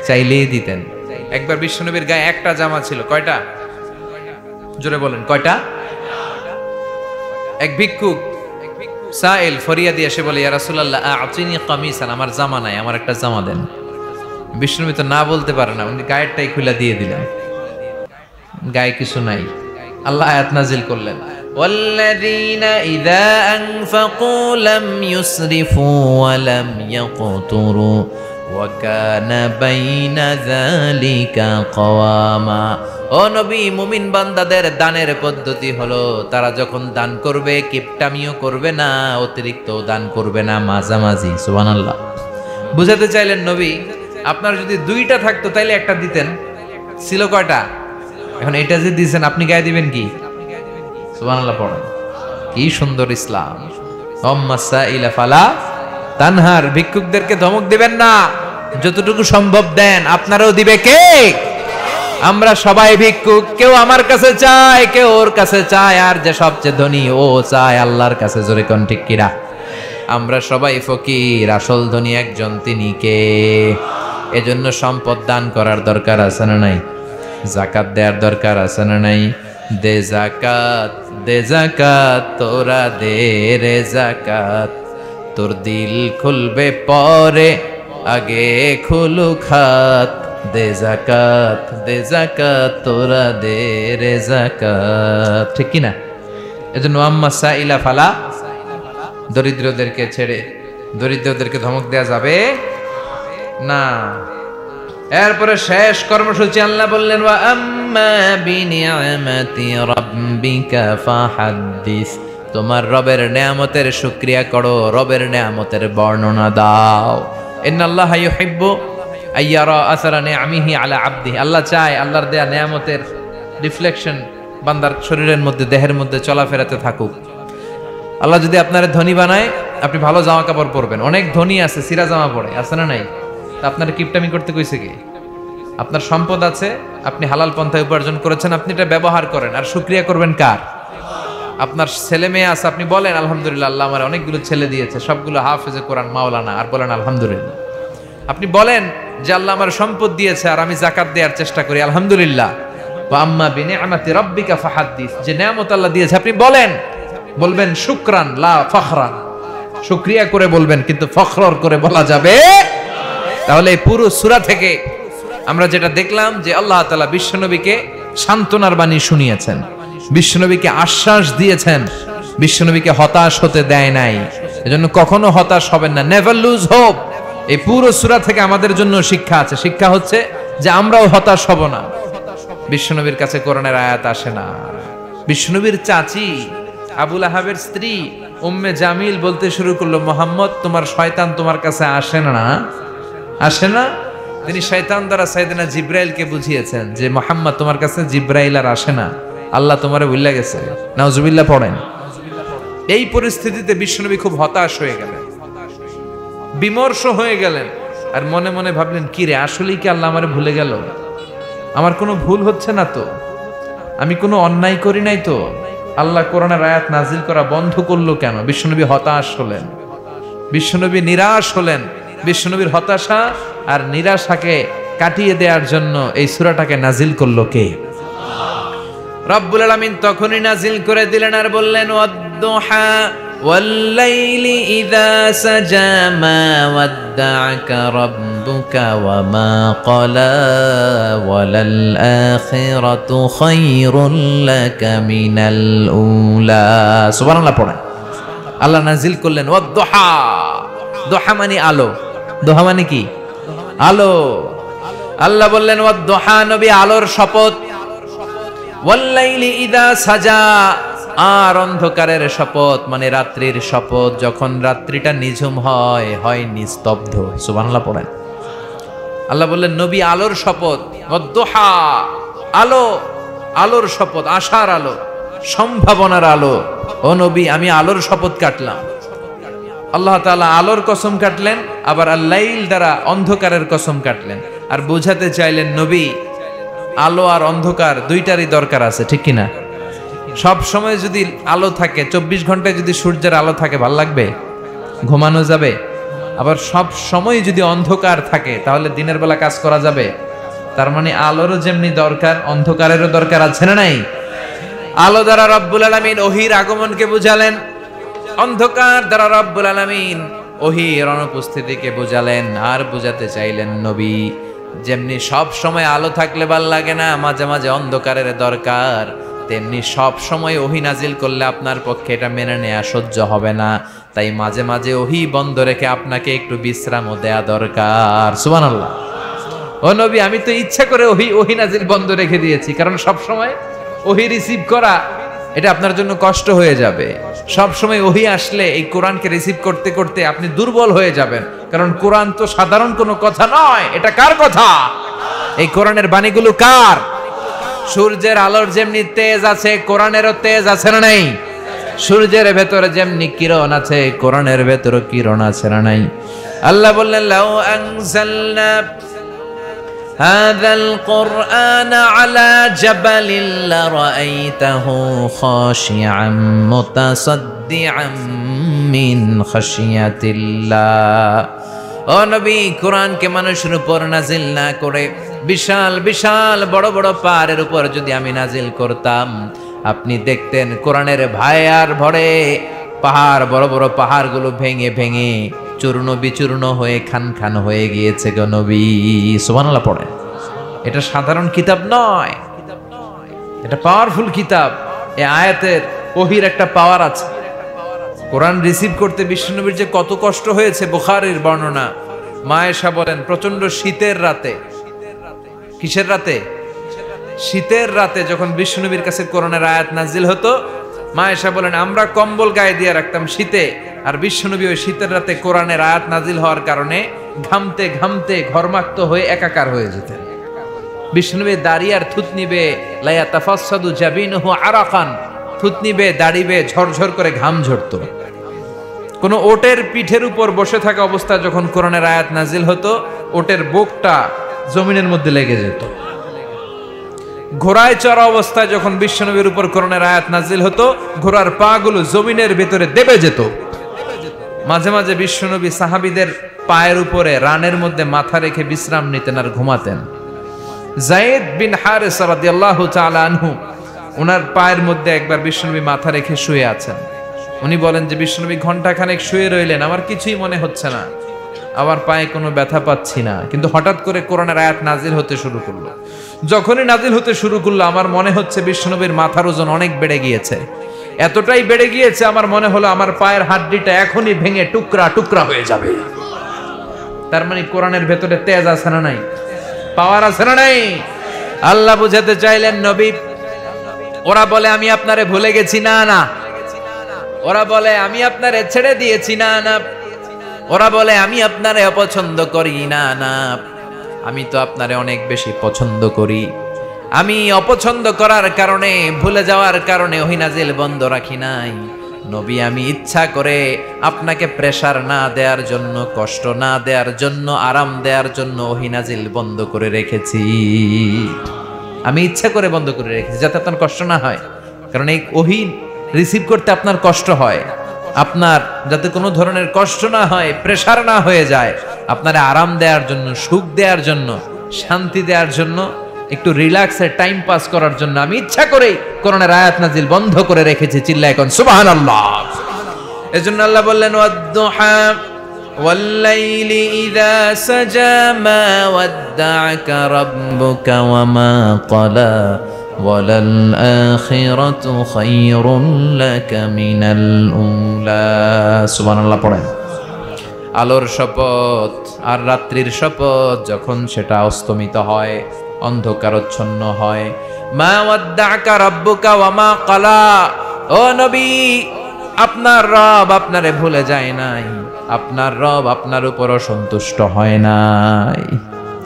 চাইলেই দিতেন। একবার বিশ্বনবীর গায়ে একটা জামা ছিল, কয়টা? জোরে বলেন, কয়টা? এক ভিক্ষুক সাইল ফরিয়াদি এসে বলে, ইয়া রাসূলুল্লাহ আ'তিনি কামিসান, আমার জামা নাই, আমার একটা জামা দেন। বিশ্বনবী তো না বলতে পারে না, উনি গায়েরটাই খুলে দিয়ে দিলেন, গায়ে কিছু নাই। আল্লাহ আয়াত নাজিল করলেন, ওয়াল্লাযীনা ইযা আনফাকু লাম ইউসরিফু ওয়া লাম ইয়াকতুরু ওয়া কানা বাইনা যালিকা কওয়ামা। ও নবী, মুমিন বান্দাদের দানের পদ্ধতি হলো, তারা যখন দান করবে কিপটামিও করবে না, অতিরিক্ত দান করবে না, মাঝামাঝি। সুবহানাল্লাহ। বুঝাতে চাইলেন নবী, আপনার যদি 2টা থাকতো তাইলে একটা দিতেন, ছিল কয়টা? এখন এটা যে দিয়েছেন, আপনি গায়ে দিবেন কি? সুবহানাল্লাহ পড়েন। কি সুন্দর ইসলাম। আম্মাসাইলা ফালা তানহার, ভিক্ষুকদেরকে ধমক দিবেন না, যতটুকু সম্ভব দেন। আপনারও দিবে কে? আমরা সবাই ভিক্ষুক, কেউ আমার কাছে চায়, কেউ ওর কাছে চায়, আর যে সবচেয়ে ধনী ও চায় আল্লাহর কাছে। জোরে কোন ঠিক কিনা? আমরা সবাই ফকির, আসল ধনী একজন, তিনি কে? এজন্য সম্পদ দান করার দরকার আছে না নাই? যাকাত দেওয়ার দরকার আছে না নাই? দে যাকাত, দে যাকাত, তোরা দে রে যাকাত, তোর দিল খুলবে পরে, আগে খুলুক হাত। দে যাকাত, দে যাকাত, তোরা দে রে যাকাত, ঠিক কিনা? এজন্য আম্মা সাইলা ফালা, দরিদ্রদেরকে ছেড়ে দরিদ্রদেরকে ধমক দেয়া যাবে না। এরপরে শেষ কর্মসূচি আল্লাহ বললেন, ওয়া আম্মা বিনিআমাতি রাব্বিকা ফাহাদ্দিস, তোমার রবের নেয়ামতের শুকরিয়া করো, রবের নেয়ামতের বর্ণনা দাও। ইন্নাল্লাহা ইউহিব্বু আইয়ারা আসারা নিআমিহি আলা আবদিহি, আল্লাহ চায় আল্লাহর দেয়া নেয়ামতের রিফ্লেকশন বান্দার শরীরের মধ্যে, দেহের মধ্যে চলাফেরাতে থাকুক। আল্লাহ যদি আপনার ধনী বানায়, আপনি ভালো জামা কাপড় পরবেন। অনেক ধনী আছে সিরা জামা পরে, আছে না নাই? তা আপনার কিপটামি করতে কইছে কি? আপনার সম্পদ আছে, আপনি হালাল পন্থায় উপার্জন করেছেন, আপনি এটা ব্যবহার করেন, আর শুকরিয়া করবেন কার? আপনার ছেলে মেয়ে আছে, আপনি বলেন আলহামদুলিল্লাহ, আল্লাহ আমার অনেকগুলো ছেলে দিয়েছে, সবগুলো হাফেজে কোরআন মাওলানা, আর বলেন আলহামদুলিল্লাহ। আপনি বলেন যে আল্লাহ আমার সম্পদ দিয়েছে আর আমি যাকাত দেওয়ার চেষ্টা করি, আলহামদুলিল্লাহ। ওয়া আম্মা বিনিআমাতি রাব্বিকা ফাহাদ্দিস, যে নেয়ামত আল্লাহ দিয়েছে আপনি বলবেন শুকরান লা ফখরান, শুকরিয়া করে বলবেন, কিন্তু ফখর করে বলা যাবে। তাহলে এই পুরো সূরা থেকে আমরা যেটা দেখলাম যে আল্লাহ তাআলা বিশ্বনবীকে সান্ত্বনার বাণী শুনিয়েছেন, বিশ্বনবীকে আশ্বাস দিয়েছেন, বিশ্বনবীকে হতাশ হতে দেয় নাই। এজন্য কখনো হতাশ হবেন না, নেভার লুজ হোপ। এই পুরো সূরা থেকে আমাদের জন্য শিক্ষা আছে। শিক্ষা হচ্ছে যে আমরাও হতাশ হব না। বিশ্বনবীর কাছে কোরআনের আয়াত আসে না। বিশ্বনবীর চাচি আবুল আহাবের স্ত্রী উম্মে জামিল বলতে শুরু করলো, মোহাম্মদ তোমার শয়তান তোমার কাছে আসে না। তিনি শয়তান দ্বারা সাইয়েদনা জিব্রাইলকে বুঝিয়েছেন যে মোহাম্মদ তোমার কাছে জিব্রাইল আর আসে না, আল্লাহ তোমারে ভুলে গেছে। নাউজুবিল্লাহ পড়েন। এই পরিস্থিতিতে বিশ্বনবী খুব হতাশ হয়ে গেলেন, বিমর্ষ হয়ে গেলেন, আর মনে মনে ভাবলেন, কি রে, আসলেই কি আল্লাহ আমারে ভুলে গেল? আমার কোনো ভুল হচ্ছে না তো, আমি কোনো অন্যায় করি নাই তো, আল্লাহ কোরআনের আয়াত নাজিল করা বন্ধ করলো কেন? বিশ্বনবী হতাশ হলেন, বিশ্বনবী নিরাশ হলেন। বিশ্বনবীর হতাশা আর নিরাশাকে কাটিয়ে দেওয়ার জন্য এই সূরাটাকে নাজিল করলো কে? রব্বুল আলামিন তখনই নাজিল করে দিলেন আর বললেন, ওয়াদ-দুহা ওয়াল-লাইলি ইযা সাজা মা ওয়াদ্দা'আকা রাব্বুকা ওয়া মা ক্বালা ওয়ালাল আখিরাতু খায়রুল লাকা মিনাল উলা। সুবহানাল্লাহ পড়েন। আল্লাহ নাজিল করলেন ওয়াদ-দুহা। দুহা মানে আলো, দুহা মানে কি? আলো। আল্লাহ বললেন ওয়াদ-দুহা, নবী আলোর শপথ। ওয়াল-লাইলি ইযা সাজা, আর অন্ধকারের শপথ মানে রাত্রির শপথ, যখন রাত্রিটা নিঝুম হয় নিস্তব্ধ। সুবহানাল্লাহ পড়েন। আল্লাহ বললেন নবী আলোর শপথ, ওয়াদ-দুহা, আলো, আলোর শপথ, আশার আলো, সম্ভাবনার আলো। ও নবী আমি আলোর শপথ কাটলাম। আল্লাহ তাআলা আলোর কসম কাটলেন, আবার আল-লাইল দ্বারা অন্ধকারের কসম কাটলেন, আর বোঝাতে চাইলেন নবী আলো আর অন্ধকার দুইটারই দরকার আছে, ঠিক কিনা? সব সময় যদি আলো থাকে, 24 ঘন্টায় যদি সূর্যের আলো থাকে, ভাল লাগবে? ঘুমানো যাবে? আবার সব সময় যদি অন্ধকার থাকে, তাহলে দিনের বেলা কাজ করা যাবে? তার মানে আলোরও যেমনি দরকার, অন্ধকারেরও দরকার আছে না নাই? আলো দ্বারা রব্বুল আলামিন ওহীর আগমনকে বুঝালেন, অন্ধকার দ্বারা রব্বুল আলামিন ওহীর অনুপস্থিতিকে বুঝালেন। আর বুঝাতে চাইলেন নবী যেমনি সব সময় আলো থাকলে ভাল লাগে না, মাঝে মাঝে অন্ধকারের দরকার, তেমনি সব সময় ওহী নাজিল করলে আপনার পক্ষে এটা মেনে নেওয়া সহ্য হবে না। তাই মাঝে মাঝে ওহী বন্ধ রেখে আপনাকে একটু বিশ্রামও দেয়া দরকার। সুবহানাল্লাহ। ও নবী আমি তো ইচ্ছা করে ওহী নাজিল বন্ধ রেখে দিয়েছি, কারণ সব সময় ওহী রিসিভ করা এটা আপনার জন্য কষ্ট হয়ে যাবে। সব সময় ওহী আসলে এই কোরআনকে রিসিভ করতে করতে আপনি দুর্বল হয়ে যাবেন, কারণ কোরআন তো সাধারণ কোনো কথা নয়। এটা কার কথা? এই কোরআনের বাণীগুলো কার? সূর্যের আলোর যেমনি তেজ আছে, কোরআনেরও তেজ আছে না নাই? সূর্যের ভেতরে যেমনি কিরণ আছে, কোরআনের ভেতরে কিরণ আছে না নাই? আল্লাহ বললেন লাউ আনজালনা হাযাল কুরআন আলা জাবালিন লারাআইতাহু খাশিআম মুতাসাদ্দিআম মিন খাশিয়াতিল্লাহ। ও নবী কোরআনকে মানুষের উপর নাজিল না করে বিশাল বিশাল বড় বড় পাহাড়ের উপর যদি আমি নাজিল করতাম, আপনি দেখতেন কোরআনের ভায়ার ভরে পাহাড়, বড় বড় পাহাড়গুলো ভেঙে ভেঙে চূর্ণ বিচূর্ণ হয়ে খান খান হয়ে গিয়েছে গো নবী। সুবহানাল্লাহ পড়েন। এটা সাধারণ কিতাব নয়, এটা পাওয়ারফুল কিতাব। এই আয়াতের ওহীর একটা পাওয়ার আছে। কোরআন রিসিভ করতে বিশ্বনবীর যে কত কষ্ট হয়েছে, বুখারীর বর্ণনা। মা আয়েশা বলেন প্রচন্ড শীতের রাতে, কিসের রাতে? শীতের রাতে যখন বিশ্বনবীর কাছে কোরআনের আয়াত নাজিল হতো, মা আয়েশা বলেন আমরা কম্বল গায়ে দিয়ে রাখতাম শীতে, আর বিশ্বনবী ওই শীতের রাতে কোরআনের আয়াত নাজিল হওয়ার কারণে ঘামতে ঘামতে ঘর্মাক্ত হয়ে একাকার হয়ে যেতেন। বিশ্বনবী দাঁড়িয়ে আর থুতনি বেয়ে লাইয়া তাফাসসাদু জাবিনুহু আরাকান, থুতনি বেয়ে দাড়ি বেয়ে ঝরঝর করে ঘাম ঝরতো। কোন ওটের পিঠের উপর বসে থাকা অবস্থায় যখন কোরআনের আয়াত নাজিল হতো, ওটের বুকটা জমিনের মধ্যে লেগে যেত। ঘোড়ায় চড়া অবস্থায় যখন বিশ্বনবীর উপর কোরআনের আয়াত নাজিল হতো, ঘোড়ার পা গুলো জমিনের ভিতরে দেবে যেত। মাঝে মাঝে বিশ্বনবী সাহাবীদের পায়ের উপরে রানের মধ্যে মাথা রেখে বিশ্রাম নিতেন আর ঘুমাতেন। যায়েদ বিন হারেসা রাদিয়াল্লাহু তাআলা আনহু, ওনার পায়ের মধ্যে একবার বিশ্বনবী মাথা রেখে শুয়ে আছেন। উনি বলেন যে বিশ্বনবী ঘন্টাখানেক শুয়ে রইলেন, আমার কিছুই মনে হচ্ছে না, আমার পায়ে কোনো ব্যথা পাচ্ছি না, কিন্তু হঠাৎ করে কোরআনের আয়াত নাজিল হতে শুরু করলো। যখনই নাজিল হতে শুরু করলো, আমার মনে হচ্ছে বিশ্বনবীর মাথার ওজন অনেক বেড়ে গিয়েছে, এতটাই বেড়ে গিয়েছে আমার মনে হলো আমার পায়ের হাড্ডিটা এখনই ভেঙে টুকরা টুকরা হয়ে যাবে। তার মানে কোরআনের ভেতরে তেজ আছে না নাই, পাওয়ার আছে না নাই? আল্লাহ বুঝাতে চাইলেন নবী, ওরা বলে আমি আপনারে ভুলে গেছি, না না। ওরা বলে আমি আপনারে ছেড়ে দিয়েছি, না না। ওরা বলে আমি আপনারে অপছন্দ করি, না না। আমি তো আপনারে অনেক বেশি পছন্দ করি। আমি অপছন্দ করার কারণে, ভুলে যাওয়ার কারণে ওহী নাজিল বন্ধ রাখি নাই। নবী, আমি ইচ্ছা করে আপনাকে প্রেসার না দেওয়ার জন্য, কষ্ট না দেওয়ার জন্য, আরাম দেওয়ার জন্য ওহী নাজিল বন্ধ করে রেখেছি। আমি ইচ্ছা করে বন্ধ করে রেখেছি যাতে আপনার কষ্ট না হয়। কারণ এই ওহী রিসিভ করতে আপনার কষ্ট হয়, আপনার যাতে কোনো ধরনের কষ্ট না হয়, প্রেসার না হয়ে যায়, আপনার আরাম দেওয়ার জন্য, সুখ দেওয়ার জন্য, শান্তি দেওয়ার জন্য, একটু রিল্যাক্সের টাইম পাস করার জন্য আমি ইচ্ছা করেই কোরআনের আয়াত নাজিল বন্ধ করে রেখেছি। চিল্লায় কোন সুবহানাল্লাহ। এজন্য আল্লাহ বললেন ওয়াদ-দুহা ওয়াল-লাইলি ইযা সাজা মা ওয়াদ্দা'আকা রাব্বুকা ওয়া মা ক্বালা ওয়ালাল আখিরাতু খায়রুন লাকা মিনাল উলা। সুবহানাল্লাহ পড়েন। আলোর শপথ আর রাত্রির শপথ, যখন সেটা অস্তমিত হয়, অন্ধকারচ্ছন্ন হয়। মা ওয়াদ্দা'আকা রাব্বুকা ওয়া মা ক্বালা, ও নবী, আপনার রব আপনারে ভুলে যায় নাই, আপনার রব আপনার উপর অসন্তুষ্ট হয় নাই,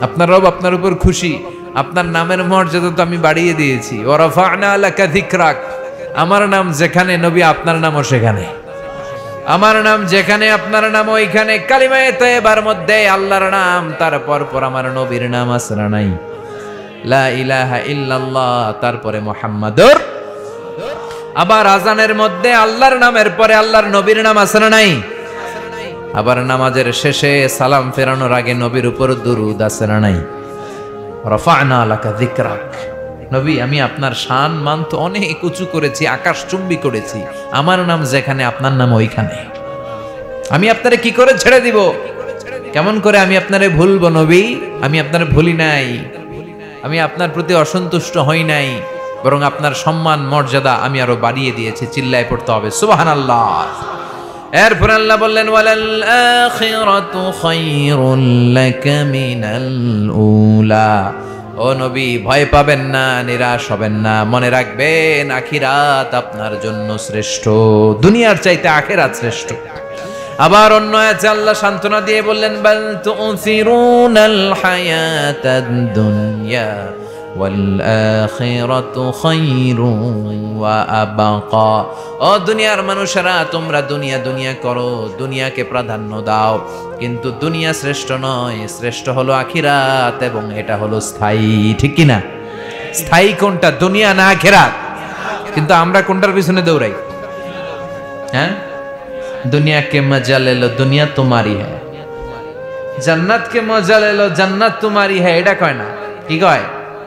আপনার রব আপনার উপর খুশি। আপনার নামের মর্যাদা তো আমি বাড়িয়ে দিয়েছি। ওয়া রাফা'না লাকা যিকরাক, আমার নাম যেখানে নবী আপনার নামও সেখানে, আমার নাম যেখানে আপনার নাম ওইখানে। কালিমায়ে তাইয়্যিবার মধ্যে আল্লাহর নাম, তারপর পর আমার নবীর নাম আছে না নাই? লা ইলাহা ইল্লাল্লাহ, তারপরে মুহাম্মাদুর। আবার আজানের মধ্যে আল্লাহর নামের পরে আল্লাহর নবীর নাম আছে না নাই? আবার নামাজের শেষে সালাম ফেরানোর আগে নবীর উপর দুরূদ আছে না নাই? রাফা'না লাকা যিকরাক, নবী আমি আপনার শান মান তো অনেক উঁচু করেছি, আকাশচুম্বী করেছি, আমার নাম যেখানে আপনার নাম ওইখানে। আমি আপনারে কি করে ছেড়ে দিব? কেমন করে আমি আপনারে ভুলবো নবী? আমি আপনারে ভুলি নাই, আমি আপনার প্রতি অসন্তুষ্ট হই নাই, বরং আপনার সম্মান মর্যাদা আমি আরো বাড়িয়ে দিয়েছি। চিল্লায় পড়তে হবে সুবহানাল্লাহ। এরপর আল্লাহ বললেন ওয়ালাল আখিরাতু খায়রুল লাকা মিনাল উলা। ও নবী, ভয় পাবেন না, নিরাশ হবেন না, মনে রাখবেন আখিরাত আপনার জন্য শ্রেষ্ঠ, দুনিয়ার চাইতে আখিরাত শ্রেষ্ঠ। আবার অন্য আয়াতে আল্লাহ সান্ত্বনা দিয়ে বললেন বাল তু'সিরুনাল হায়াতাদ দুনিয়া ওয়াল আখিরাতু খায়রুন ওয়া আবকা। ও দুনিয়ার মানুষেরা, তোমরা দুনিয়া দুনিয়া করো, দুনিয়াকে প্রাধান্য দাও, কিন্তু দুনিয়া শ্রেষ্ঠ নয়, শ্রেষ্ঠ হলো আখিরাত, এবং এটা হলো স্থায়ী। ঠিক কি না? স্থায়ী কোনটা, দুনিয়া না আখিরাত? কিন্তু আমরা কোনটার পিছনে দৌড়াই? হ্যাঁ, दुनिया के मजा ले लो, दुनिया तुम्हारी है। जन्नत के मजा ले लो, जन्नत तुम्हारी है। এটা কয় না, কি কয়?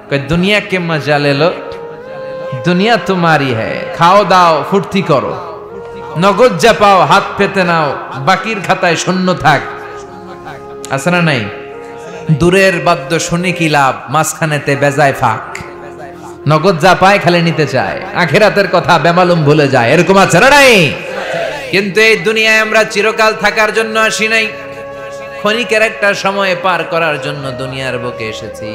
কয় দুনিয়া के मजा ले लो, दुनिया तुम्हारी है। খাও দাও, ফুর্তি করো, নগদ যা পাও হাত পেতে নাও, বাকির খাতায় শূন্য থাক। আছে না নাই? দূরের বাদ্য শুনি কি লাভ, মাঝখানেতে বেজায় ফাঁক। নগদ যা পায় খালি নিতে চায়, আখিরাতের কথা বেমালুম ভুলে যায়। এরকম আছে না নাই? কিন্তু এই দুনিয়ায় আমরা চিরকাল থাকার জন্য আসি নাই, ক্ষণিকের একটা সময় পার করার জন্য দুনিয়ার বুকে এসেছি।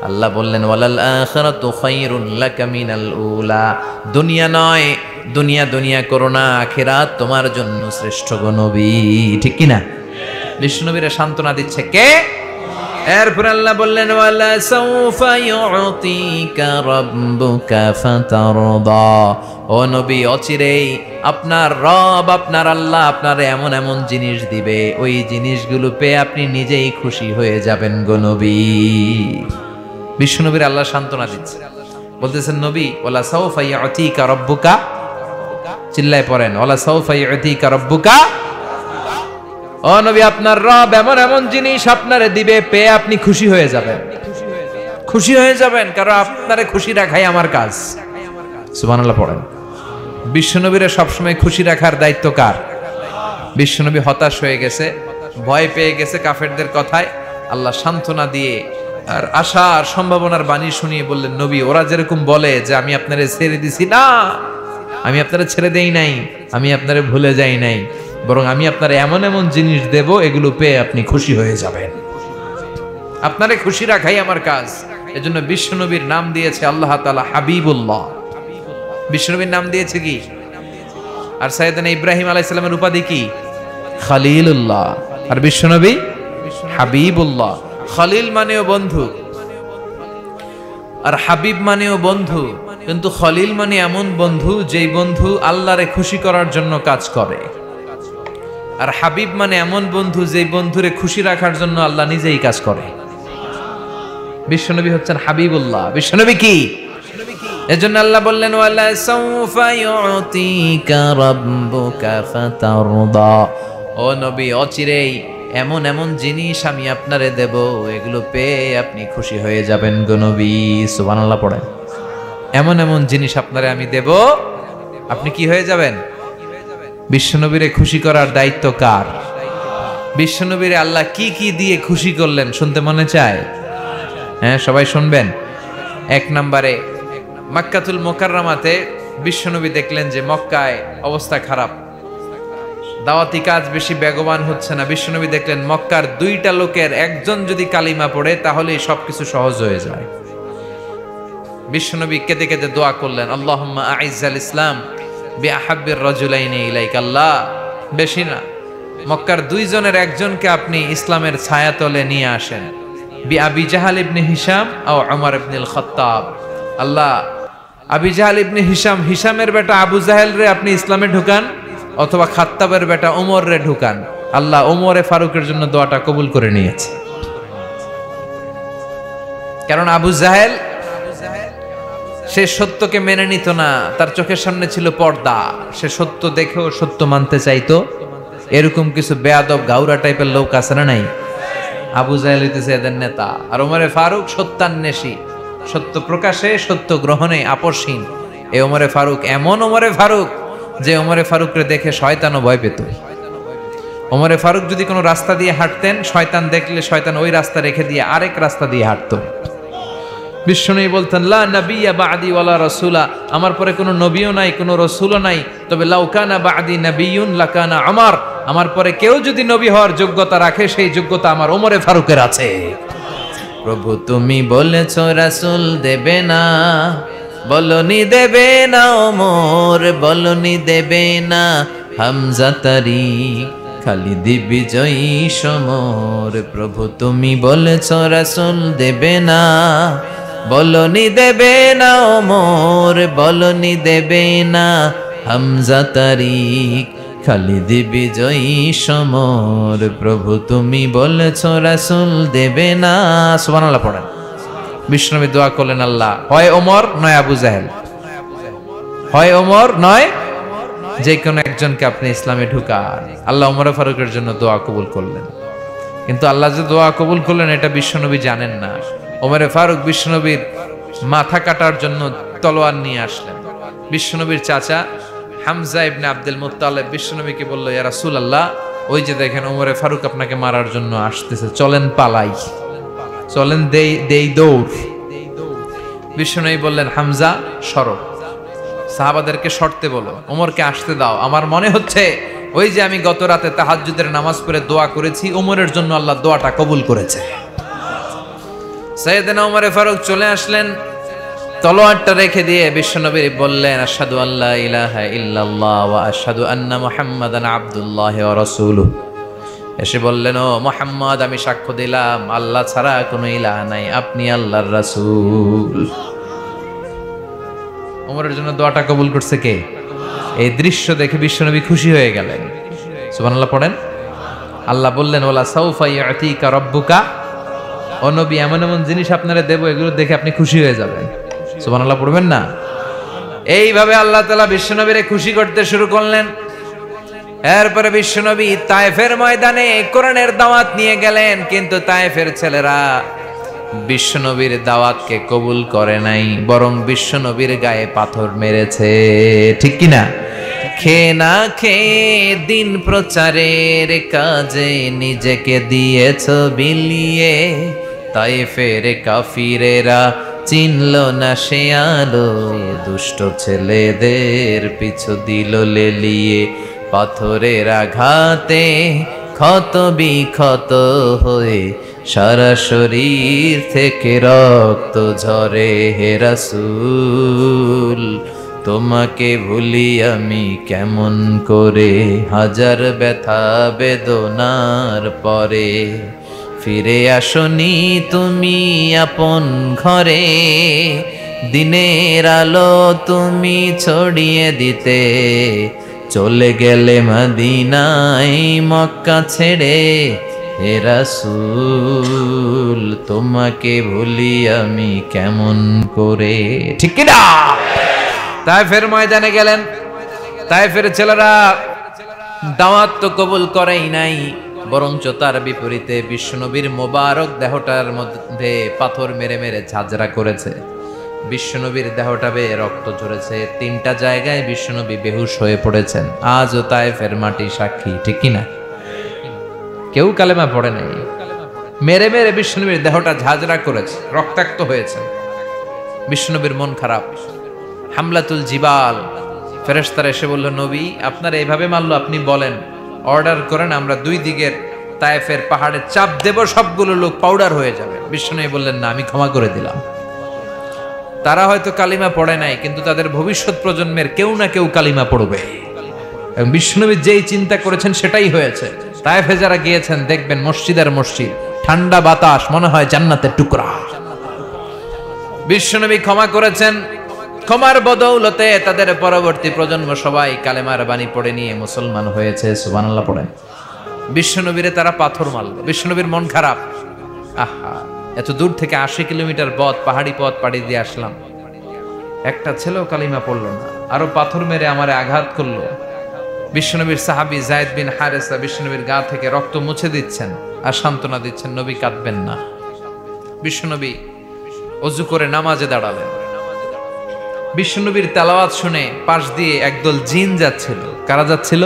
আল্লাহ বললেন ওয়ালাল আখিরাতু খায়রুন লাকা মিনাল উলা। দুনিয়া নয়, দুনিয়া দুনিয়া করো না, আখিরাত তোমার জন্য শ্রেষ্ঠ গো নবী। ঠিক কি না? বিষ্ণু নবীরা সান্ত্বনা দিচ্ছে কে? এরপর আল্লাহ বললেন ওয়ালা সাউফা ইউতিকা রাব্বুকা ফাতারদা। ও নবী, অচিরেই আপনার রব, আপনার আল্লাহ আপনারে এমন এমন জিনিস দিবে, ওই জিনিসগুলো পেয়ে আপনি নিজেই খুশি হয়ে যাবেন গো নবী। বিষ্ণু নবীর আল্লাহ সান্ত্বনা দিচ্ছে। বলতেছেন নবী, ওয়ালা সাউফা ইয়াতিকা রাব্বুকা, চিল্লায় পড়েন, ওয়ালা সাউফা ইয়াতিকা রাব্বুকা। ও নবী, আপনার রব এমন এমন জিনিস আপনারে দিবে, পেয়ে আপনি খুশি হয়ে যাবেন, খুশি হয়ে যাবেন, কারণ আপনারে খুশি রাখাই আমার কাজ। সুবহানাল্লাহ পড়েন। বিশ্বনবীরে সবসময় খুশি রাখার দায়িত্ব কার? বিশ্বনবী হতাশ হয়ে গেছে, ভয় পেয়ে গেছে কাফেরদের কথায়। আল্লাহ সান্ত্বনা দিয়ে আর আশা আর সম্ভাবনার বাণী শুনিয়ে বললেন, নবী, ওরা যেরকম বলে যে আমি আপনারে ছেড়ে দিছি, না, আমি আপনারে ছেড়ে দেই নাই, আমি আপনারে ভুলে যাই নাই, বরং আমি আপনারে এমন এমন জিনিস দেব, এগুলো পেয়ে আপনি খুশি হয়ে যাবেন। আপনারে খুশি রাখাই আমার কাজ। এজন্য বিশ্বনবীর নাম দিয়েছে আল্লাহ তাআলা হাবিবুল্লাহ। বিশ্বনবীর নাম দিয়েছে কি? আর সাইয়েদনা ইব্রাহিম আলাইহিস সালামের উপাধি কি? খলিলুল্লাহ। আর বিশ্বনবী হাবিবুল্লাহ। খলিল মানেও বন্ধু, আর হাবিব মানেও বন্ধু, কিন্তু খলিল মানে এমন বন্ধু যেই বন্ধু আল্লাহরে খুশি করার জন্য কাজ করে। আর হাবিব মানে এমন বন্ধু যেই বন্ধুরে খুশি রাখার জন্য আল্লাহ নিজেই কাজ করে। বিশ্বনবী হচ্ছেন হাবিবুল্লাহ। বিশ্বনবী কি? এজন্য আল্লাহ বললেন, ওয়ালা সাউফা ইউতিকা রাব্বুকা ফাতারদা। ও নবী, অচিরেই এমন এমন জিনিস আমি আপনারে দেব, এগুলো পেয়ে আপনি খুশি হয়ে যাবেন গো নবী। সুবহানাল্লাহ পড়েন। এমন এমন জিনিস আপনারে আমি দেব, আপনি কি হয়ে যাবেন? বিশ্বনবীরে খুশি করার দায়িত্ব কার? বিশ্বনবীরে আল্লাহ কি কি দিয়ে খুশি করলেন শুনতে মনে চায়? হ্যাঁ, সবাই শুনবেন। এক নম্বরে, মক্কাতুল মুকাররমাতে বিশ্বনবী দেখলেন যে মক্কায় অবস্থা খারাপ, দাওয়াতি কাজ বেশি বেগবান হচ্ছে না। বিশ্বনবী দেখলেন মক্কার দুইটা লোকের একজন যদি কালিমা পড়ে তাহলে সবকিছু সহজ হয়ে যায়। বিশ্বনবী কেঁদে কেঁদে দোয়া করলেন, আল্লাহুম্মা আইজ্জাল ইসলাম বিআহাব্বির রাজুলাইনি ইলাইক। আল্লাহ, বেশি না, মক্কার দুইজনের একজনকে আপনি ইসলামের ছায়াতলে নিয়ে আসেন। আবি জাহাল ইবনে হিশাম ও উমর ইবনুল খাত্তাব। আল্লাহ, আবি জাহাল ইবনে হিশাম, হিশামের বেটা আবু জাহেল রে আপনি ইসলামে ঢুকান, অথবা খাত্তাবের বেটা ওমর রে ঢুকান। আল্লাহ ওমরে ফারুকের জন্য দোয়াটা কবুল করে নিয়েছে। কারণ আবু জাহেল সে সত্যকে মেনে নিত না, তার চোখের সামনে ছিল পর্দা, সে সত্য দেখেও সত্য মানতে চাইতো। এরকম কিছু বেয়াদব গাউরা টাইপের লোক আছে না নাই? আবু জাহেল হইতেছে এদের নেতা। আর ওমরে ফারুক সত্যান্বেষী, সত্য প্রকাশে সত্য গ্রহণে আপসহীন। এই ওমরে ফারুক এমন ওমরে ফারুক যে ওমরে ফারুকরে দেখে শয়তানও ভয় পেত। ওমরে ফারুক যদি কোনো রাস্তা দিয়ে হাঁটতেন, শয়তান দেখলে শয়তান ওই রাস্তা রেখে দিয়ে আরেক রাস্তা দিয়ে হাঁটতো। বিশ্বনবী বলতেন, লা নাবিয়্যা বা'দি ওয়ালা রাসূলা, আমার পরে কোনো নবীও নাই, কোনো রাসূলও নাই, তবে লাউ কানা বা'দি নাবিয়্যুন লাকানা উমর, আমার পরে কেউ যদি নবী হওয়ার যোগ্যতা রাখে, সেই যোগ্যতা আমার ওমরে ফারুকের আছে। প্রভু তুমি বলেছো রাসূল দেবে না, বলনি দেবে না ওমর, বলনি দেবে না হামজা তারিক, খালিদ বিজয়ী সমর। প্রভু তুমি বলেছো রাসূল দেবে না, বলনি দেবে না ওমর, বলনি দেবে না হামজা তারিক, খালিদ বিজয়ী সমর। প্রভু তুমি বলেছো রাসূল দেবে না। সুবহানাল্লাহ পড়েন। বিষ্ণুনবী দোয়া করলেন, আল্লাহ হয় ওমর নয় আবু জাহেল, হয় ওমর নয় যে কোনো একজনকে আপনি ইসলামে ঢুকান। আল্লাহ ওমর ফারুকের জন্য দোয়া কবুল করলেন। কিন্তু আল্লাহ যে দোয়া কবুল করলেন এটা বিশ্বনবী জানেন না। ওমরে ফারুক বিশ্বনবীর মাথা কাটার জন্য তলোয়ার নিয়ে আসলেন। বিশ্বনবীর চাচা হামজা ইবনে আব্দুল মুত্তালিব বিশ্বনবীকে বলল, ইয়া রাসূলুল্লাহ, ওই যে দেখেন ওমরে ফারুক আপনাকে মারার জন্য আসতেছে, চলেন পালাই, চলেন দেই দৌড়। বিশ্বনবী বললেন, হামজা সরো, সাহাবাদেরকে সরতে বলো, ওমরকে আসতে দাও। আমার মনে হচ্ছে ওই যে আমি গত রাতে তাহাজ্জুদের নামাজ পড়ে দোয়া করেছি, ওমরের জন্য আল্লাহ দোয়াটা কবুল করেছে। সাইয়েদনা ওমরে ফারুক চলে আসলেন, তলোয়ারটা রেখে দিয়ে বিশ্বনবী বললেন, আশহাদু আল্লা ইলাহা ইল্লাল্লাহ ওয়া আশহাদু আন্না মুহাম্মাদান আবদুল্লাহি ওয়া রাসূলুহু। এসে বললেন, ও মুহাম্মদ, আমি সাক্ষ্য দিলাম আল্লাহ ছাড়া কোনো ইলাহ নাই, আপনি আল্লাহর রাসূল। ওমরের জন্য দোয়াটা কবুল করছে কে? এই দৃশ্য দেখে বিশ্বনবী খুশি হয়ে গেলেন। সুবহানাল্লাহ পড়েন। আল্লাহ বললেন, ওয়ালা সাউফা ইউতিকা রাব্বুকা, ও নবী, এমন এমন জিনিস আপনারা দেব, এগুলো দেখে আপনি খুশি হয়ে যাবেন। সুবহানাল্লাহ পড়বেন না? এইভাবে আল্লাহ তাআলা বিশ্বনবীরে খুশি করতে শুরু করলেন। এরপরে বিশ্বনবী তায়েফের ময়দানে কোরআনের দাওয়াত নিয়ে গেলেন, কিন্তু তায়েফের ছেলেরা বিশ্বনবীর দাওয়াতকে কবুল করে নাই, বরং বিশ্বনবীর গায়ে পাথর মেরেছে। ঠিক কিনা? খেয়ে না খেয়ে দিন প্রচারের কাজে নিজেকে দিয়েছ বিলিয়ে, তায়েফের কাফিরেরা চিনল না সে আলো, দুষ্ট ছেলেদের পিছু দিল লেলিয়ে, পাথরের আঘাতে ক্ষত বিক্ষত হয়ে সারা শরীর থেকে রক্ত ঝরে। হে রাসূল তোমাকে ভুলি আমি কেমন করে, হাজার ব্যথা বেদনার পরে ফিরে আসনি তুমি আপন ঘরে, দিনের আলো তুমি ছড়িয়ে দিতে, চলে গেলে মদিনায় মক্কা ছেড়ে। হে রাসূল তোমাকে ভুলি আমি কেমন করে। ঠিক কি না? তায়েফের ময়দানে গেলেন, তায়েফের ছেলেরা দাওয়াত তো কবুল করেই নাই, বরঞ্চ তার বিপরীতে বিশ্বনবীর মোবারক দেহটার মধ্যে পাথর মেরে মেরে ঝাঁঝরা করেছে। বিশ্বনবীর দেহটা বেয়ে রক্ত ঝরেছে, 3টা জায়গায় বিশ্বনবী বেহুশ হয়ে পড়েছেন। আজও তায়েফের মাটি সাক্ষী। ঠিক কিনা? কেউ কালেমা পড়ে নাই, মেরে মেরে বিশ্বনবীর দেহটা ঝাঁঝরা করেছে, রক্তাক্ত হয়েছে। বিশ্বনবীর মন খারাপ। হামলাতুল জিবাল, ফেরেশতারা এসে বলল, নবী আপনার এইভাবে মারলো, আপনি বলেন, অর্ডার করেন, আমরা 2 দিকের তায়েফের পাহাড়ে চাপ দেব, সবগুলো লোক পাউডার হয়ে যাবে। বিশ্বনবী বললেন, না আমি ক্ষমা করে দিলাম। তারা হয়তো কালিমা পড়ে নাই, কিন্তু তাদের ভবিষ্যৎ প্রজন্মের কেউ না কেউ কালিমা পড়বে। এবং বিশ্বনবী যেই চিন্তা করেছেন সেটাই হয়েছে। তায়েফে যারা গিয়েছেন দেখবেন মসজিদের মসজিদ, ঠান্ডা বাতাস, মনে হয় জান্নাতের টুকরা। বিশ্বনবী ক্ষমা করেছেন, ক্ষমার বদৌলতে তাদের পরবর্তী প্রজন্ম সবাই কালেমার বাণী পড়ে নিয়ে মুসলমান হয়েছে। সুবহানাল্লাহ পড়েন। বিশ্বনবীরে তারা পাথর মারল, বিশ্বনবীর মন খারাপ। আহা, এত দূর থেকে 80 কিলোমিটার পথ, পাহাড়ি পথ পাড়ি দিয়ে আসলাম, একটা ছেলেও কালিমা পড়লো না, আরো পাথর মেরে আমারে আঘাত করলো। বিশ্বনবীর সাহাবী যায়েদ বিন হারেসা বিশ্বনবীর গা থেকে রক্ত মুছে দিচ্ছেন আর সান্ত্বনা দিচ্ছেন, নবী কাঁদবেন না। বিশ্বনবী ওযু করে নামাজে দাঁড়ালেন। বিশ্বনবীর তেলাওয়াত শুনে পাশ দিয়ে একদল জিন যাচ্ছিল। কারা যাচ্ছিল?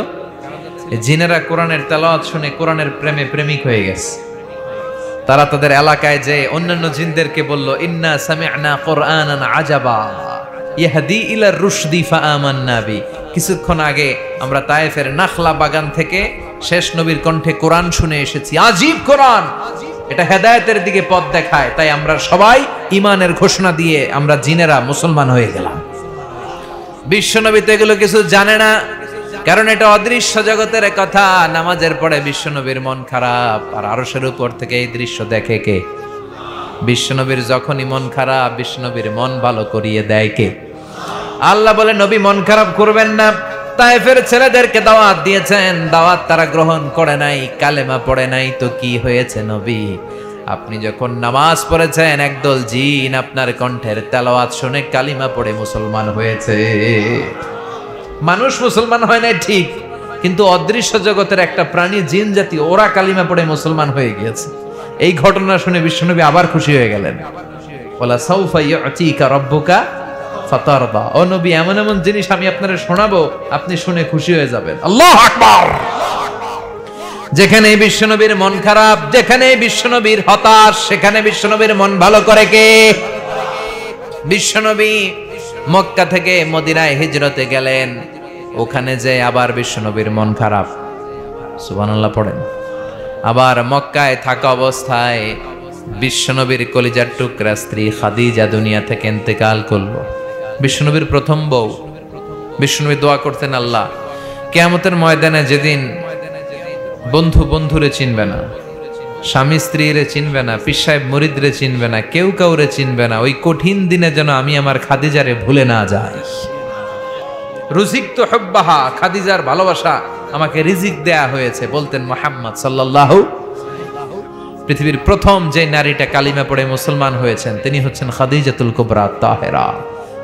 এই জিনেরা কোরআনের তেলাওয়াত শুনে কোরআনের প্রেমে প্রেমিক হয়ে গেছে। তারা তাদের এলাকায় যে অন্যান্য জিনদেরকে বলল, ইন্না সামি'না কুরআনান আজাবা ইয়াহদি ইলা রুশদি ফাআমান্না বি। কিছুক্ষণ আগে আমরা তায়েফের নাখলা বাগান থেকে শেষ নবীর কণ্ঠে কোরআন শুনে এসেছি। আজীব কোরআন, এটা হেদায়েতের দিকে পথ দেখায়, তাই আমরা সবাই ঈমানের ঘোষণা দিয়ে আমরা জিনেরা মুসলমান হয়ে গেলাম। বিশ্বনবী তো এগুলো কিছু জানে না, কারণ এটা অদৃশ্য জগতের কথা। নামাজের পরে বিশ্বনবীর মন খারাপ, আর আরশের উপর থেকে এই দৃশ্য দেখে কে? বিশ্বনবীর যখনই মন খারাপ, বিশ্বনবীর মন ভালো করিয়ে দেয় কে? আল্লাহ বলে, নবী মন খারাপ করবেন না। তায়েফের ছেলেদেরকে দাওয়াত দিয়েছেন, দাওয়াত তারা গ্রহণ করে নাই, কালেমা পড়ে নাই, তো কি হয়েছে নবী? আপনি যখন নামাজ পড়েছেন, একদল জিন আপনার কণ্ঠের তেলাওয়াত শুনে কালিমা পড়ে মুসলমান হয়েছে। মানুষ মুসলমান হয় নাই ঠিক, কিন্তু অদৃশ্য জগতের একটা প্রাণী, জিন জাতি, ওরা কালিমা পড়ে মুসলমান হয়ে গিয়েছে। এই ঘটনা শুনে বিশ্বনবী আবার খুশি হয়ে গেলেন। ওয়ালা সাউফা ইউতিকা রাব্বুকা ফাতারদা। ও নবী, এমন এমন জিনিস আমি আপনারে শোনাবো, আপনি শুনে খুশি হয়ে যাবেন। আল্লাহু আকবার। যেখানে বিশ্বনবীর মন খারাপ, যেখানে বিশ্বনবীর হতাশ, সেখানে বিশ্বনবীর মন ভালো করে কে? বিশ্বনবী মক্কা থেকে মদিনায় হিজরতে গেলেন, ওখানে যে আবার বিশ্বনবীর মন খারাপ। সুবহানাল্লাহ পড়েন। আবার মক্কায় থাকা অবস্থায় বিশ্বনবীর কলিজার টুকরা স্ত্রী খাদিজা দুনিয়া থেকে ইন্তেকাল করলো। বিশ্বনবীর প্রথম বউ। বিশ্বনবী দোয়া করতেন, আল্লাহ কিয়ামতের ময়দানে যেদিন বন্ধু বন্ধুরে চিনবে না, স্বামী স্ত্রীরে চিনবে না, পীর সাহেব মুরিদরে চিনবে না, কেউ কাউরে চিনবে না, ওই কঠিন দিনে যেন আমি আমার খাদিজারে ভুলে না যাই। রুজিকতু হুব্বাহা, খাদিজার ভালোবাসা আমাকে রিজিক দেয়া হয়েছে, বলতেন মুহাম্মদ সাল্লাল্লাহু। পৃথিবীর প্রথম যে নারীটা কালিমা পড়ে মুসলমান হয়েছেন তিনি হচ্ছেন খাদিজাতুল কুবরা তাহেরা।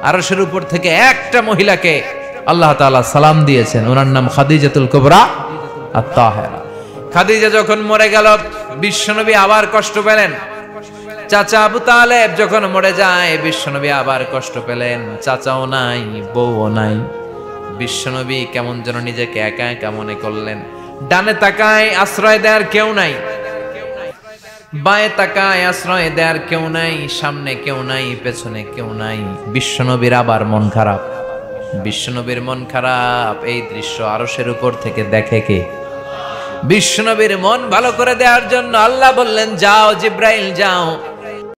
আরশের উপর থেকে একটা মহিলাকে আল্লাহ তাআলা সালাম দিয়েছেন, ওনার নাম খাদিজাতুল কুবরা আত-তাহেরা। খাদিজা যখন মরে গেল বিশ্বনবী আবার কষ্ট পেলেন। চাচা আবু তালেব যখন মরে যায় বিশ্বনবী আবার কষ্ট পেলেন। চাচাও নাই, বউও নাই। বিশ্বনবী কেমন যেন নিজেকে একা একা মনে করলেন। ডানে তাকায় আশ্রয় দেওয়ার কেউ নাই, বাঁয়ে তাকায় আশ্রয় দেওয়ার কেউ নাই, সামনে কেউ নাই, পেছনে কেউ নাই। বিশ্বনবীর আবার মন খারাপ। বিশ্বনবীর মন খারাপ, এই দৃশ্য আরশের উপর থেকে দেখে কে? বিশ্বনবীর মন ভালো করে দেওয়ার জন্য আল্লাহ বললেন, যাও জিব্রাইল যাও,